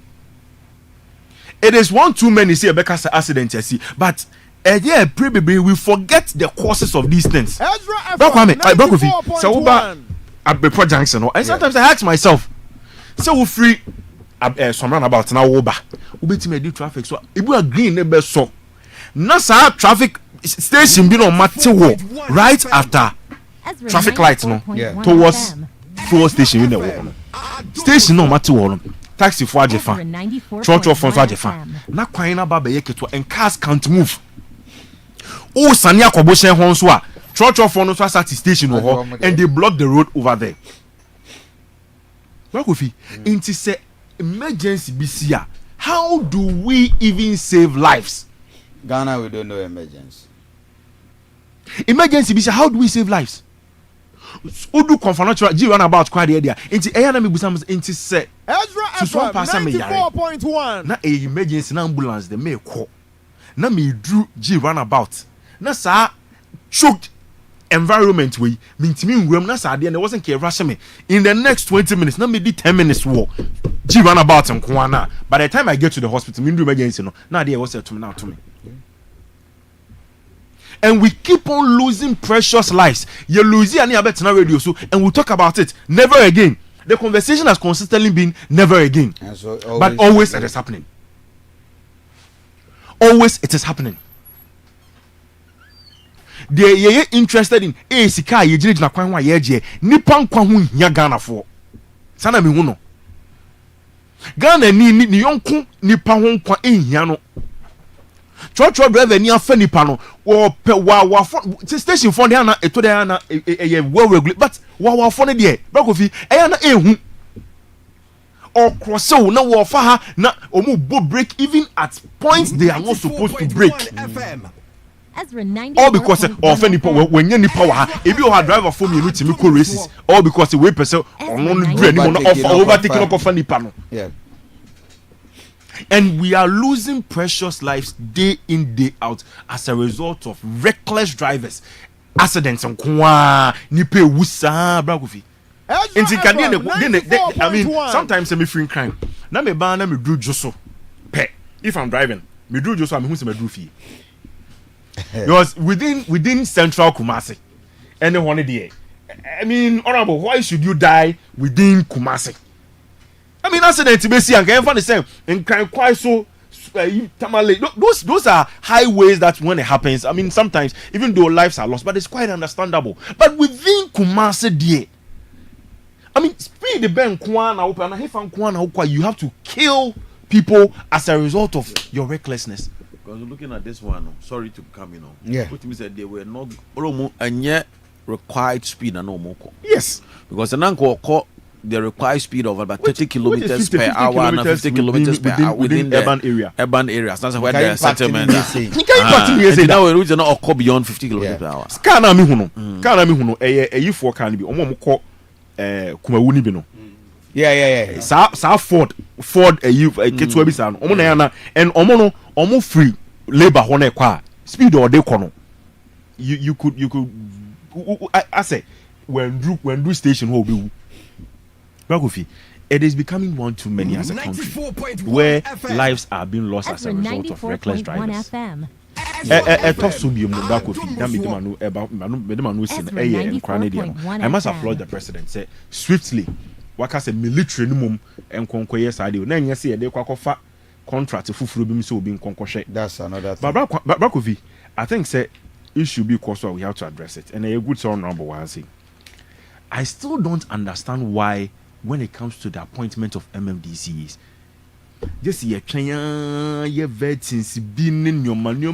It is one too many see a Becca's accident, I see, but yeah, probably we forget the causes of these things. Bakofi, so Abepo Junction, and sometimes I ask myself, so we free some about now Oba, Ubeti do traffic, so if we are green, never so. Nasa traffic station been on Matthew right after traffic lights, no, towards fuel station, you know, station no Matthew. Taxi for Ajefa, church for Ajefa. Na kwaina ba be yeketo and cars can't move. Oh, Sania Koboshen Honswa, church for no station and they block the road over there. Bakofi, inti say emergency BCA. How do we even save lives? Ghana, we don't know emergency. Emergency BCA, how do we save lives? Udu confirmatory G run about quite area. Inti eya me busam inti say Ezra 94.1 na emergency na ambulance de me call. Na me drew G run about. Na sa choked environment we mintimi nwuram na sa de na wasn't care rush me. In the next 20 minutes na me di 10 minutes walk. G run about nko na. By the time I get to the hospital me do emergency no. Na there was to me now to me. And we keep on losing precious lives. You lose it and radio so and we'll talk about it never again. The conversation has consistently been never again. So but always it is happening. Always it is happening. they interested in sika ye gire na kwan ho ye je nipa nkwa ho hia Ghana fo sana me hu no Ghana ni yonko nipa ho nkwa ehia no church driver ni afa nipa no wo pe wa station for there na eto there na e well regulate but wa for ne there Kofi na ehu or cross na wo fa ha na omu bo break even at points they are not supposed to break. Ezra 94.1 all because of any power when you need power if you have driver for me to make races all because the way person overtaking up of any panel. Yeah. And we are losing precious lives day in day out as a result of reckless drivers, accidents and nipe wusa Kofi. I mean sometimes I'm free crime. Na me ba na me do joso. If I'm driving, me do joso I'm who say me do fee. Because within central Kumasi, anyone there. I mean, honorable, why should you die within Kumasi? I mean, accident to be seen. I can find the same. And quite so. Tamale. Those are highways that when it happens. I mean, sometimes even though lives are lost, but it's quite understandable. But within Kumasi, there. I mean, speed the bank you have to kill people as a result of your recklessness. Because looking at this one, sorry to come, Yeah. What you said they were not and yet required speed and no more. Yes. Because an uncle the required speed of about 30 kilometers per hour and 50 kilometers per hour within the urban area. Urban areas. That's where the settlement. Now we reach not occur beyond 50 kilometers per hour. Kana mi huno. You for can be. Omo ko kumawuni bi no. Yeah. Sa Ford ketuwa bi sa no. Omo na ya na and omo free labor ho na kwa speed or dey kono. You could I say when do station ho be Kofi, it is becoming one too many as a country where lives are being lost as a result of reckless drivers. I must applaud the president. Say swiftly, what I say military minimum and conquer side. Then you see they quack contract for being so being conquered. That's another thing. But Kofi, I think say it should be cause we have to address it. And a good song number one say, I still don't understand why. When it comes to the appointment of MMDCs, just ye vetting being in your manual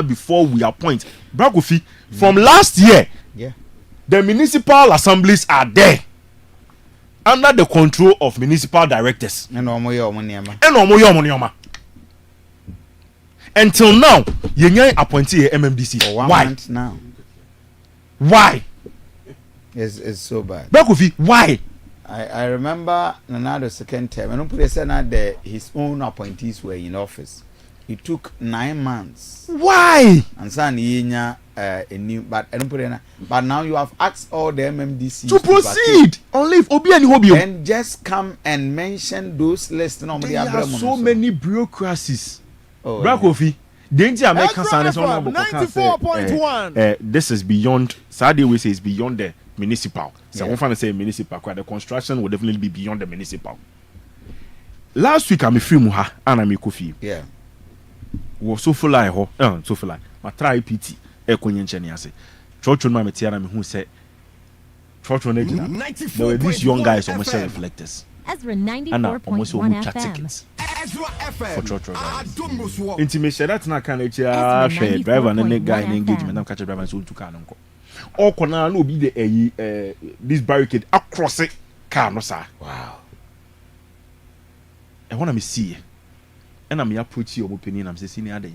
before we appoint. Kofi, from last year, the municipal assemblies are there under the control of municipal directors. Until now, you appointee MMDC. Why? Now. Why? It's so bad. Kofi, why? I remember another second term. I don't put that his own appointees were in office. It took 9 months. Why? And son a new, but I don't put it. But now you have asked all the MMDCs to proceed on leave. And just come and mention those lists. There are so many bureaucracies. Kofi. Danger American Science 94.1. This is beyond. Sadly, we say it's beyond the municipal. So one fan say municipal. The construction will definitely be beyond the municipal. Last week I'm a free muha and I'm a Kofi. Yeah. Was so full like so full like. My try PT. Ekonyen cheni ase. Church on my material me who said. Church on it. There were these young guys almost reflectors. Ezra 94.1 FM. For church FM. Intimation that's not kind of share driver and guy in engagement. I'm catching driver so to car no. All corner no be the this barricade across it car no sir. Wow. I want to see. And I'm approach your opinion. I'm saying the other.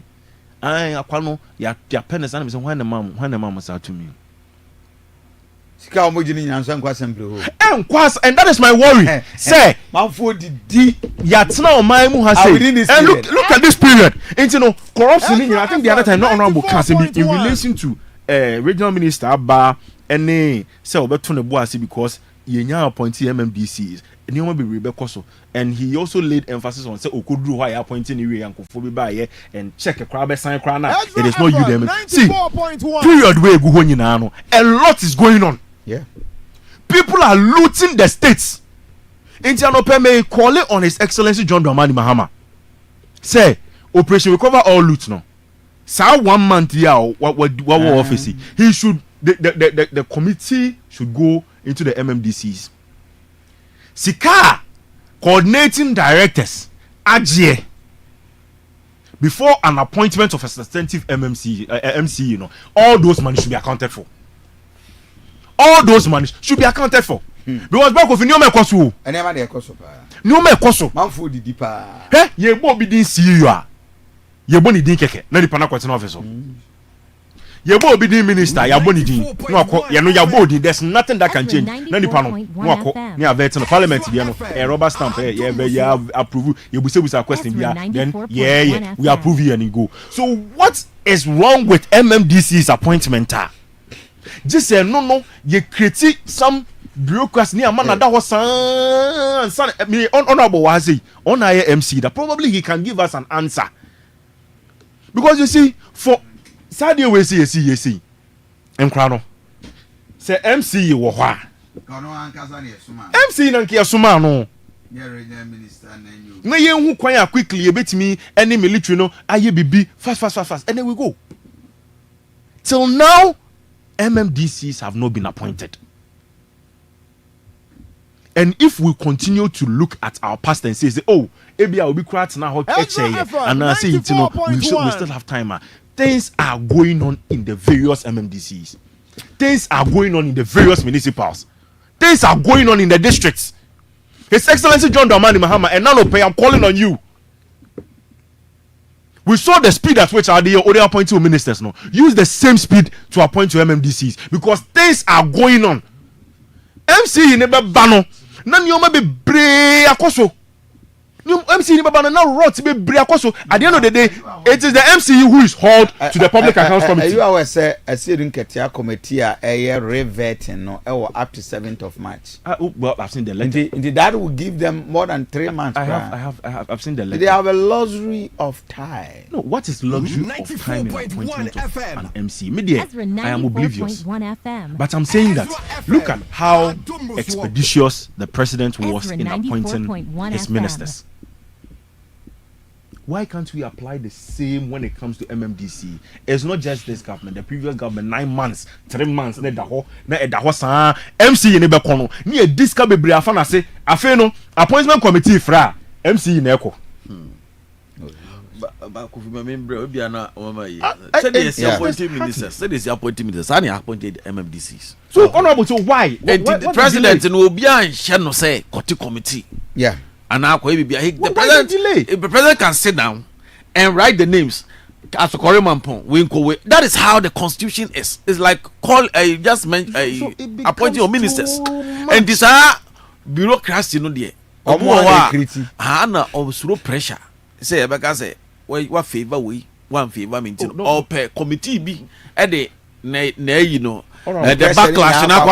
I akwano ya penance and I'm saying when the mom was out to me. And that is my worry. Say, and look at this period. And you know, corruption. I think the other time, not honorable council in relation to regional minister Abba and say because Yenya appointee MMDCs. And he will be Rebecca so, and he also laid emphasis on say Okudru why appointing area and Kofi by and check a crowd sign crown. It is not you them. See, period where go on a lot is going on. Yeah. People are looting the states. Indianope may call it on His Excellency John Dramani Mahama. Say, Operation Recover All Loot no. So 1 month what office he should the committee should go into the MMDCs. Sika coordinating directors AGE before an appointment of a substantive MC, all those money should be accounted for. All those money should be accounted for. Because back of new mekoso. And never dey koso pa. New mekoso. Manfo didi pa. Ye bo bi din see you a. Ye bo ni din keke. Na di pana kwete na office. Ye bo bi din minister, ya bo ni din. No akọ, ye no ya bo din. There's nothing that can change. Na di pana no akọ. Ni avert no parliament bi no. Rubber stamp ye approve. Ye busa question bi then we approve here and go. So what is wrong with MMDC's appointment? Just say no ye create some bureaucracy near man that was son honorable was he on MC that probably he can give us an answer. Because you see, for Sadio we see Enkrano say MC wo hwa MC nan kia suma no na ye hu kwan ya quickly ye betimi any military no aye bibi fast and then we go. Till now MMDCs have not been appointed. And if we continue to look at our past and say, oh, maybe I will be quiet now, and I say, we still have time. Things are going on in the various MMDCs. Things are going on in the various municipals. Things are going on in the districts. His Excellency John Dramani Mahama, and Nanope, I'm calling on you. We saw the speed at which they appointed ministers. No, use the same speed to appoint to MMDCs because things are going on. MC never bano. Nan you be brave akoso. MC never bano now rot be brave akoso. At the end of the day, it is the MC who is hauled to the Public Accounts Committee. You always say a Syrian Ketia committee a reverting no up to 7th of March. Well, I've seen the letter. Indeed, that will give them more than 3 months. I've seen the letter. They have a luxury of time. No, what is luxury of time in appointment of an MC? Media, I am oblivious. But I'm saying that look at how expeditious the president was in appointing his ministers. Why can't we apply the same when it comes to MMDC? It's not just this government. The previous government, 9 months, 3 months, MC in Ebekono. Ni a disca be briafana say, Afeno, appointment committee fra MC in Echo. But Kofi member be na mama ye. Said they appointed ministers. Said they appointed ministers. And appointed MMDCs. So honorable, so why? The president no be an no say committee. Yeah. And now the president can sit down and write the names. That is how the constitution is. It's like appointing your ministers. And these are bureaucracy, no dear. Or pressure. Say, because say, what favor we, one favor maintain, or per committee be at the you know. The backlash na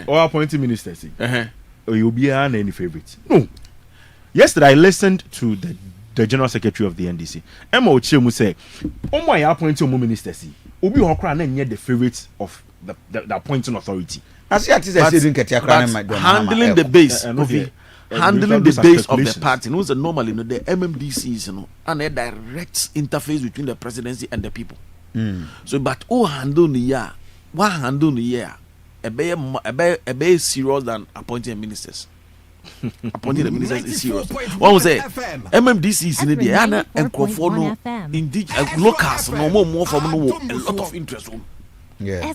or appointing ministers. You'll be any favorite. No. Yesterday I listened to the General Secretary of the NDC. Emma Ochemu say, "Oh my appointing ministers. Obi Hokra na the favorite of the appointing authority." Handling the base, handling the base of the party. No, normally the MMDCs, and a direct interface between the presidency and the people. So, but handle the year, one handle the year. A bay serious than appointing ministers. Appointing the ministers is serious. What was it? MMDC is in the Anna and Kofono. Indeed, locals no more from a lot of interest. Yeah.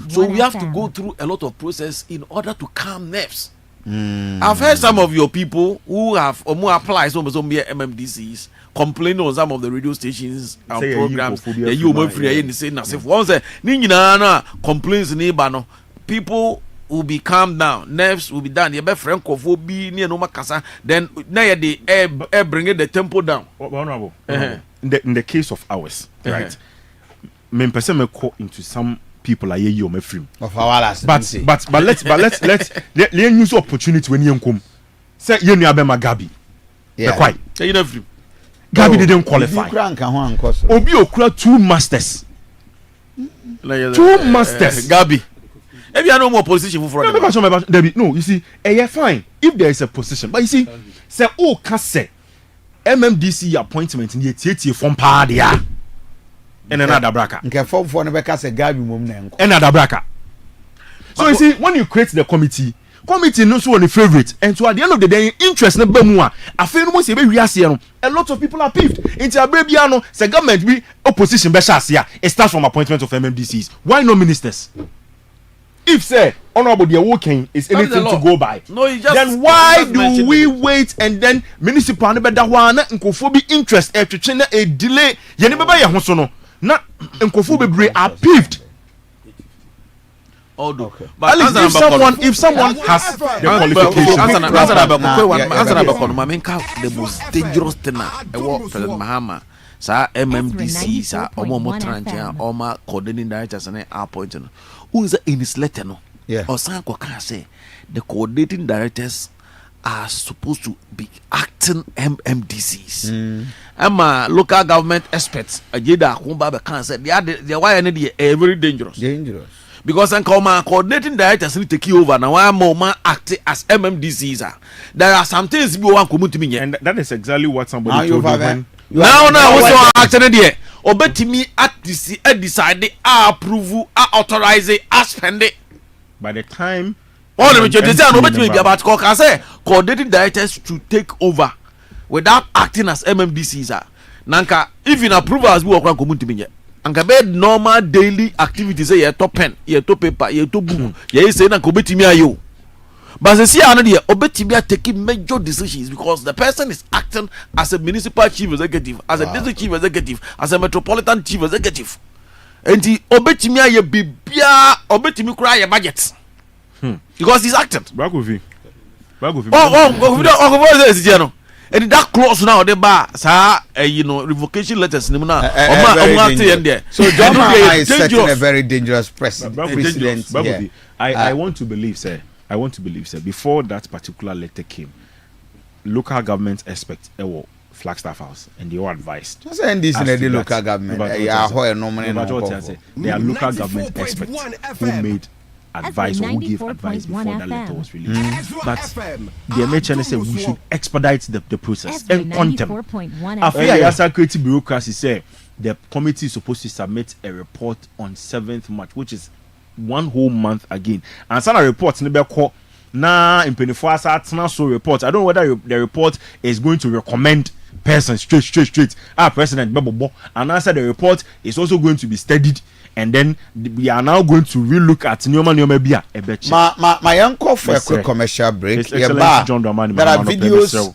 So we have to go through a lot of process in order to calm nerves. I've heard some of your people who have or more applied some MMDCs complaining on some of the radio stations and programs. You were free and say nothing. Once Nina complains neighbor, people will be calmed down, nerves will be done. Your best friend Kofi near no makasa. Then now the air bringing the tempo down. Honorable. In the case of ours, right? Me person me call into some people are you my free. But let's use opportunity when you come. Say you know Abema Gabi. Yeah. Quite. You know free. Gabi didn't qualify. Obi Okra 2 masters. 2 masters. Gabi. If you are no more position for no, you see, fine if there is a position, but you see, say oh can say MMDC appointment in the TT from Padia. And another bracket. Okay, form for never cast a Gabi mum. Another bracket. So you see, when you create the committee knows who are the favorite, and so at the end of the day, interest in Bemua, I feel almost a lot of people are peeved. Into a babyano, the government be opposition Beshasia. It starts from appointment of MMDCs. Why no ministers? If say honorable the working is anything to go by, no, then why do we wait and then municipal Bedawana and Kofobi interest to China a delay? Yanibaba Hosono, not and Kofobi are peeved. Okay. But if someone has the qualification, the most dangerous thing President Mahama, sir, MMDC, sir, Omo Trancha, Oma coordinating directors and our point. Who is in his letter? No, or Sanko can say the coordinating directors are supposed to be acting MMDCs. Local government experts, Ajeda Kumba can say they are why very dangerous. Because coordinating directors need to take over now. I'm more acting as MMDCs. There are some things we want to me, and that is exactly what somebody told me when. Now, what's acting there? Obey me at this, decide, approve, authorize, spend it. By the time all of it, about coordinating directors to take over without acting as MMDCs. Nanka, if in approval as we work on me. Anka be normal daily activities say ye to pen, ye to paper, ye to book, ye say na ko betimi ayo. But say see another obetimi are taking major decisions because the person is acting as a municipal chief executive, as a district chief executive, as a metropolitan chief executive. And the obetimi aye bibia obetimi cry your budget. Because he's acting. Bagovi. Oh, and that clause now the bar, sir, revocation letters. So John is setting a very dangerous precedent. I want to believe, sir. Before that particular letter came, local government experts Flagstaff House, and they were advised. This in the local government. They are local government experts who made advice or who gave advice before that letter was released. But the MHN said we should expedite the process and quantum. After creative bureaucracy say the committee is supposed to submit a report on 7th March, which is 1 whole month again. And some reports never call now in 24 hours report. I don't know whether the report is going to recommend person straight. President Bebo. And answer the report is also going to be studied. And then we are now going to relook at Nyoma Bia. My uncle for a quick commercial break. There are videos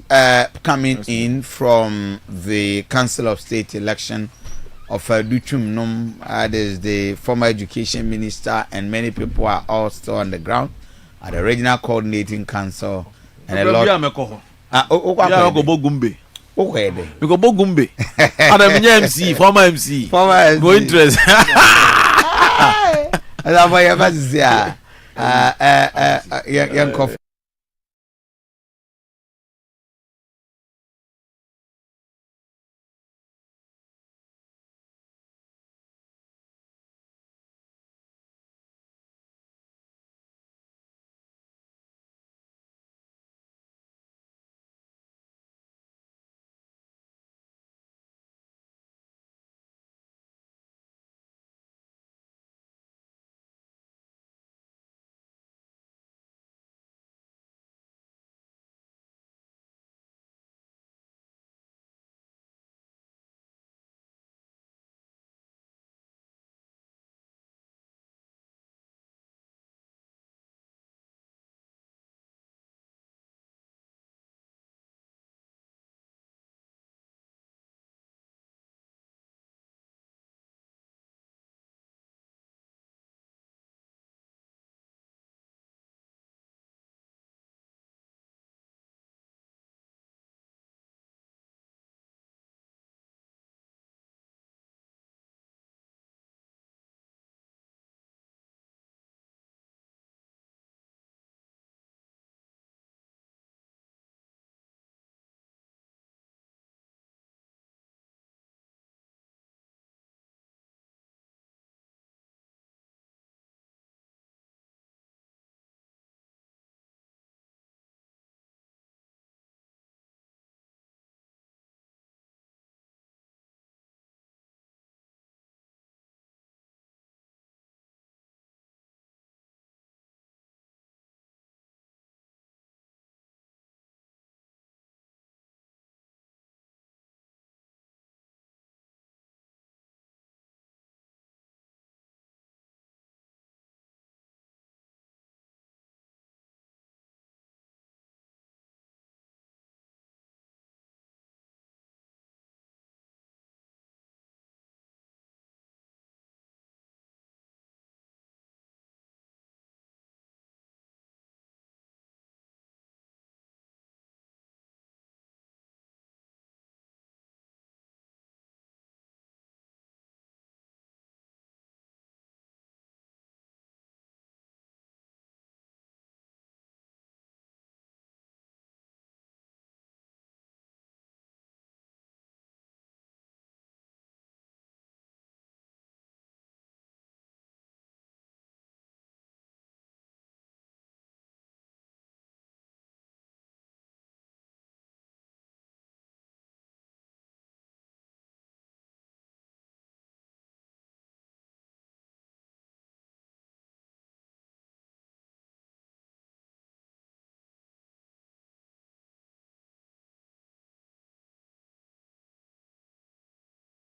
coming in from the Council of State election of Duchum Num. There's the former education minister, and many people are all still on the ground at the regional coordinating council. And a lot. Okay, we go Bogumbe. Adam MC, former MC, go interest. That's why young Kofi.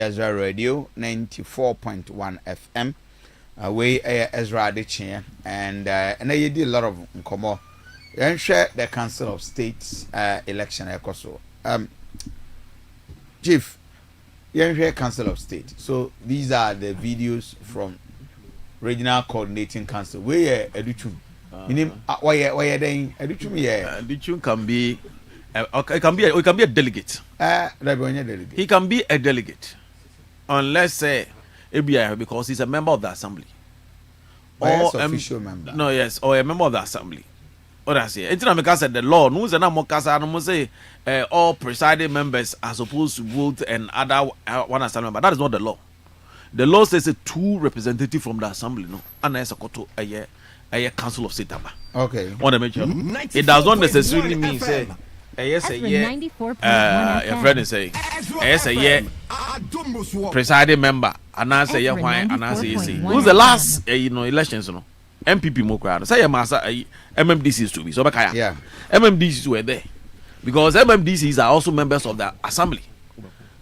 Ezra Radio 94.1 FM. We Ezra Adichin and I did a lot of nkomo. And share the Council of States election ekoso. Chief, you Council of State. So these are the videos from Regional Coordinating Council. Where educhum. Why then educhum educhum can be it can be a delegate. He can be a delegate. Unless say because he's a member of the assembly. Or official member. No, yes, or a member of the assembly. What I say? Until I said the law, no, say all presiding members are supposed to vote and other one assembly member. That is not the law. The law says two representatives from the assembly, no, and as a council of state. Okay. Want to make sure it does not necessarily mean say. Yes, a a friend is saying, yes, a presiding member, and I say, why, and I say, who's the last, elections, no, MPP more crowd. Say, master, MMDCs to be so, yeah, MMDCs were there because MMDCs are also members of the assembly.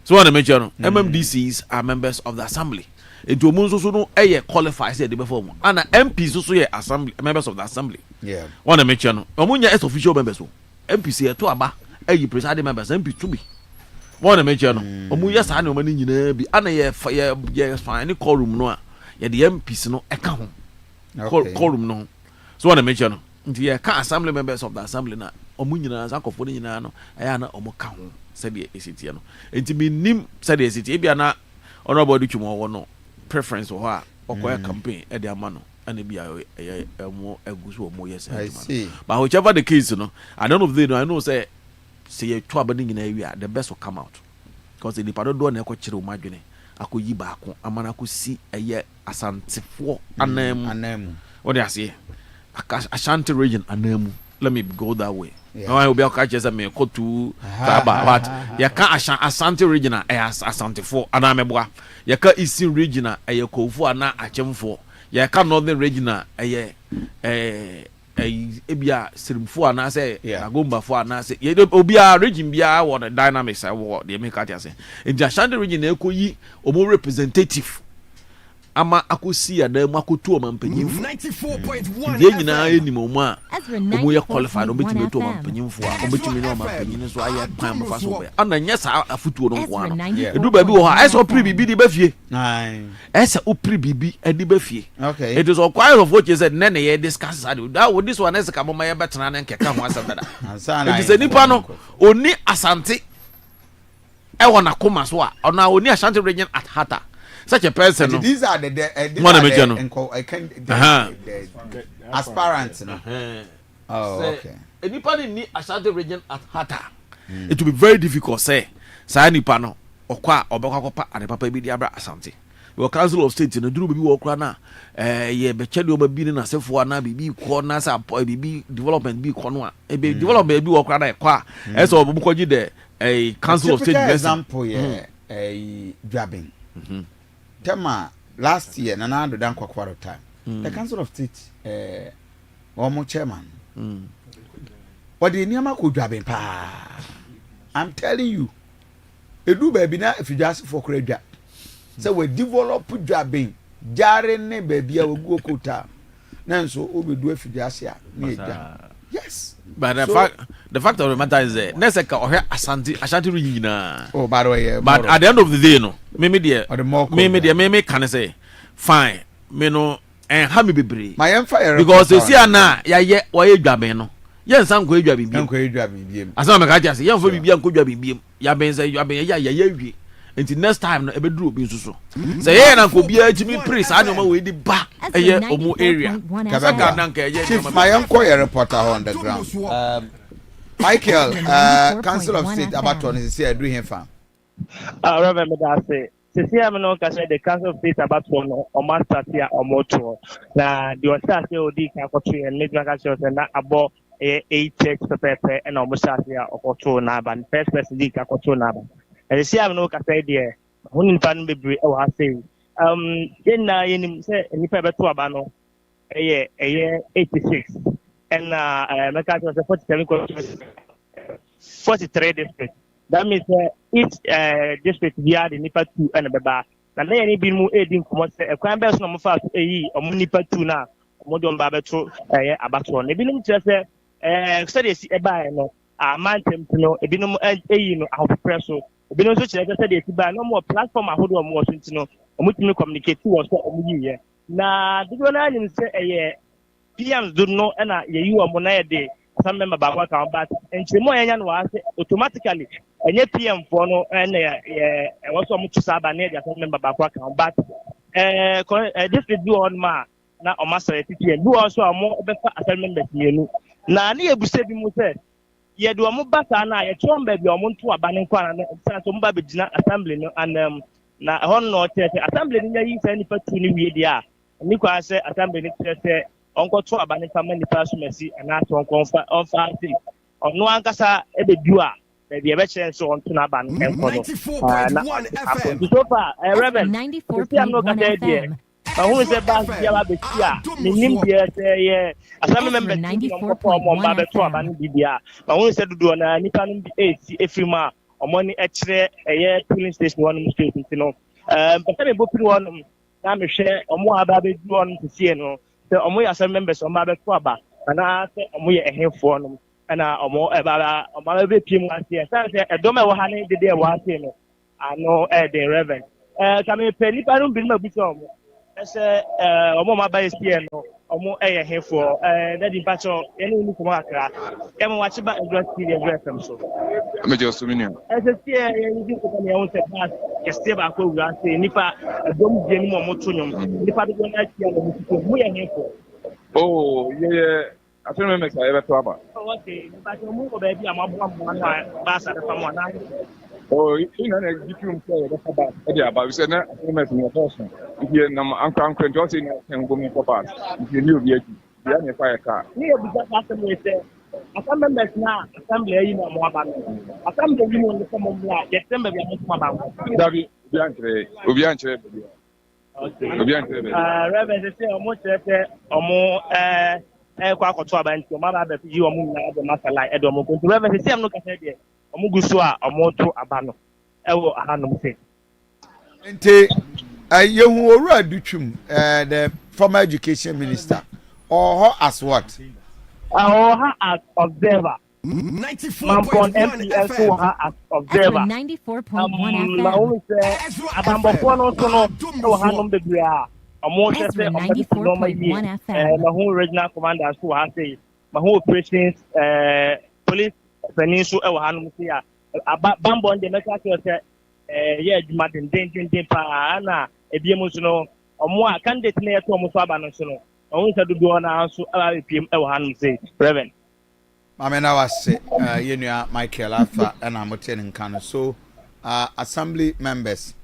So, I want to mention, MMDCs are members of the assembly. It will also know a qualifies the before, and MPs also assembly members of the assembly. Yeah, want to mention, Omunya is official members. MPC to aba presiding members MP to be one to mention omu yes anu mani nyina bi ana ye fine call room no ye the MPs no eka ho call room no so one to mention the assembly members of the assembly na omu nyina zakofo nyina no aya na omu ka ho said the ACT no enti mi nim said the ACT e bia na honorable Duchumo wo no preference ho a okoya campaign e de amano and be a more more yes. I see. But whichever the case, I don't know if they know. I know say you trouble in area, the best will come out. Because in the part of the echo chiro magine, I could yi back, a man I could see a year Asante for anem. What do I say? Asante region anem. Let me go that way. Yeah. I will be a catches and me go to Kaba, but you can't Asante region as Asante for anamebwa. You can't Eastern region a Kofi and a Chem for. Ya ka northern regional ebia sirimfo ana say agomba fo ana say ye obia region bia wo the dynamics wo the make at say in the Ashanti region ekoyi omo representative ama akosi adam akotu o mampanyimfo 94.1 ye nyina enimo mu a omo ye qualified o betimi to o mampanyimfo a o betimi no mampanyini so aye pan mo fa so ana nya sa afutuo no nko ano edu ba bi wo ha esa o pri bibi di ba fie esa o pri bibi edi ba fie okay it is all quite of what you said nene ye discuss that with this one esa ka mama ye betena na nkeka ho asem dada it is nipa no oni Asante e wona koma so a ona oni Ashanti region at Hata. Such a person. These are the aspirants. Oh, okay. Anybody need Ashanti region at Hata. It will be very difficult. Say, Pano, or Qua, or Bokakopa, and the Papa Bidiabra Asante. Your Council of State in the Drew be Walkrana, Bechedo be in a self one, be corners, be development, be Conwa, a be development, be Walkrana, Qua, as of Bukoji there, a Council of State example, a grabbing. Tema last year na do dan kwakwaro time the Council of State omo chairman what the niama ko dwaben pa I'm telling you edu baby na ifijase for kradwa say we develop dwaben jare ne baby a wogu okota na nso obedu ifijase a na eja yes. But the fact of the matter is that Neseka or Ashanti region. Oh, by the way, but at the end of the day, no, me can say, fine, me no, and have me be brave. My empire because you see, na ya why you grabbing no. Yes, I'm going to be as I'm a guy, young for be young could be ya ben say you are being ya. Until next time, no, ever be so. Say, yeah, and could be a Jimmy Priest. I don't know where the back a year or more area. Chief, my uncle, a reporter on the ground. Michael, Council of State about 20 is here doing farm. Reverend Medase, I'm not the Council of State about one or master here or motor. Now, the Osasi Odi Kakotri and Midwaka and not about a church paper and almost here or two Naban, first person D Kakoto Naban. And the CM no Casadia, who in Pan Bibri or say, in say, and if ever to Abano, a year 86, and Macau was a 47 43 district. That means each district via the nipa 2 and beba na na yani bi mu edin komo se ekwan be so no mo fa so eyi omo nipa 2 na omo do mba beto abato na ebinom kire se se de si eba no amantem no ebinom eyi no ahopre so ebinom so kire se de si ba no mo platform ahodo mo so ntino omo timi communicate wo so omo yiye na digo na anyim se PMs do no na ye yi omo na ye de some member back account but enchimo enya no wa say automatically enye PM for no na e was omo tusa ba na some member back account but this is do on ma na omo say PM do also omo be fa assignment members yenu na na ebuse bi mu say ye do omo basa na ye chomba bi omo nto aba ne kwa na so mba be gina assembly no and na hon no say assembly ni yi say ni patu ni wie dia ni kwa say assembly ni say onko to aba ne fama ni paso mesi na to onko fa ati ono ankasa ebedu a be be kire so onto na aba ne enko no 94.1 FM so far Reverend 94.1 FM ma hu se ba dia ba be tia ni nim dia se ye asame member 94.1 be to aba ne bibia ma hu se dudu na nipa no bi efirima omo ni ekire polling station one state no be me bo piri one na me hwe omo aba be du on tie no the omo ya some members omo abeto aba na say omo ye ehefo no na omo eba omo be pim ase say edom e wo ha ne de wo ase no ano the reverend kame pe nipa no bi ma bi so omo say omo ma ba ese no omo ehefo na di pacho ene ni ko akra kemo wachi ba Ezra FM so me je so mini say ye di ko me won say pass keste ba ko wura say nipa edom je ni mo to nyom nipa de na tia no mu ye hefo oh yeah after me make I beto aba okay nipa je mu ko ba bi amabu na ba sa de famo na oh ina na dikium say the aba e dia aba we say na after me no person here na anka nti o say na ngo me for pass if you new bi aki ya ne fa ka ni e bi sa sa me say asam members na assembly yi na mo aba no assembly yi no ko mo bla ye tembe bi mo aba David obi anchre Reverend say omo chete omo kwa akoto aba nti omo aba be yi omo na ade masala e do omo ko Reverend say am no ka say de omo gusu a omo to aba no e wo ahanom say nti yehu owura dutwum the former education minister or as what as observer 94.1 FM as observer 94.1 na FM say abambofo no so no hanom bebre a omo say 94.1 FM na who regional commander so ha say ma who operations police peninsu e hanom say bambon de make say yeah adwuma den pa na ebiem so no omo a candidate na yeto omo so aba no so no omo say dudu na so ala pm e hanom say Reverend Mamena was yenua Michael Alpha and I'm attending Kano. So assembly members.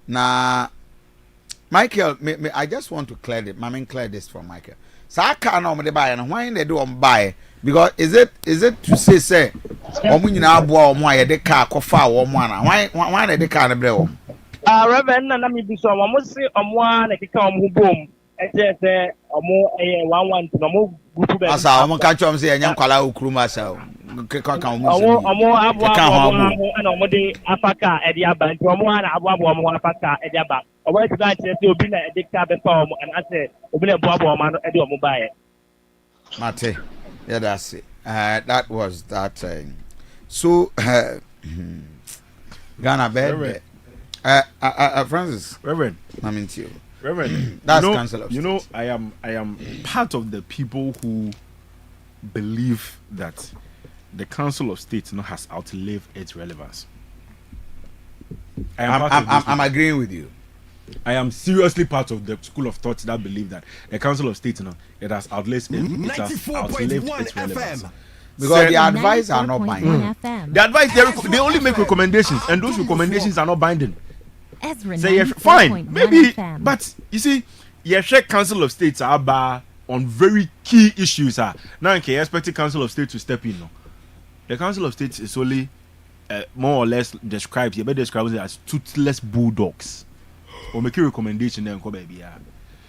Now Michael, I just want to clear this for Michael. So I can't normally buy and why they do on buy because is it to say na abo omo de car kofa omo na why they car na bre Reverend na me bi so omo say omo na kika omo bom say omo 11 no mo group be asa omo ka chom say enya kwala okuruma asa ka omo omo abo na omo de afaka e de aba nti omo na abo omo afaka e de aba omo ti ga say obi na e de ka be pa omo and say obi na abo omo no e de omo bae mate yeah that's it that was that so Ghana bed Francis Reverend I mean to you Reverend, that's council of state. I am part of the people who believe that the Council of State has outlived its relevance. I'm agreeing with you. I am seriously part of the school of thought that believe that the Council of State it has outlived its relevance. Because the advice are not binding. The advice they only make recommendations, and those recommendations are not binding. Ezra say fine, maybe, but you see, Council of States are on very key issues. Now, you expect Council of State to step in. No? The Council of States is only more or less describes it as toothless bulldogs. Or make a recommendation then come baby.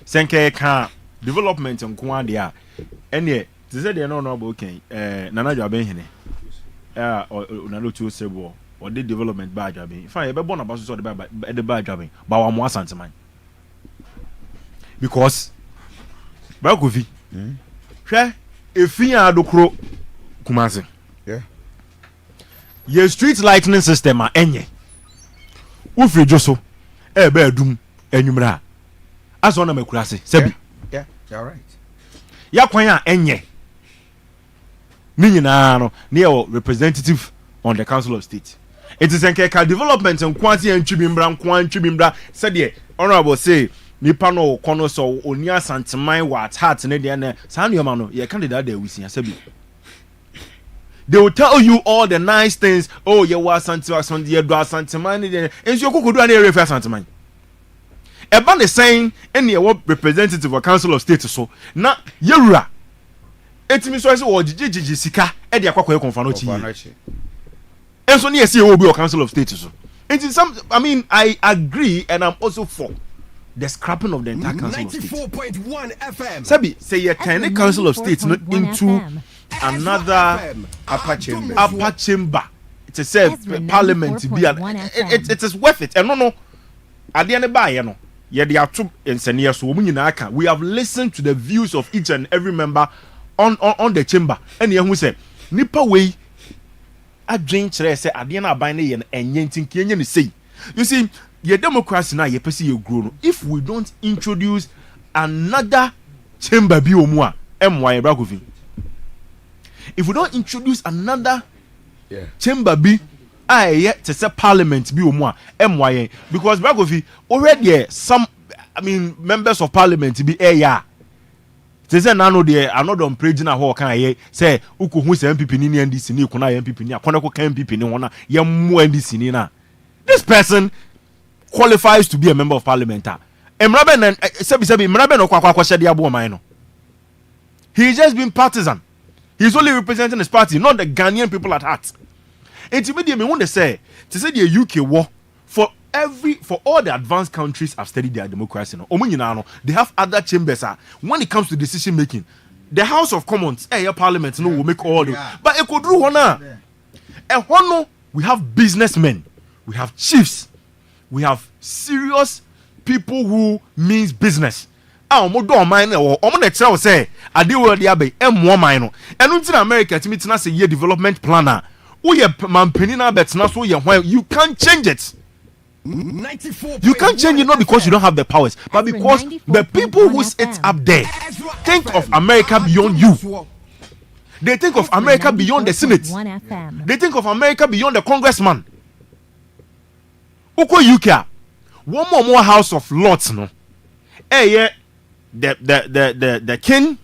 Senke can development on Kwandia. And yet, they say they are not okay. Nana Jaben or Nalotu Sebo. or the development by jobbing. If I ever born about so the by jobbing, but I'm more Asante man. Because Kofi, if we are the crow Kumasi, your street lighting system are any. Ufri Joso, bedroom, and you as one of my class, Sebi. Yeah, you're right. Yakwanya enye. Ninyina near representative on the Council of State. It is a development and quantity and Chibimbra said ye honorable say Nipano Kono so Onia Santamai what heart and Ediana Sanyamano, your candidate there we see Sebi. They will tell you all the nice things. Oh, you was Santiago, you do Santamani, and you could do an area for Santamani. Eban is saying any representative of Council of State so na Yura. Etimi so say o jiji sika e de akwakoye konfano chi. Enso ne see obi o Council of State so. It is some I mean I agree and I'm also for the scrapping of the entire Council of State. 94.1 FM. Sabi say you turn the Council of State no into another upper chamber. Upper chamber. It is say parliament be it is worth it. And no at the end by no. We have listened to the views of each and every member on the chamber. And who said, Nipa way I drink say at the end of binding and yenting say. You see, your democracy now, you perceive you grown. If we don't introduce another chamber be omwa, MY Brakovi. If we don't introduce another chamber be yet to say parliament be more MYA because Bragovi already some members of parliament be they say nano there are not on page na ho kan ye say uko hu say MPP ni NDC ni kuna MPP ni akona ko kan MPP ni wona ye mu NDC ni na this person qualifies to be a member of parliament emrabe na sebi emrabe no kwa hyede abo man no he just been partisan. He's only representing his party, not the Ghanaian people at heart. And to me, they want to say the UK war for all the advanced countries have studied their democracy. They have other chambers. When it comes to decision making, the House of Commons, your Parliament, will make all the. But it could do one. We have businessmen, we have chiefs, we have serious people who means business. Mo do mine o mo na tell say ade wo dia be mo mine no enu nti na America timi tina say ye development planner wo ye mampani na betna so ye hwan you can't change it. You can't change it not because you don't have the powers but because the people who sit up there think of America beyond you. They think of America beyond the Senate. They think of America beyond the congressman. Uko UK one more House of Lords no the king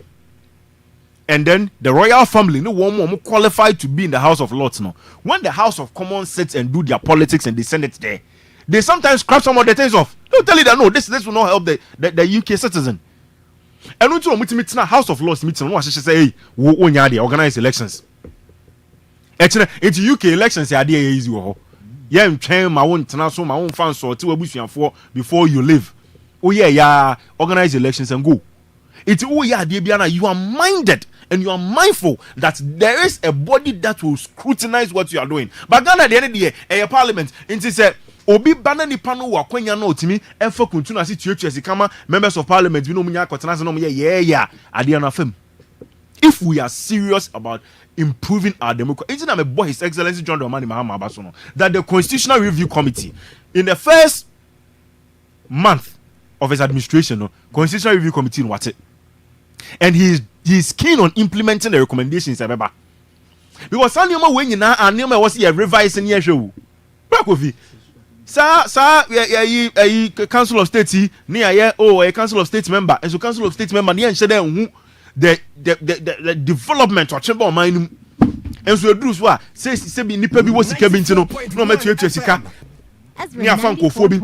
and then the royal family no one more qualified to be in the House of Lords no. When the House of Commons sits and do their politics and they send it there, they sometimes scrap some of the things off. Don't tell you that no, this will not help the UK citizen. And when you meet House of Lords meeting, no say hey, we organize elections. Actually, it's UK elections are there easy ho. Yeah, train my own international my own fans so before you leave. Oh yeah, organize elections and go. It's you are minded and you are mindful that there is a body that will scrutinize what you are doing. But Ghana at the end of the year, a parliament, it said, Obi banani pano wa kwenya no timi enfo kuntuna si tuetue kama members of parliament bi no munya kotena se no yeah at the end of him. If we are serious about improving our democracy, it's not my boy His Excellency John Dramani Mahama Abasono that the Constitutional Review Committee in the first month of his administration, no, Constitutional Review Committee in what it, and he's keen on implementing the recommendations. Because some of when you now and you was here revising your show. Kofi, Council of State near a Council of State member, and so Council of State member near who the development or chamber of mine. And so do so say be nipa bi was sika bi ntino no ma tuatua sika ya fan kofo bi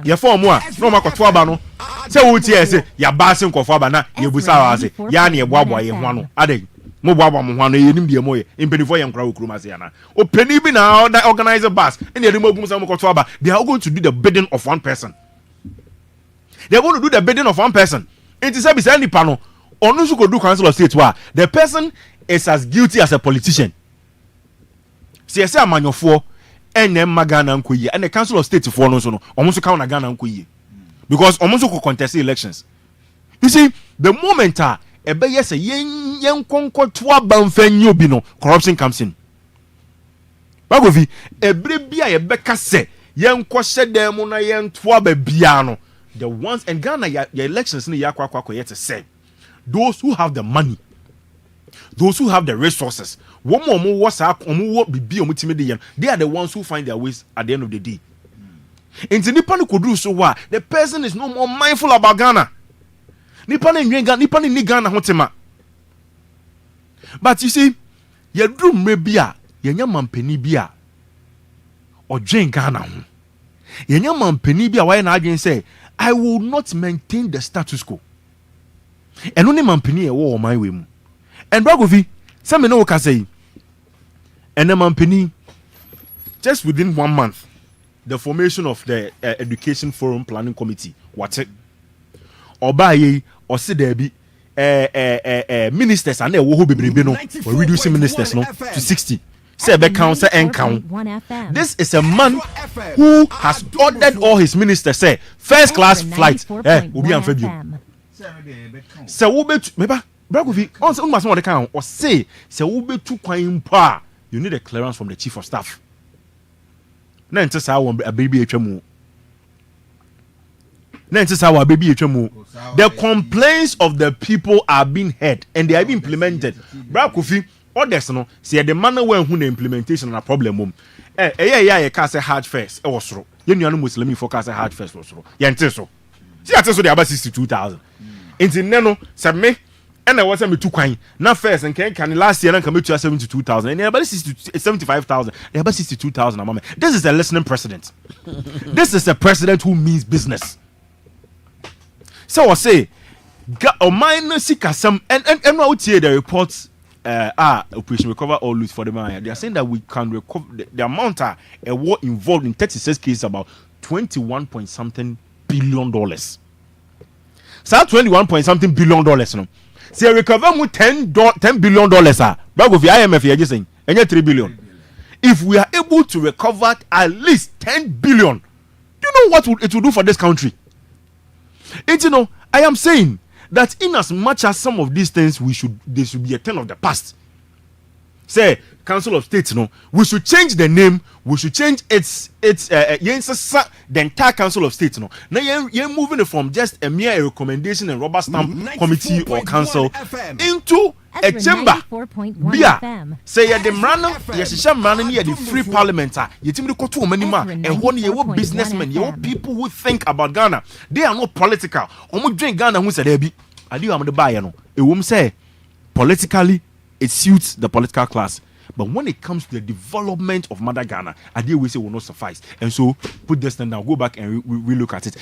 ya form a no ma kwoto aba no say wo tie say ya ba se nkofo aba na ye busa wa say ya na ye boaboa ye ho ano adai mo boaboa mo ho ano ye nim de mo ye impenifo ye nkra okuru ma say na o peni bi na organize bus and ye dem ogum say mo kwoto aba they are going to do the bidding of one person. They are going to do the bidding of one person. It is say nipa no onu su ko do Council of State wa the person is as guilty as a politician. See, say amanyofo NM Ghana nkoye and the Council of State for no so no almost count Ghana nkoye because almost could contest elections. You see, the moment ebe yes yen konko toa banfa nyobi no corruption comes in. Bagovi ebre bia ye beka se yen kwose dem na yen toa ba bia no the ones and Ghana your elections ni yakwa yet say those who have the money, those who have the resources, they are the ones who find their ways at the end of the day. In the Nippon could do so why the person is no more mindful about Ghana. Nippon ni Ghana hotema. But you see, you do maybe yenya mampeni bia or Jane Ghana. Yenya mampeni bia why na again say I will not maintain the status quo. And only mampeni e wo my way mu. And Bragovi, some know what I say. And the mampeni just within 1 month, the formation of the Education Forum Planning Committee. What's it? Obaye or Sidebi ministers and they will be reducing ministers no to 60. Say be council and count. This is a man who has ordered all his ministers say first class flight. Will be amphibian. So we bet meba Bragovi on say unma the count or say we be too kwan pa. You need a clearance from the chief of staff. Na ntse sa won a baby atwamu. The complaints of the people are being heard and they are being implemented. Brakofi others no say the manner when who the implementation na problem yeah ka say hard first e wosoro ye nuanu muslimi for ka say hard first wosoro ye nte so see ate so dey about 62,000 enti ne no say me and I was me two kwan na first and can last year na come to 72,000 and about 75,000 about 62,000 mama. This is a listening president. This is a president who means business. So I say mine sikasam and what here the reports Operation Recover or Lose for the man. They are saying that we can recover the amount a war involved in 36 cases about 21 point something billion dollars. So 21 point something billion dollars no. Say recover mu $10 billion back of the IMF you just saying and 3 billion. If we are able to recover at least 10 billion, do you know what it will do for this country? And you know, I am saying that in as much as some of these things they should be a thing of the past. Say Council of State, we should change the name. We should change the entire Council of State. Now you're moving it from just a mere recommendation and rubber stamp committee or council into a chamber. Bia say the man, yes, the free parliament. You think go to many man and one year businessmen, you people who think about Ghana. They are not political. Omo drink Ghana who said they be. I do am the buy no. A woman say politically it suits the political class. But when it comes to the development of Mother Ghana, I dare we say will not suffice. And so put this thing now, go back and we look at it.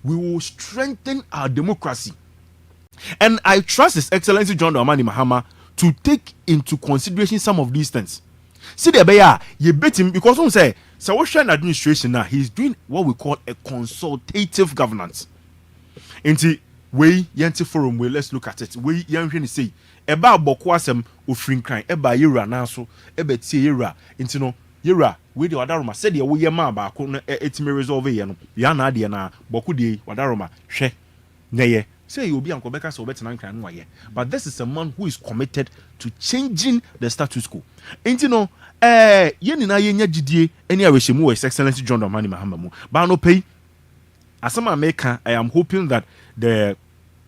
We will strengthen our democracy. And I trust His Excellency John Dramani Mahama to take into consideration some of these things. See the bear, you bet him because we say so what's an administration now? He's doing what we call a consultative governance. Into way yanti forum way, let's look at it. We yan say eba boko asem ofrin kran eba yera na so eba tie yera nti no yera we de wadaroma said ye wo ye ma ba ko no etime resolve ye no ya na de na boko de wadaroma hwe na ye say you obi anko beka so betina kran no ye. But this is a man who is committed to changing the status quo. Nti no ye ni na ye nya gidie eni awehemu wo His Excellency John Dramani Mahama mu ba no pay asama America. I am hoping that the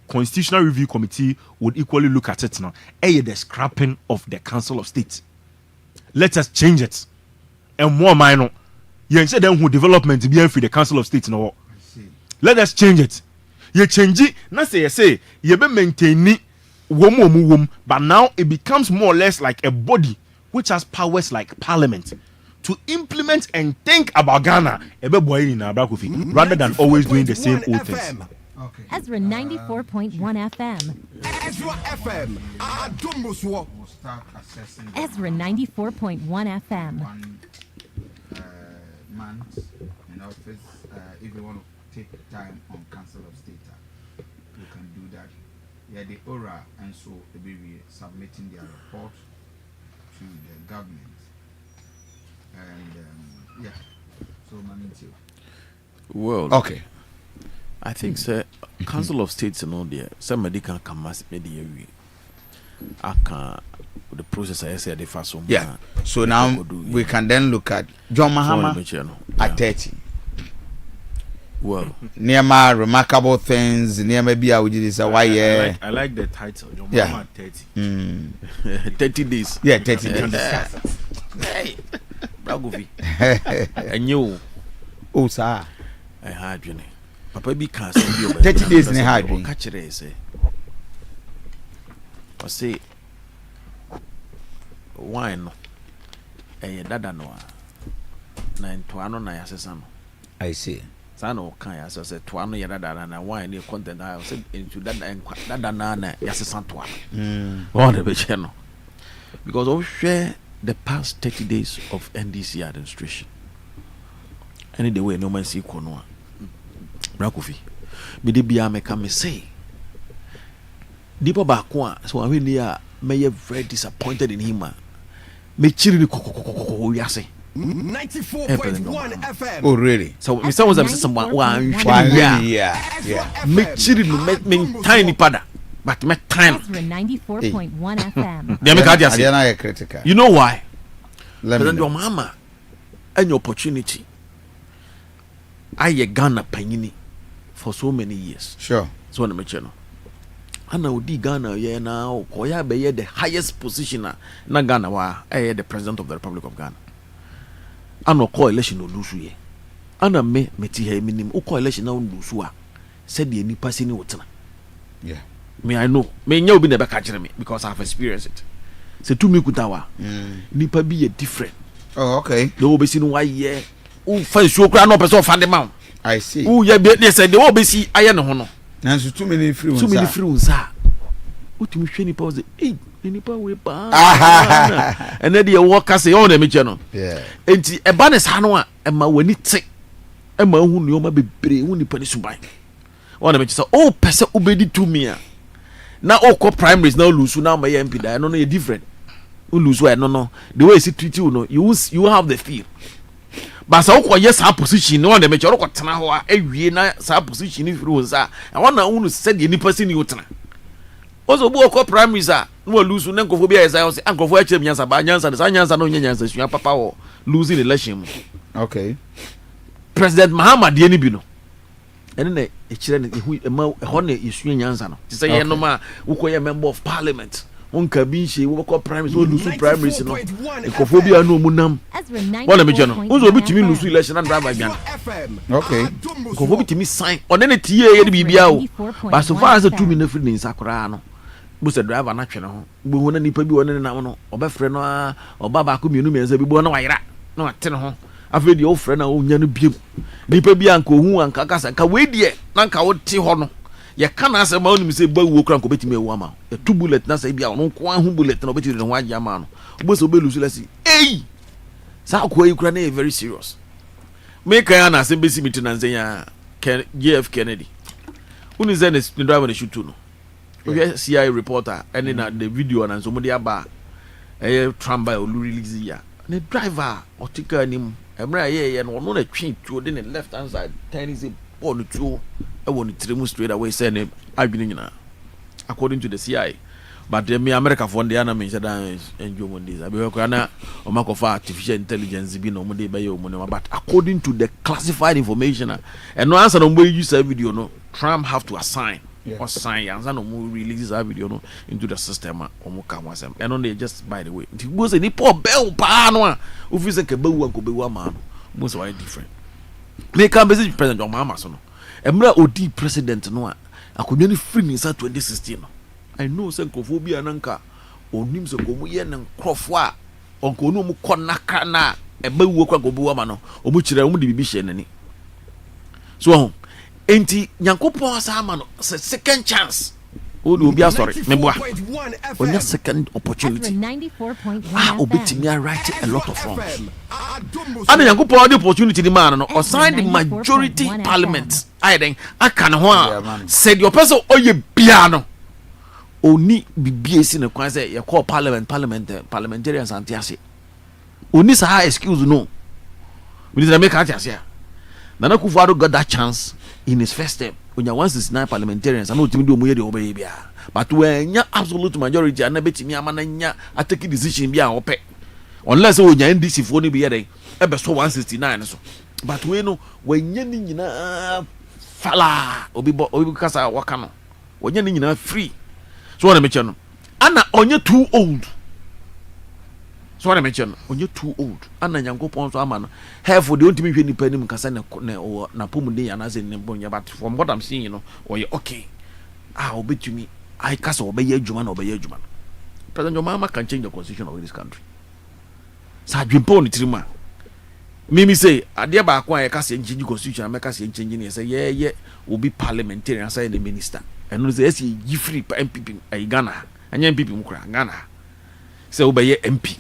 Constitutional Review Committee would equally look at it now. The scrapping of the Council of State. Let us change it. And more minor. You said then who development to be free the Council of State now. Let us change it. You change it. Now say you be maintaining wom, but now it becomes more or less like a body which has powers like Parliament to implement and think about Ghana rather than always doing the same old things. Okay. Ezra 94.1 FM. Ezra FM. Ezra 94.1 FM. 1 month in office. If you want to take time on Council of State, you can do that. Yeah, the ORA and so they will be submitting their report to the government. And yeah, so well, okay. I think Council of States and all there. Somebody can come as media. I can the process I said the first one. Yeah. So now we can then look at John Mahama at 30. Well, near my remarkable things, near maybe I would do this. Why? I like the title. John Mahama at 30. 30 days. Yeah, 30 days. Hey, Bragovi. And you, oh, sir, I had you. Papa be 30 days in a hard drink. Catch it, say. I say, wine. Eh, dada no. Na ntoano na yasesano. I see. Sano kan ya so say toano ya dada na wine the content I say into dada na yasesan toano. All the be no. Because we share the past 30 days of NDC administration. Any the way no man see kono. Kofi. Me de bia me come say. Dipo ba ko so I really may very disappointed in him. Me chiri ni kokokoko wi ase. 94.1 FM. Oh really? So me say was someone yeah. Me chiri no me tiny pada. But me time. Ezra 94.1 FM. They make out say critical. You know why? Because your mama any opportunity. I Ghana panyini for so many years. Sure. So na me cheno. Ana odi Ghana ye na okoya be ye the highest position na Ghana wa the president of the Republic of Ghana. Ana ko election no lose ye. Ana me ti ha minim ko election na lose a said the nipa si ni wotena. Yeah. Me I know. Me nya obi na be ka kire me because I've experienced it. Se tu me kutawa. Nipa bi ye different. Oh okay. The obesi no wa ye. U fa nsuo kra no person fa de ma. I see. U ye be dey say the obesi aye ne ho no. Nanso too many free ones. Too many free ones. Utimi hwe ni pause. Eh, ni pa we pa. And then the worker say on me che no. Yeah. Enti e ba ne sa no a e ma wani te. E ma hu ni o ma bebre hu ni pa ni suban. On me che say oh pese obedi to me a. Na okọ primaries na lose na ma ye MP da no ye different. U lose why no. The way you treat you no, you have the feel. But so ko yes ha position no na me che ro ko tena ho a ewie na sa position ni firi wonsa. I want na unu said the nipa si ni wotena. Ozo bu okọ primaries a no lose na nkofo bi esa o se nkofo a chem nyansa ba nyansa no nyansa sua papa wo losing election. Okay. President Mahama de ni bi no. Ene na e kire ne hu ho na esua nyansa no. Ti say ye no ma wo ko ye member of parliament. Onka bi she wo ko primaries wo lose primaries no. Nkofo bi anu omunam. Wala me jeno. Ozo bi timi lose election and drive again. Okay. Nkofo bi timi sign. One na tie ye de bibia o. But so far as 2 minutes free nsa kora no. Bu se driver na twene ho. Bu ho na nipa bi wona nam no. Obefre no a oba ba ko mienu menza bi bo na wayira. Na watene ho. Afre de o frɛ na o nya no biem. Nipa bi anka ohu anka kasa ka we die na anka wo te ho no. Ye kana ase ma onim se ba wo kra nko betimi ewu ama. E 2 bullet na se bia no ko ahu bullet na obetiri ne ho agya ama no. Obo se obelu lasi. Ei! Sa ko yi kra na very serious. Me kan na se besi mitinanze ya JF Kennedy. Uni ze ne driver ne shoot no. We CIA reporter and in the video and somebody aba tramby or release ya. The driver or ticker him emra ye no no na twi to the left hand side tiny say on to I want to remove straight away send him nyina according to the CIA. But me America for the ana me say dan enjoy Mondays abi ko na o makofa artificial intelligence bi no mo dey be yo mo but according to the classified information and no answer no mo use that video no Trump have to assign or sign and no mo release that video no into the system o mo ka wasem and on they just by the way it goes any poor bell pa no a office ke bawu an ko bawu ama no mo so why different me can message president Obama so no emra odi president no a akonwa ni free ni sa 2016 no I know say nkofobia nanka onim se komu ye ne nkrofo a onko no mu konaka na ebawu kwa gobu ama no omu kire omu de bibi hye nani so enti nyankopon asa ama no second chance o do obi asori meboa onya second opportunity obetimi write a lot of wrongs and nyankopon the opportunity ni man no or sign the majority parliament I then aka ne ho a said your person oye bia no oni BBS ne kwan say ye call parliamentarians anti ase Oni sa excuse no. We need to make out here. Nana Akufo-Addo got that chance in his first term. When you 169 parliamentarians, I know to do moye de obey bia. But when you absolute majority and bet me amana I take a decision bia ope. Unless when you NDC for be here, ebe so 169 so. But we know when you nyina fala obi kasa waka no. When you nyina free. So what I mention. Ana onye too old. So what I mention, when you're too old, and then you go on to a man, have for the ultimate penny penny Mukasana or Napumundi and as in Nembonia, but from what I'm seeing, you know, or you're okay, I'll bet you me, I cast obey your Juman, obey your Juman. President your mama can change the constitution of this country. Sergeant Pony Trima. Mimi say, I dear back why I cast and change the constitution, I make us changing it, say, yeah, will be parliamentarian, say the minister. And no say, you free MPP, a Ghana, and young people Ghana. Say, obey MP.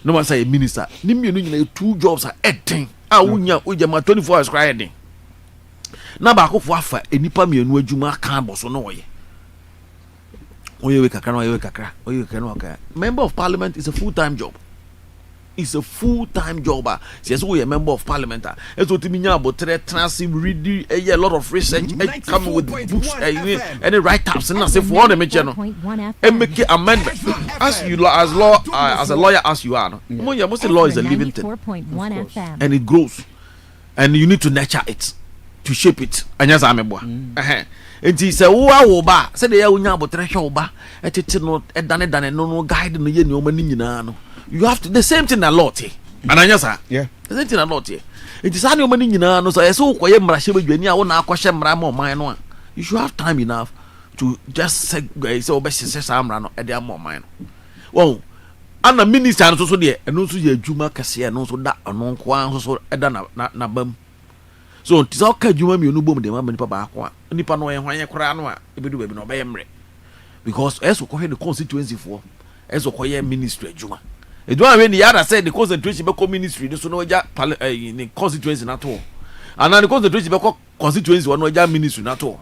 No one say a minister. Nimmy 2 jobs are 18. I wouldn't with my 24 hours crying. Now back of wafa, a nipa me and Wajuma Cambos or no way. Member of Parliament is a full-time job. It's a full-time job. Says we a member of Parliament. It's what me about transit read a lot of research. Come with books, any write-ups, and I say for the channel. And make amendment as you as a lawyer as you are. Most law is a living thing, and it grows, and you need to nurture it, to shape it. And yes, I'm a boy. And he said, "Oh, ba," said the young about treasure ba. It's not a done no guide in the year no money. You have to the same thing a lot, and I just the same thing a lot. It is any money no so I saw quiet Marashiba Junior on our question Ramo mine. You should have time enough to just say so best says I'm run at the more mine. Well, and a minister and also there, and also your Juma Cassia, and also that non quan so Edana na bum. So it is okay, you may no boom the moment Papa, Nipano and Wanya Cranoa, if you do no Bemre. Because as we call the constituency for as we call ministry Juma. It don't mean the other said the concentration be ministry, this no in constituency at all. And then the concentration be constituency one no ministry at all.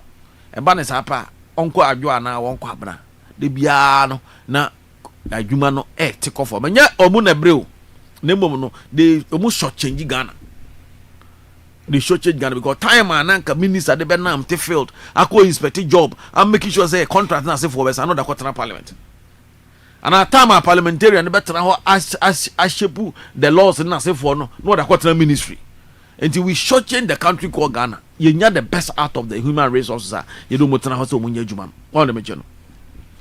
And banes apa onko adwa na wonko abna. De bia no na adwuma no take off. Manya omu na breu. Na mom no they omu short change Ghana. They short change Ghana because time and anka minister de be na am te field. Ako inspect job. I'm making sure say contract na say for us another quarter parliament. And our time our parliamentarian better now as shape the laws and say for no the quarter ministry. Until we shortchange the country called Ghana. You need the best out of the human resources. You don't want to know so much Juman. All the mention.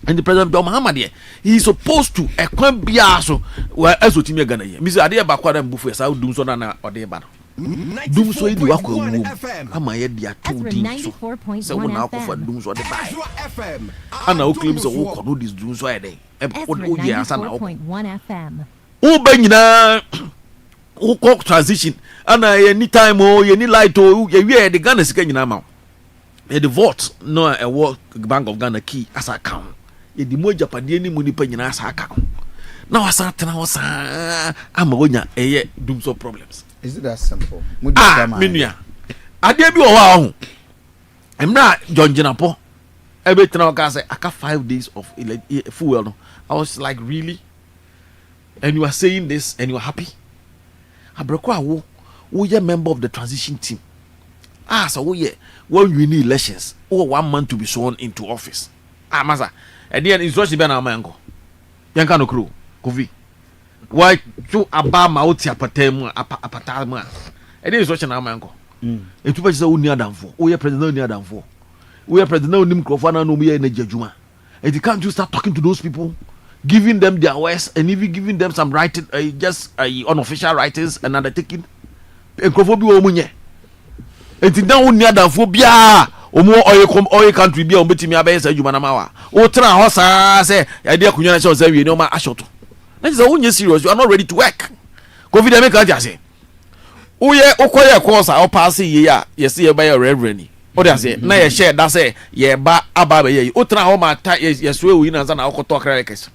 And the President John Muhammad he is supposed to equip biaso well as what me Ghana. Mr. Adia Bakwara Mbufu say doom so na ode ba. Doom so di wako wu. Ama ye dia 2 din so. Say we na akọ for doom so de ba. Ana o claim so wo kono this doom so e dey. FM. Who banyina who cock transition and any time or any light or you the Ghana sika nyina ma. E the vote no a work Bank of Ghana key as account. E the mo Japan ni mu ni pa nyina as account. Now Asante na wasa amagonya eye doom so problems. Is it that simple? Menua. Ade bi o wa ho. Emra John Jinapo. Everything I say, I got 5 days of fuel. I was like, really? And you are saying this and you are happy? Abrekwa wo ye member of the transition team. So when you need elections, 1 month to be sworn into office. Masa. And then instruction be na mango. Yanka no crew. Kofi. Why to abama oti apatem apatama. And then instruction na mango. E tu pa say oni adamfo. O ye president oni adamfo. We are president Nim Krofana no me na jejuma. And you can't just start talking to those people, giving them their words and even giving them some writing, just unofficial writings and undertaking. And Krofobi omunye. And ti down near the phobia. Omo oye country be on betimi abese juma na mawa. O tra ho sa say idea kunya say we no ma ashoto. That is onye serious. You are not ready to work. Kofi dem make ka say. Oye okoye course a pass ye ya, yes ye by reverend. What I say? Na ye share that say ye ba aba ye. O tra ho ma ta ye swe wi na na okoto krekes.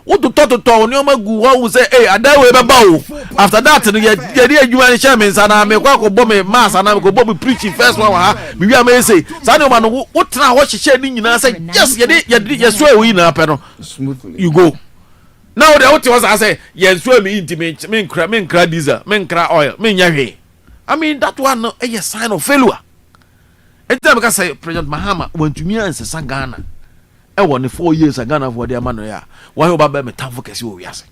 O to oni o magu wo say eh ada we be ba o. After that no ye dey adwuma ni chairman sana me kwa ko bo me mass ana me ko bo me preaching first one ha. Me wi am say sa no ma no o tra ho hye ni nyina say yes ye swe wi na pe no smoothly. You go. now the what was I say yes so me intimate me nkra diesel me nkra oil me nya I mean that one no a sign of failure. Anytime I say President Mahama went to me and say Ghana I won 4 years Ghana for their man ya why oba me tam for kesi wo wiase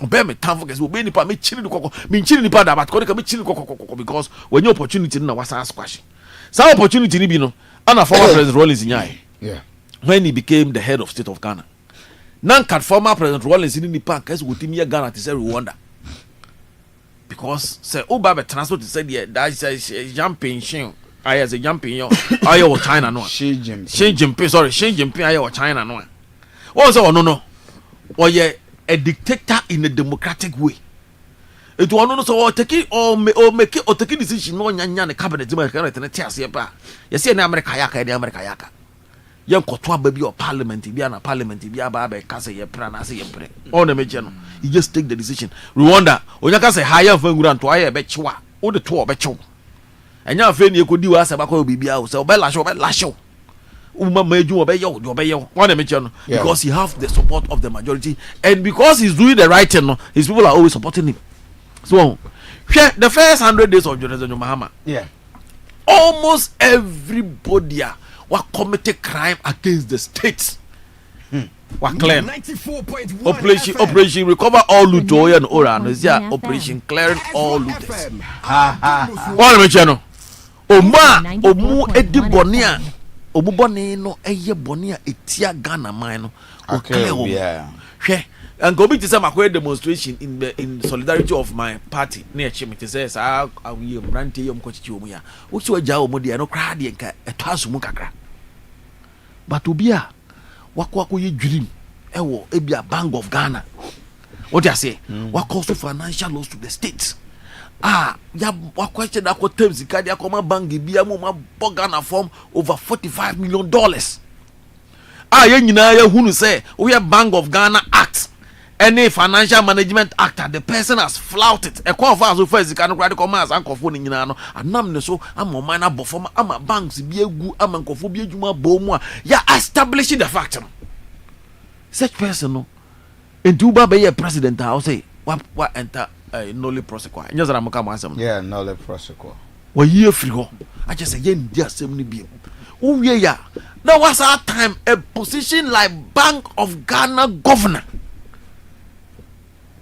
oba me tam for kesi wo be nipa me chiri ni kokko me chiri nipa da but ko me chiri kokko because when your opportunity na wasa squash some opportunity ni bi no ana former President Rawlings nyai when he became the head of state of Ghana nan kat former President Rawlings ni nipa kesi wo timi Ghana to say Rwanda because say oba be transport to say that is jumping shin I as a jumping yo I or China no Xi Jinping I or China no also no or ye a dictator in a democratic way it will no so take it or make it or take a decision no nya cabinet ma ka na tiase ye ba ye say na America yaka ye kotwa ba bi or parliament bi na parliament bi aba ba ka say ye pra na say ye pre all na meje no you just take the decision Rwanda onya ka say higher for ngura to aye be chiwa o de to be chiwa enya afa ni ekodi wa asaba kwa bibia o se obela uma maju obeyo one meche no because he have the support of the majority and because he's doing the right thing no his people are always supporting him so the first 100 days of President Mahama almost everybody were committed crime against the state were clear operation recover all loot and ora no is operation clearing all looters one meche no omu edi bonia obuboni no eye bonia etia Ghana man no okay hwe and go be to say makwe demonstration in solidarity of my party near chimite says we brand yom kochichi omu ya uchi waja omu de no kra de nka eto asumu kakra but obia wako ye dwirim ewo ebia Bank of Ghana what you say wako so financial loss to the state ya question that ko terms ikadi akoma bank bia mo ma Ghana form over $45 million ye nyina ya hunu say we have Bank of Ghana Act any financial management act the person has flouted e call for so first kan ko come as ankofo ni nyina no anam ne so ama man na bofom ama banks bi egu ama ankofo bi adwuma bomu ya establishing the fact no such person no entuba be president I say what enter Nolly Prosequa. Just that I'm come answer. Yeah, Nolly Prosequa. Well, year free. I just say, yen dear assembly be. Oh, yeah. There was our time a position like Bank of Ghana governor.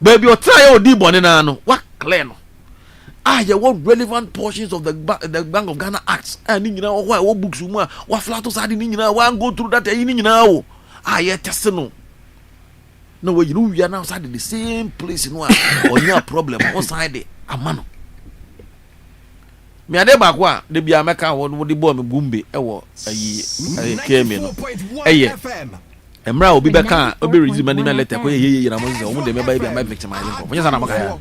Baby, you try your deep one no. What clear no? You want relevant portions of the Bank of Ghana Acts. And you know what books you want, what flatters are in you know, one go through that in now. Yeah, test no. No way you know we are now outside the same place in one or your problem outside the amano. Me ade ba kwa de bia meka wo de bo me gumbe ewo ayi kemi no eye emra obi beka obi resume ni letter ko ye na mo ze o mo de me ba bia my victimizing ko nyasa na maka ya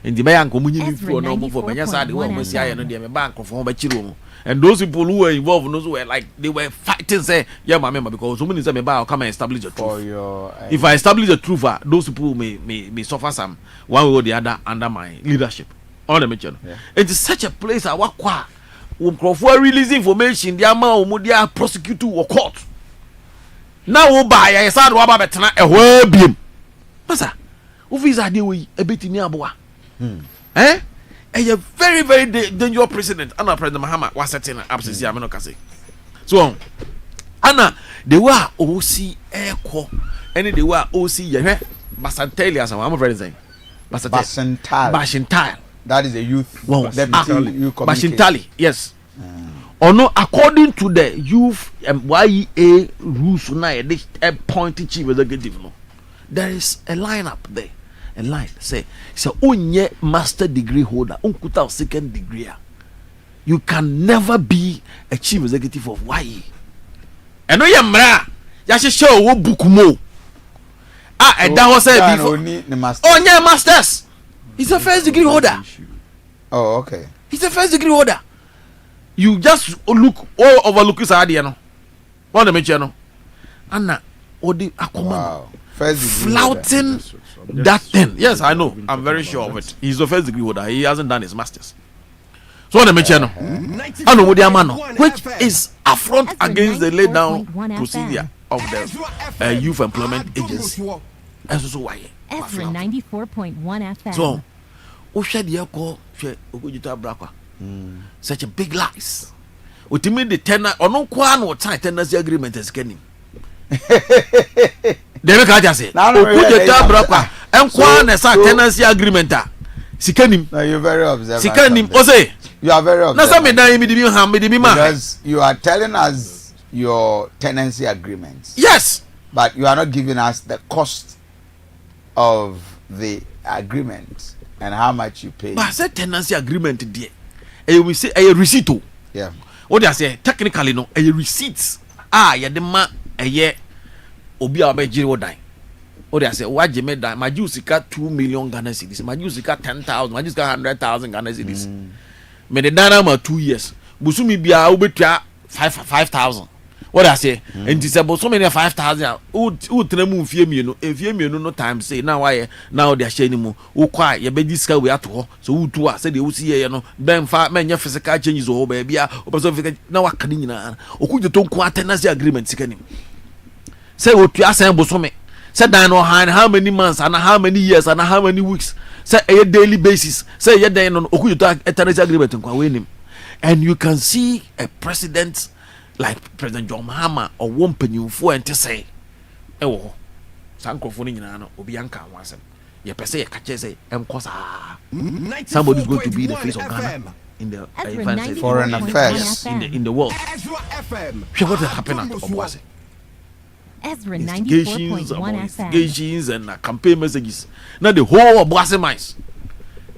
ndi me ya nko munyi ni fu no mo fo me nyasa de wo mo si aye no de me ba nko fo ba chiro mo and those people who were involved those were like they were fighting say yeah my member because so many say me ba I'll come and establish the truth if I establish the truth those people may suffer some one way or the other under my leadership all the mention it is such a place I work kwa for release information the amount of dia prosecute or court now wo ba ya sad wo ba betena e ho biem masa wo visa dey we e betimi aboa a very, very dangerous president. Anna President Mahama was setting up since Yamino Kasi. So, Anna, they were OC Echo, and they were OC Asante, as I'm afraid to say. Bashintile. That is a youth. Bashintali, yes. Or no, according to the youth YEA rules, a pointing chief executive. There is a lineup there. A line say onye master degree holder unkuta second degree you can never be a chief executive of YE eno ye mra ya hye wo book mo and that was said before onye masters he's a first degree holder. Oh, okay. He's a first degree holder. You just overlook his idea no one the mention no anna odi akoma flouting that thing. Yes, I know. I'm very sure of it. He's the first degree holder. He hasn't done his masters. So what I mention, which is affront against the laid down procedure of the youth employment agency. Ezra 94.1 FM. So, Osha the Eko, Okujuta Brakwa. Such a big lies. Ultimately, the tenant or no quan or tie tenancy agreement is getting. They make I say, Okujuta Brakwa, and quan as a tenancy agreement. Sikanim. No, you're very observant. Sikanim, Ose. You are very observant. Because you are telling us your tenancy agreements. Yes. But you are not giving us the cost of the agreement and how much you pay. But I said tenancy agreement there. And we say a receipt. Yeah. What do I say? Technically, no, a receipts. Yeah, the man, a year, Obi Abejiro die. What do I say? Why Jimmy die? My juice got 2 million Ghana cedis. My juice got 10,000. My juice got 100,000 Ghana cedis. Me the dynamo 2 years. Busumi be a ubitra 5,000. What I say? And it's about so many 5,000. Who tremble fear me, no? If you no time say now why now they are sharing more. Who quiet? You be this guy we have to. So who to us? Say they will see you know. Ben far man your physical changes over baby. Now what can you know? Or could you don't quite tenancy agreement? Say what you are saying, Bosome. Say down how many months and how many years and how many weeks. Say a daily basis. Say you're then on Okujuta a tenancy agreement and win him. And you can see a president like President John Mahama or one penny for and to say, oh, Sankophone in an Obianca was ye per se catch say, somebody's going to be the face of Ghana in the foreign affairs in the world. What happened at Obuasi? Ezra 94.1 Investigations and campaign messages. Now the whole Obuasi mines.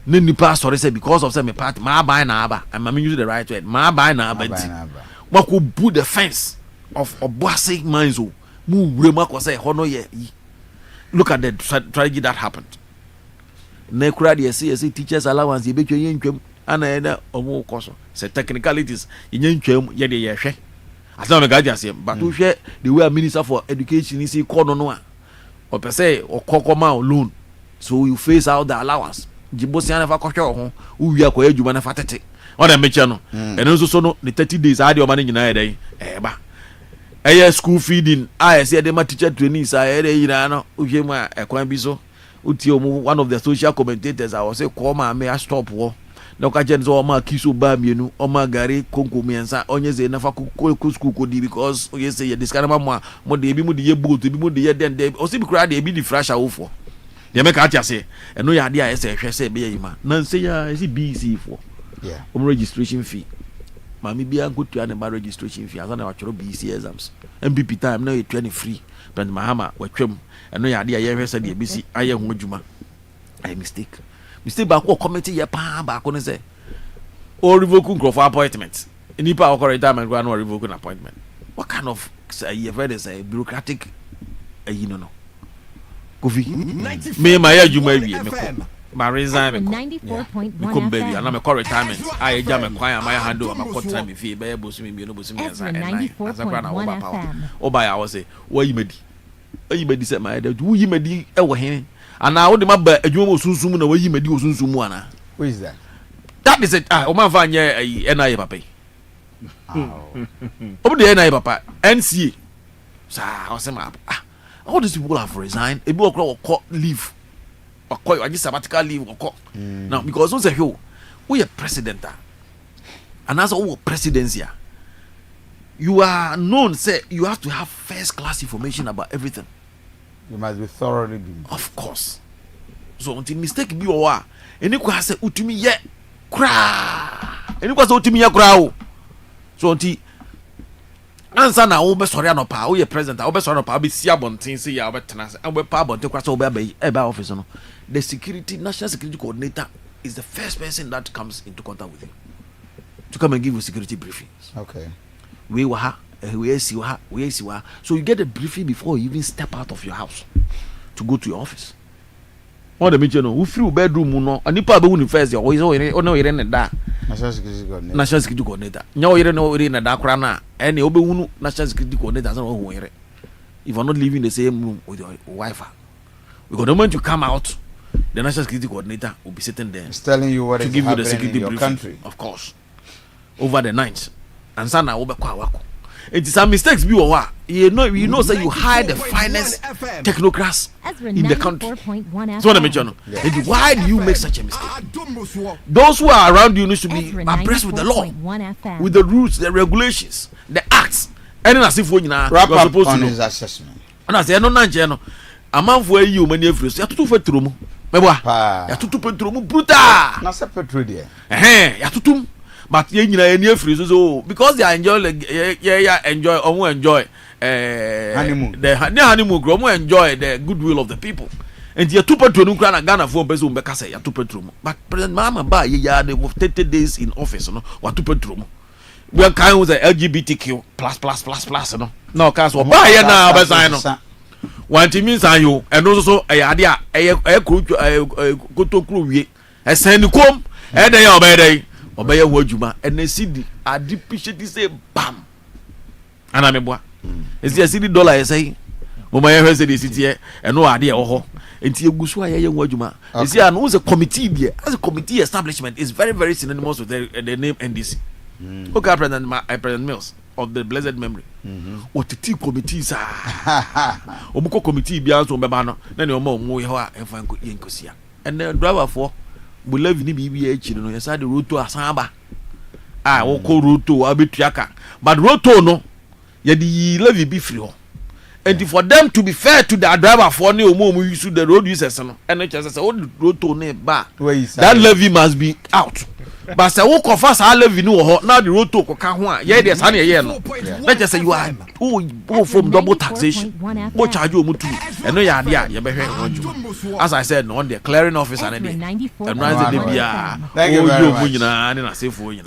Then the pastor said because of some part, my buy naba, and I'm using the right word, my buy naba. What could put the fence of Obuasi mines? Move remark was say, honor ye. Look at the tragedy that happened. Nekra the CSC teachers allowance, you bet your income, and I know more cost. Say technicalities in income, yet the year. As long as I say, but to share the way a minister for education is a corner or per se or Kokoma loan. So you face out the allowance. Jibosiana for Kosho, who you are quite human fatty. On a mechano, and also so the 30 days I do managing a day. A school feeding, I said the teacher trainees, I had a Irano, Ujema, a Quambiso, Utiomu, one of the social commentators. I was a coma, may I stop war. No kajens or ma kisu bam you or ma gari konku miansa onyeze nafa kukudi because you say this kind of more de bi mu de yebu to bi mu de yeden de o si bi kra de bi di fresh awofo de make atia say eno ya de a say hwe say be yima na say ya is BC for yeah registration fee mami bi an go to an registration fee azana wa choro BC exams MPP time na you train free but mahama wa twem eno ya de a ye hwe say de BC aye ho adwuma I mistake back or committee ya pa back on say or revoking for appointment. Nipa or retirement grant or revoking appointment. What kind of say a bureaucratic you know Kofi me my you may be my resign 94.1 baby and I'm a call retirement I jam a choir my handle I'm a cut time if you be boss me no boss me as I by I was say what you made say my dad who you made e wo hen and now the map adwuma sunsun na wayi medi osunsun mu ana who is that is it o man fa nye NIA papa obi the NIA papa NCA sa o se ma all these people have resigned ebi okro leave okko agi sabbatical leave okko now because on say we are president and as our presidency you are known say you have to have first class information about everything. You must be thoroughly deemed. Of course. So until mistake be or any kwa say utimi ye kra. Any kwa say utimi ye kra. So until answer na wo be sorry anopa wo ye president wo be sorry anopa be sia bonten say ya obetena say wo be pa bonten kwa say wo be office no. The national security coordinator is the first person that comes into contact with you to come and give you security briefings. Okay. We were so you get a briefing before you even step out of your house to go to your office. What the mention who free bedroom no and nipa be won first or is no da national security coordinator nyawo yere no na da kra na and obe wunu national security coordinator so ho yere if you are not living in the same room with your wife because the moment you come out the national security coordinator will be sitting there telling you what to is give happening you the security in your briefing, country of course over the night and sana wo be kwa wako It is some mistakes be what you know say you hire the finest technocrats in the country. So what I mention. Why do you make such a mistake? Those who are around you need to be abreast with the law, with the rules, the regulations, the acts. And as if we are supposed to know his assessment. And I say no nanche a man for you many efros ya tutu fetrum meboa ya tutu petrum brutal na se petro there ya tutum but ye nyina eni efros so because they enjoy enjoy omo enjoy honeymoon the honeymoon grow omo enjoy the goodwill of the people and ya tutu petrum kra na Ghana for person be kase ya tutu petrum but president mama ba ye ya the 30 days in office no wa tutu petrum we can use the LGBTQ plus no can so ba ye na obesan no one thing means you and also a idea a kotokru wie a send come and they obey wojuma and they see the adipishity say bam and I'm a is the city dollar say mama here say the city and no idea oho enti egusu aye wojuma you see and who's a committee there as a committee establishment is very synonymous with the name NDC. Okay, President Mills of the blessed memory. What the tea committees are. Omuko committee be also bebano. Then your mom we ha and find Yankosia. And then driver for we live in BBH, you know, you said the road to Asamba. I will call road to Abitiaka. But road to no, yet the levy be free. And for them to be fair to the driver for no more we use the road users and it just oh the road to nearby. That levy must be out. But say wo confess I levy no now the road to ka ho yeah there's any here no let just say you are from double taxation what charge you mutu and no ya dia you be hwe as I said no on the clearing office and the and rise the bia oh you nyina na sefo nyina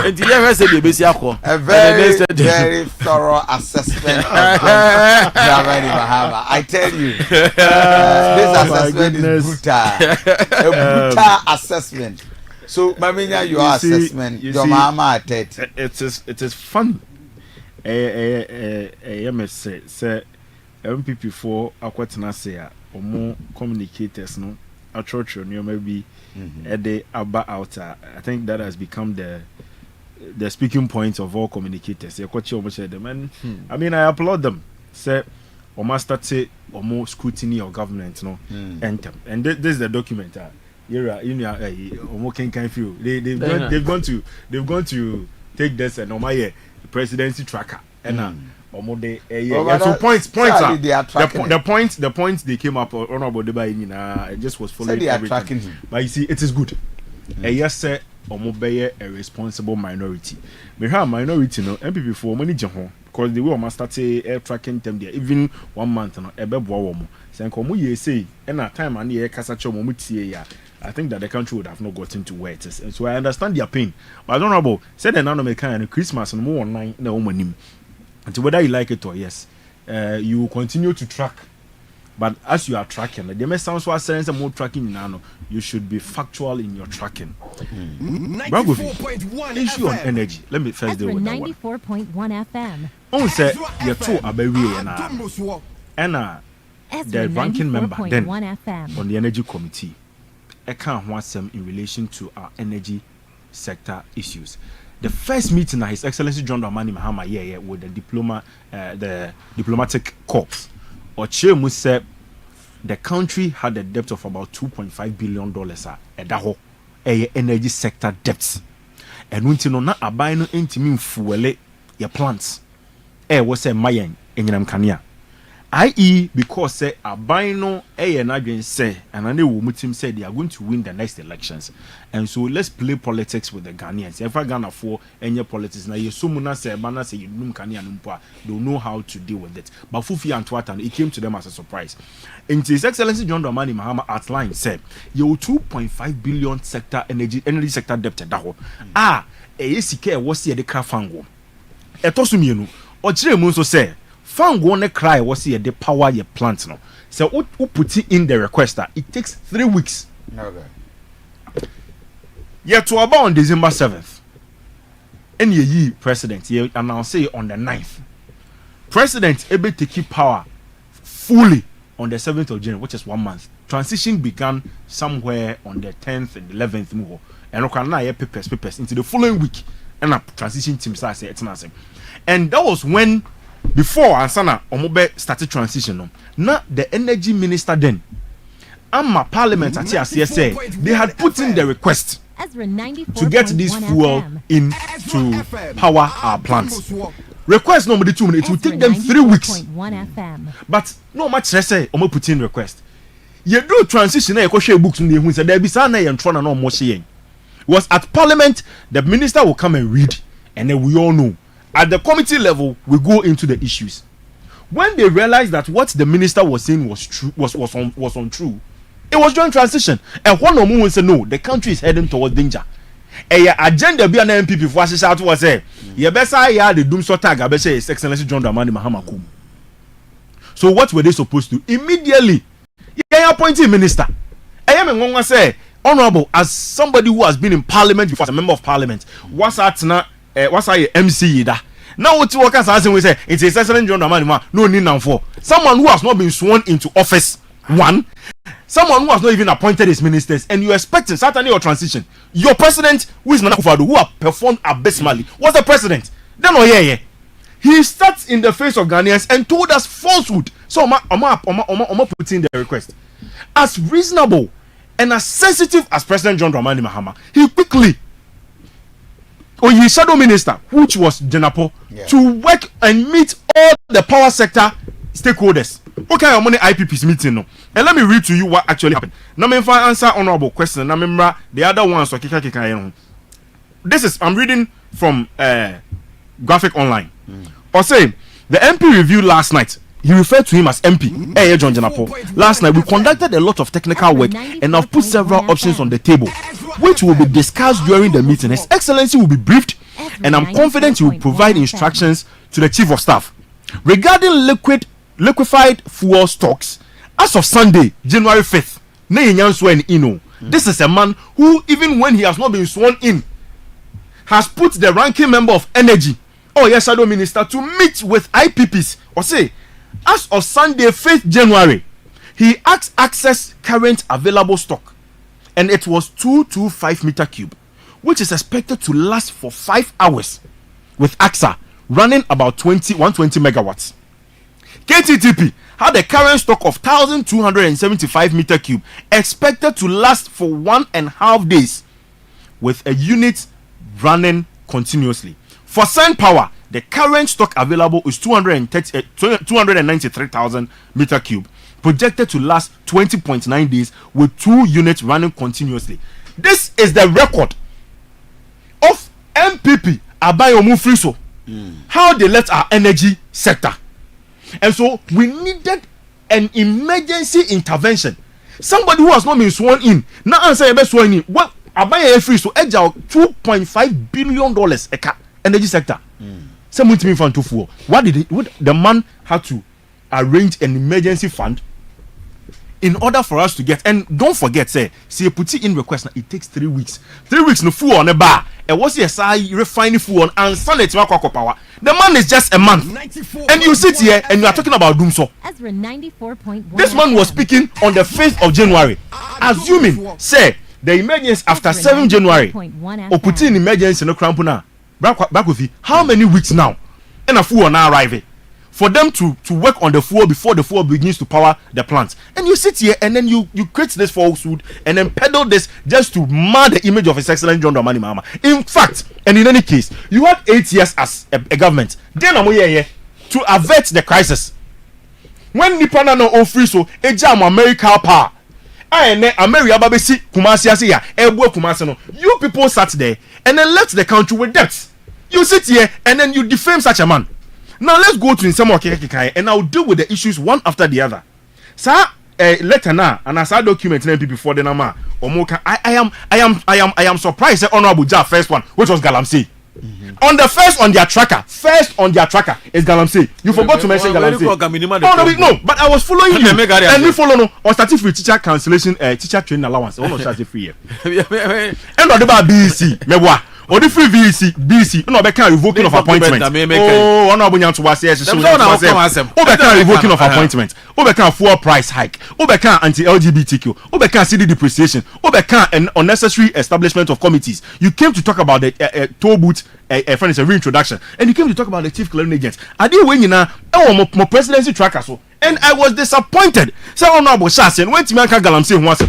and the here say the besi akọ a very thorough assessment of Bahama. I tell you this assessment is brutal, a brutal assessment. So, Maminya, your assessment, your mama at it. It is fun. MSC say MPP4 akwatena say or more communicators no a church or maybe a day about out. I think that has become the speaking point of all communicators. I mean, I applaud them. Say or master say or more scrutiny of government no enter. And this is the document. They've gone to take this and my presidency tracker and so the points they came up honorable Deba just was following they are tracking him. But you see it is good. Yes sir, a responsible minority. We have minority no MPP for money jehon because the way start air tracking them there even 1 month no ebeboa wo say nkomo ye say na time and ye kasa cho mo tie ya I think that the country would have not gotten to where it is. And so I understand their pain. But honorable said an American Christmas and more online no money. And so whether you like it or yes, you will continue to track. But as you are tracking, the may sound so sense more tracking now. You should be factual in your tracking. 94.1 issue on energy. Let me first deal with that one. 94.1 FM. On say you two are very and the ranking member then on the energy committee. I can't want some in relation to our energy sector issues. The first meeting that His Excellency John Dramani Mahama with the diplomatic corps, Ochemu said the country had a debt of about $2.5 billion at that energy sector debts. And when you know abai no intimi fuele your plants, was a mayen in Kania. I.e. because say Abino and Adrian say and I know Mutim said they are going to win the next elections. And so let's play politics with the Ghanaians. If I Ghana for any politics now you sumuna say bana say you Kanye numpa don't know how to deal with it. But Fufi and Twatan it came to them as a surprise. And His Excellency John Dramani Mahama outlined said your 2.5 billion sector energy sector debt daho. ESK was here the crafango. Etosumienu Ochire Munso say fan gonna cry was here the power your plant no. So who put it in the requester? It takes 3 weeks. Okay. Yet to about on December 7th. And ye president ye announce on the 9th. President able to keep power fully on the 7th of January, which is 1 month. Transition began somewhere on the 10th and 11th. And okay, now papers into the following week. and a transition team say it's not. And that was when before Ansana Omobe started transition. Now the energy minister then, Amma Parliament at say they had put in the request to get this fuel into power our plants. Request number 2 minutes. It will take them 3 weeks. But no much say Omo put in request. You do transition na share books in the who said there be sana and tron and no more saying. Was at Parliament, the minister will come and read, and then we all know. At the committee level, we go into the issues. When they realized that what the minister was saying was true, was untrue, it was during transition. And one of them said, no, the country is heading towards danger. And your agenda be an MPP for us out was say, you better I the doom so tag, I say His Excellency John Dramani Mahama Kum. So what were they supposed to? Immediately, you appointed minister. I am going to say, honorable, as somebody who has been in parliament before, as a member of parliament, what's that? What's our MC da? Now what workers as we say it's His Excellency John Dramani no need now for someone who has not been sworn into office. One, someone who has not even appointed his ministers, and you expecting certainly your transition. Your president, who is Nana Akufo-Addo, who have performed abysmally, was the president. Then he starts in the face of Ghanaians and told us falsehood. So I'm putting the request as reasonable and as sensitive as President John Dramani Mahama. He quickly his shadow minister, which was Jenapo, to work and meet all the power sector stakeholders. Okay, I'm on the IPP's meeting now. And let me read to you what actually happened. Now, if I answer honorable question, now remember the other ones. This is I'm reading from Graphic Online. Or say the MP reviewed last night. He referred to him as MP. John Jenapo. Last night we conducted a lot of technical work and have put several options on the table, which will be discussed during the meeting. His Excellency will be briefed, and I'm confident he will provide instructions to the Chief of Staff regarding liquefied fuel stocks. As of Sunday, January 5th, this is a man who, even when he has not been sworn in, has put the ranking member of energy, shadow minister, to meet with IPPs. Or say, as of Sunday 5th January, he asked access current available stock, and it was 225 meter cube, which is expected to last for 5 hours, with AXA running about 120 megawatts. KTTP had a current stock of 1,275 meter cube, expected to last for 1.5 days, with a unit running continuously. For Sun Power, the current stock available is 293,000 meter cube, projected to last 20.9 days, with 2 units running continuously. This is the record of MPP Abayomu Friso. How they left our energy sector. And so we needed an emergency intervention. Somebody who has not been sworn in. Now answer your best sworn in. What Abayomu Friso edge out $2.5 billion energy sector. What did the man had to arrange an emergency fund in order for us to get, and don't forget, say put in request, it takes 3 weeks. 3 weeks no fuel on a bar. And what's your refining fuel and Sunday to power? The man is just a man. And you sit here and you are talking about Doomso. Ezra 94.1. This man was speaking on the 5th of January, assuming, say, the emergency after 7 January, or put in emergency no crampuna. Kofi, how many weeks now? And a fuel now arriving for them to work on the fuel before the fuel begins to power the plant. And you sit here and then you create this falsehood and then peddle this just to mar the image of His Excellency John Dramani Mahama. In fact, and in any case, you had 8 years as a government. Then I'm here to avert the crisis. When Nipana no offer so a jam American power. Kumasi, you people sat there and then left the country with debts. You sit here and then you defame such a man. Now let's go to Nsemo Kekekai and I'll deal with the issues one after the other. Sir, letter now and as I document NP before the nama Omoka, I am surprised that Honorable Ja first one, which was Galamsey. On the first on their tracker is Galamsey. You forgot to mention Galamsey. No, but I was following you. And we follow no or starting free teacher cancellation, teacher training allowance. Almost as a free year. End of the BEC. or the free BC no be can revoking of appointment. Oh, ono abunyan to wase yes so we can revoking of appointment. We can fuel price hike. We can anti-LGBTQ. We can city depreciation. We can an unnecessary establishment of committees. You came to talk about the toll booth friend is a reintroduction, and you came to talk about the chief clearing agents. I did when you know my presidency tracker so, and I was disappointed. So honorable Shasen went to Manka Galamsey once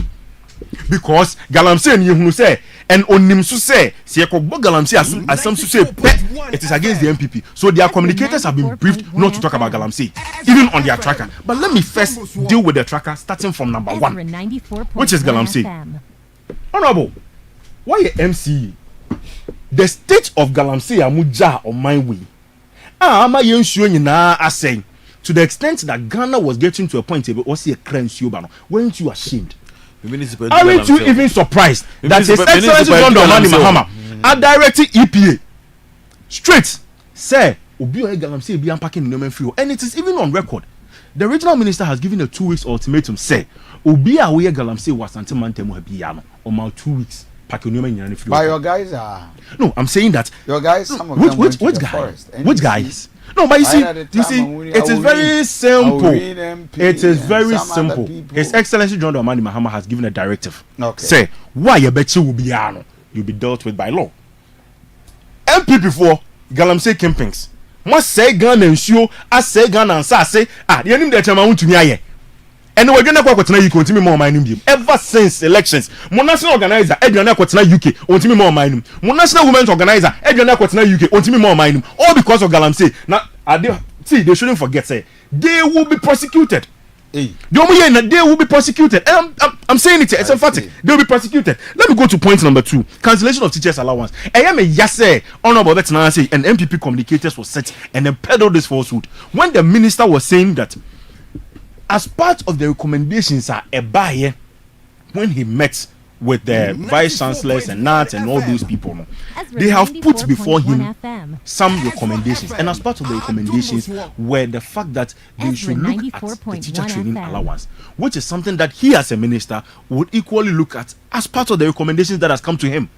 because Galamsey you say and onim so say Galamsey as some to say it is against the MPP. So their communicators have been briefed not to talk about Galamsey even on their tracker. But let me first deal with the tracker starting from number 1, which is Galamsey. Honorable, why a MCE? The state of Galamsey amuja on my way. Ama yensuo nyina aseng to the extent that Ghana was getting to a point where was a crime suba. Weren't you ashamed? Aren't you even surprised that His Excellency John Dramani Mahama a directing EPA straight say obi o Galamsey be unpacking no free, and it is even on record. The regional minister has given a 2 weeks ultimatum say obi a we Galamsey was Asante mantemu habia no o ma 2 weeks. But your guys are. No, I'm saying that your guys. Some of them which guys? Which guys? No, but you see, it is very simple. It is very simple. His Excellency John Dramani Mahama has given a directive. Okay. Say why you bet you will be you'll be dealt with by law. MP before Galamsey campings. Must say Ghana and show. I say Ghana and say the enemy that I'm to me. And we're going to go to continue more mining ever since elections. National organizer, Edna Quatina UK, continue more mining. National women's organizer, Edna Quatina UK, continue more mining. All because of Galamsey. Now, they shouldn't forget, say, they will be prosecuted. They will be prosecuted. And I'm saying it, it's emphatic. They will be prosecuted. Let me go to point number 2. Cancellation of teachers' allowance. I am a yes, honorable Betanasi and MPP communicators were set and then peddled this falsehood. When the minister was saying that, as part of the recommendations are a buyer when he met with the vice chancellors and NAT and all those people, they have put before him some recommendations, and as part of the recommendations were the fact that they should look at the teacher training allowance, which is something that he as a minister would equally look at as part of the recommendations that has come to him.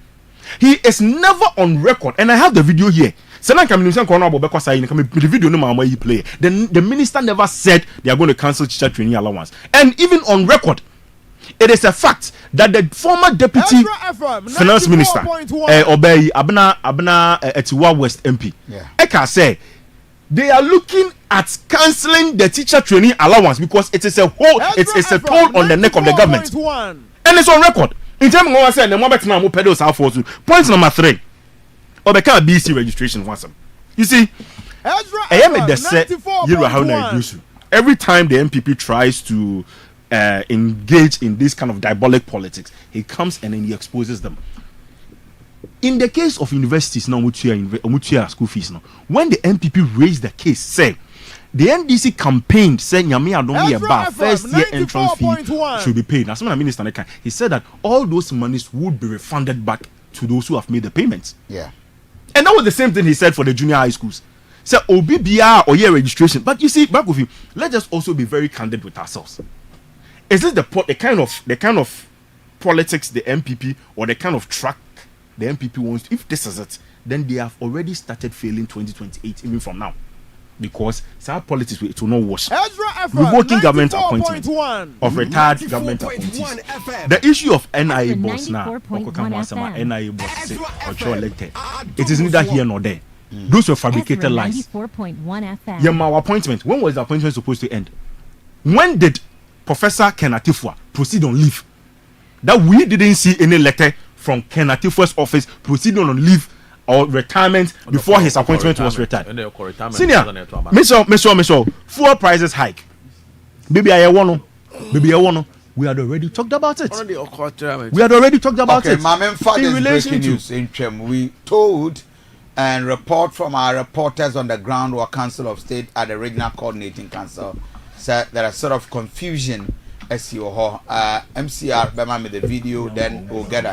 He is never on record, and I have the video here. The video no play. The minister never said they are going to cancel teacher training allowance, and even on record, it is a fact that the former deputy finance minister, Obey Abna Etiwa West MP, Eka say they are looking at cancelling the teacher training allowance because it is a whole, it's a toll on the neck of the government, and it's on record. In terms of what I said, the moment now pedals are forced. Point number 3. Obeka BC registration once. You see, I am a set every time the MPP tries to engage in this kind of diabolic politics, he comes and then he exposes them. In the case of universities now, which are school fees now, when the MPP raised the case, say the NDC campaigned saying Yami Adomi first year entrance fee should be paid. As Minister he said that all those monies would be refunded back to those who have made the payments. Yeah. And that was the same thing he said for the junior high schools. So OBBR or year registration. But you see, back with you, let's just also be very candid with ourselves. Is this the kind of politics the MPP or the kind of track the MPP wants? If this is it, then they have already started failing 2028 even from now. Because some politics it will not wash. Revoking government appointment of retired government appointees. The issue of NIA boss now, NIA boss or elected, it is neither here nor there. Those were fabricated lies. Yamawa appointment. When was the appointment supposed to end? When did Professor Ken Atifua proceed on leave? That we didn't see any letter from Ken Atifua's office proceeding on leave or retirement before his appointment was retired. Senior, Mr. Fuel prices hike. Maybe I want to. We had already talked about it. We had already talked about it. In relation to we told and report from our reporters on the ground or Council of State at the Regional Coordinating Council said there is sort of confusion SEO MCR bema me the video, then we'll get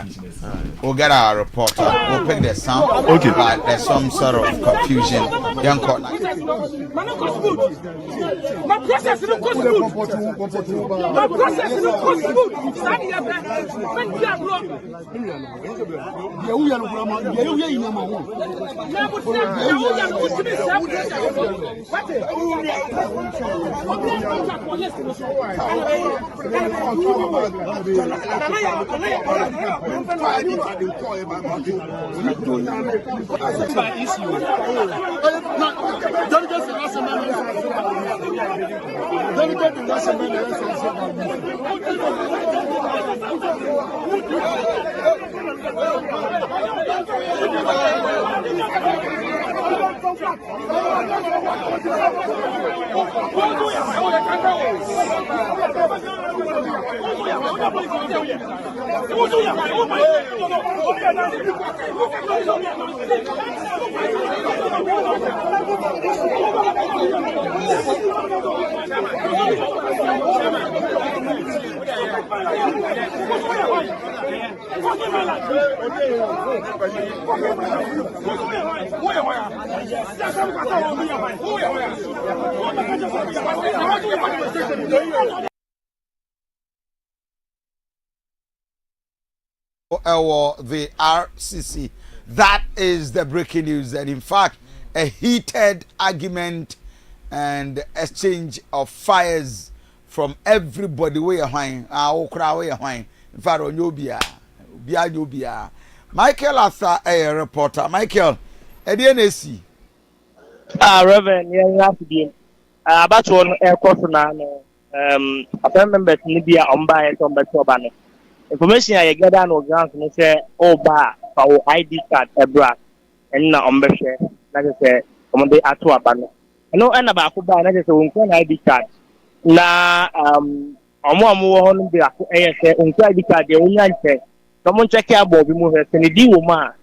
our reporter. We'll pick the sound. Okay. But there's some sort of confusion. Young court. My process is not My process is not The RCC. That is the breaking news, and in fact, a heated argument and exchange of fires from everybody. In fact, Michael Arthur, a reporter. Michael, ADNC. Reverend, you have to be about one aircraft now. I remember Libya on by it on the Tobano. Information I get on ground and say, oh, bar, our ID card, a bra, and now on the share, like I said, on the Atua Bano. I know and about Kuba, and I just one ID card. Na, on one more on the ID card, the only answer. Someone check out Bobby Mover, and the Duma.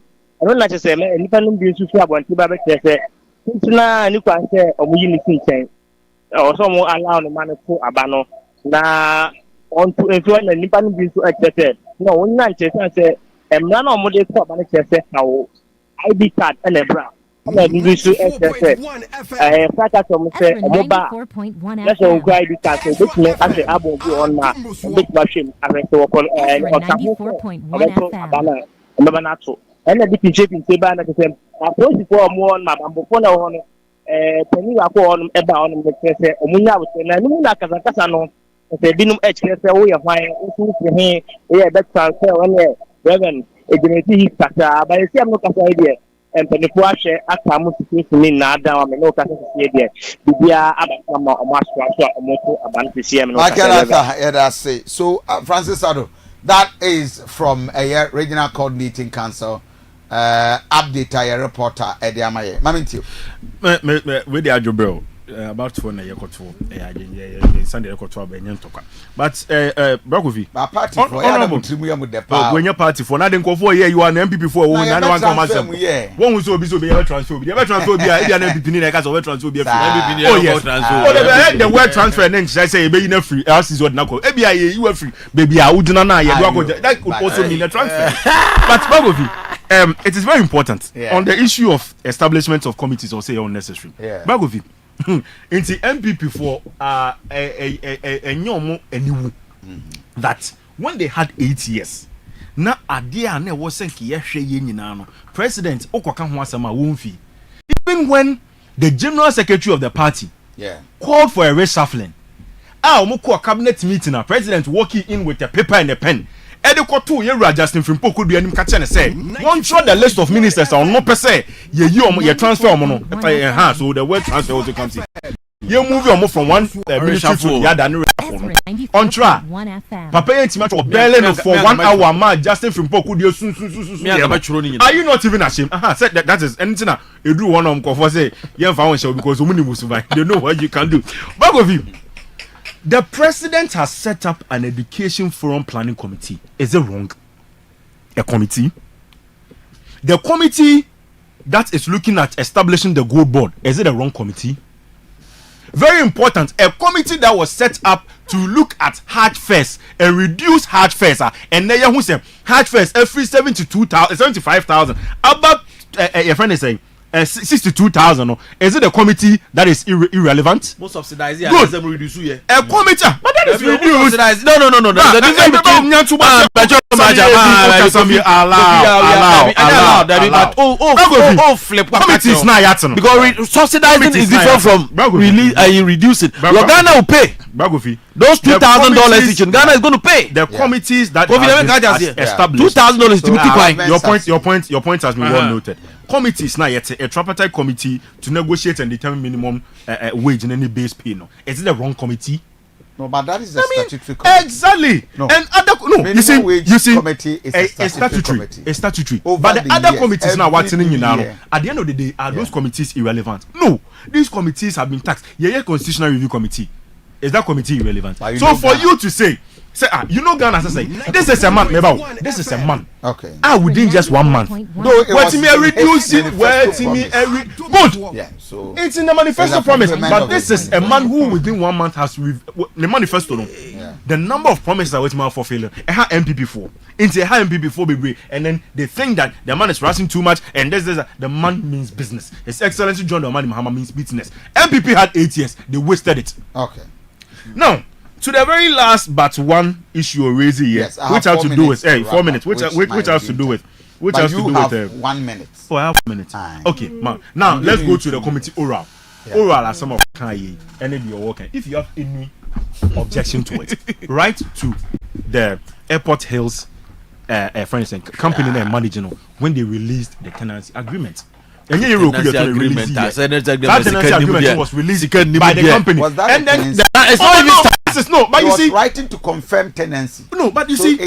I don't like to say, and if I don't be to one to Babette, say, now you can say, or we need to or someone allow the man to Abano. Na, on to influence the Nippon being to accept. No, one night, I say, and none of model top managers now ID card and a bra. I'm not going to accept. I fact that I'm saying, mobile. That's all ID card. So this may actually able to on a big machine. I mean, to upon and or Abana, Mabanato. And a bit shaping Saban at the same. I told for more on my bamboo on Penny on about the Kese, Omuna, and I knew like as a Casano. The Binum H. We are fine. We are better transfer on the Reverend. It didn't see his Kasa, but I see I'm not a idea. And Penny at Tamus to me now down and no Kasa idea. Bibia Abama or Master or Moto about the CM. I say so, Francis Ado. That is from a regional coordinating council. Update a reporter Eddie Amaye. Mamintio. With the Adjobro. About 4 na yekoto Sunday yekoto abenye ntoka but Kofi party for when your party for na den kofo here you are an MPP for one na one come asem one who so be transfer be na MPP ni na ka so transfer be MPP ni transfer the word transfer then say be na free else is what na ko e bia you are free baby a uduna na ye do akọ that could also mean a transfer but Kofi it is very important on the issue of establishment of committees or say unnecessary Kofi into MPP for a nyomo eniwu that when they had 8 years na adia na was senki ye hwe ye nyina no president okoka ho asama wonfi even when the general secretary of the party called for a reshuffling omoko cabinet meeting na president walking in with a paper and a pen Edukotu ye Justin Frimpo could be anim catch and say one shot the list of ministers or no per se ye transfer no so the word transfer also comes in you move your from one ministry to the other on track papa intimate barely for 1 hour ma Justin Frimpo could you soon are you not even ashamed said that is anything you do one of for say you found show because they know what you can do back of you. The president has set up an education forum planning committee. Is it wrong? A committee? The committee that is looking at establishing the gold board, is it a wrong committee? Very important. A committee that was set up to look at hard fares and reduce hard fares. And then who say hard fares every 75,000. About your friend is saying 62,000. Is it a committee that is irrelevant? Most subsidized. Good. A committee, but that is reduced. No. There's a difference between committees now yatno because subsidizing is different from reduce it. Ghana will pay. Those $2,000 each. Ghana is going to pay. The committees that established $2,000 your point has been well noted. Committees now yet a tripartite committee to negotiate and determine minimum wage in any base pay. No, is it the wrong committee? No, but that is a statutory committee. Exactly. No. And other you see committee is a statutory. A statutory. But the other committees now what's in now. At the end of the day, are those committees irrelevant? No, these committees have been taxed. Constitutional review committee. Is that committee irrelevant? So for you to say Ghana say this is a man, this is a man. Okay. Within just 1 month. No, what me reduce it? Good. Yeah. So it's in the manifesto promise, but this is a man who within 1 month has the manifesto. No, the number of promises are waiting for failure. MPP 4 into MPP 4 be, and then they think that the man is rushing too much, and this the man means business. His Excellency John Dramani Mahama means business. MPP had 8 years, they wasted it. Okay. Now, to the very last but one issue you're raising here, which has to do with 4 minutes, which has to do with 1 minute. Oh, I have 1 minute. Okay, man. Now let's go to the committee oral. Oral are some of Kanye and then you're working. If you have any objection to it, write to the Airport Hills for instance, company and managing when they released the tenancy agreement. And then tenancy agreement was released by the company. And then but you see, writing to confirm tenancy. No, but you see,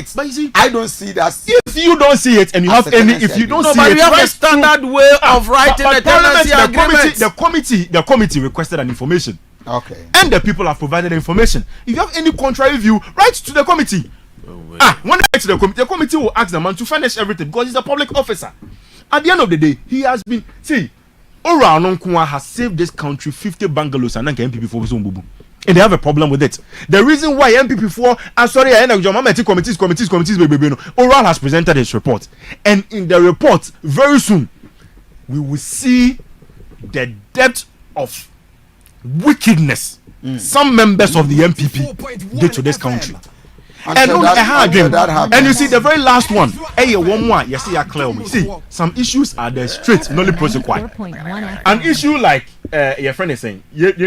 I don't see that. If you don't see it and you have any, if you don't see it, you have a standard way of writing the tenancy agreement. The committee requested an information. Okay. And the people have provided the information. If you have any contrary view, write to the committee. When they write to the committee will ask the man to furnish everything because he's a public officer. At the end of the day, he has been Ora Anonkwa has saved this country 50 bungalows and MPP4 and they have a problem with it. The reason why MPP4 committees Oral has presented his report, and in the report very soon we will see the depth of wickedness some members of the MPP did to this country. And you see the very last one. See, some issues are there straight, not prosecute. An issue like your friend is saying, it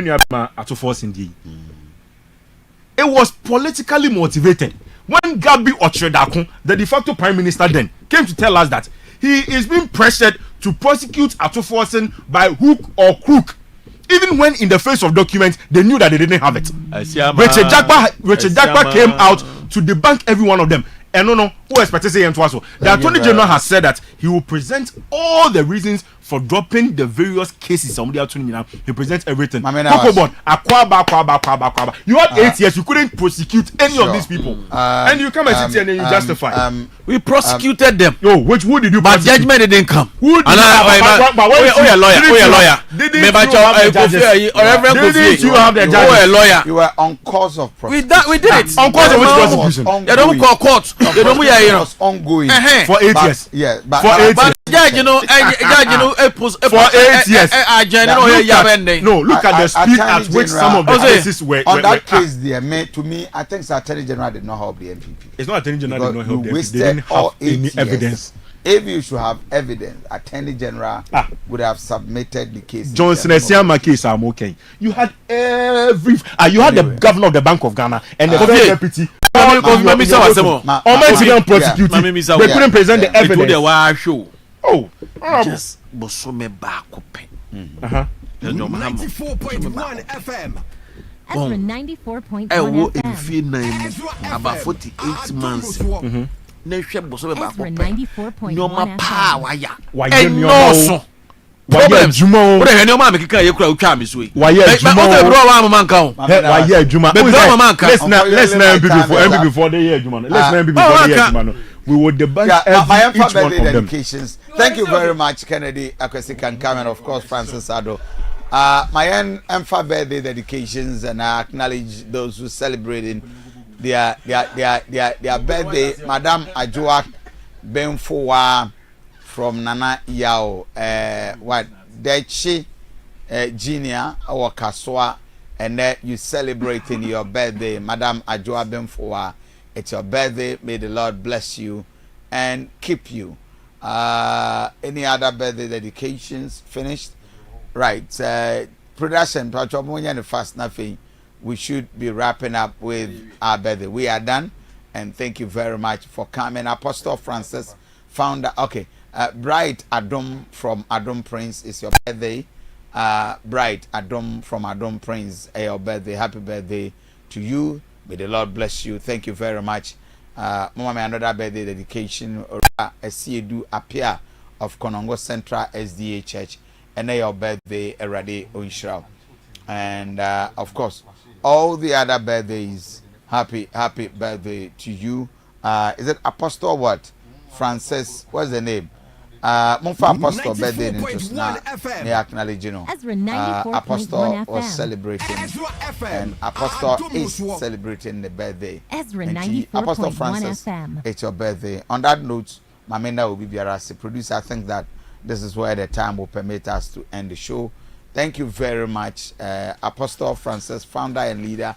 was politically motivated. When Gabi Ochredakun, the de facto prime minister then, came to tell us that he is being pressured to prosecute Atuforsen by hook or crook. Even when in the face of documents, they knew that they didn't have it. Richard Jakba came out to debunk every one of them. And who expected to say to us? The Attorney General has said that he will present all the reasons for dropping the various cases. He presents everything. You had 8 years, you couldn't prosecute any of these people. And you come and sit here and then you justify. We prosecuted them. Who did you prosecute? But judgment didn't come. Who did you have the judgment? You were on cause of prosecution. We did it. On cause of which prosecution? They don't call court. They don't ongoing for 8 years. Yeah, but for 8 years. For 8 years. No, look at the speed at which some of the cases were. On that case, to me, I think the Attorney General did not help the MPP. It's not Attorney General did not help the MPP. They didn't have any evidence. If you should have evidence, Attorney General would have submitted the case. Johnson Esiama case, I'm okay. You had you had the governor of the Bank of Ghana and the deputy. They couldn't present the evidence. Oh, just Bosome Bakope. 94.1 FM. Ezra 94.1 FM. About 48 months. Ezra 94.1 FM. Problems. What the hell, no man make a crowd charm is way. Why, yeah, Juma. Let's before the year, Juma. We will debunk each one of them. Thank you very much, Kennedy Akwesi Kankam, and of course Francis Ado My Emfa birthday dedications, and I acknowledge those who celebrating their birthday. Madam Ajua Benfowa from Nana Yao, what Dechi Junior or Kaswa, and that you celebrating your birthday, Madam Ajua Benfowa. It's your birthday. May the Lord bless you and keep you. Any other birthday dedications finished? Right. Production, fast nothing. We should be wrapping up with our birthday. We are done, and thank you very much for coming. Apostle Francis, founder. Okay. Bright Adom from Adom Prince is your birthday. Bright Adom from Adom Prince, your birthday. Happy birthday to you. May the Lord bless you. Thank you very much. Mama, may another birthday dedication. I see you do appear of Konongo Central SDA Church. And your birthday already Onshroud. And of course, all the other birthdays, happy birthday to you. Is it Apostle what? Francis, what's the name? Monfa Apostle birthday in interest now. They acknowledge, you know. Ezra 94.1 Apostle was FM. celebrating, and Apostle is celebrating the birthday. Ezra Apostle 94.1 Francis, FM. it's your birthday. On that note, Mamenda will be as a producer. I think that this is where the time will permit us to end the show. Thank you very much, Apostle Francis, founder and leader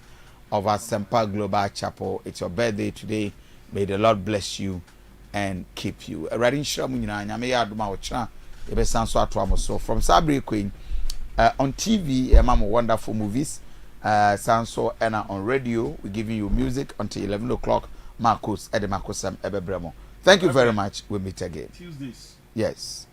of our Sempa Global Chapel. It's your birthday today. May the Lord bless you and keep you. So from Sabri Queen on TV, wonderful movies. Sanso and on radio, we're giving you music until 11 o'clock. Marcos Edemakosam Ebebremo. Thank you very much. We'll meet again. Tuesdays. Yes.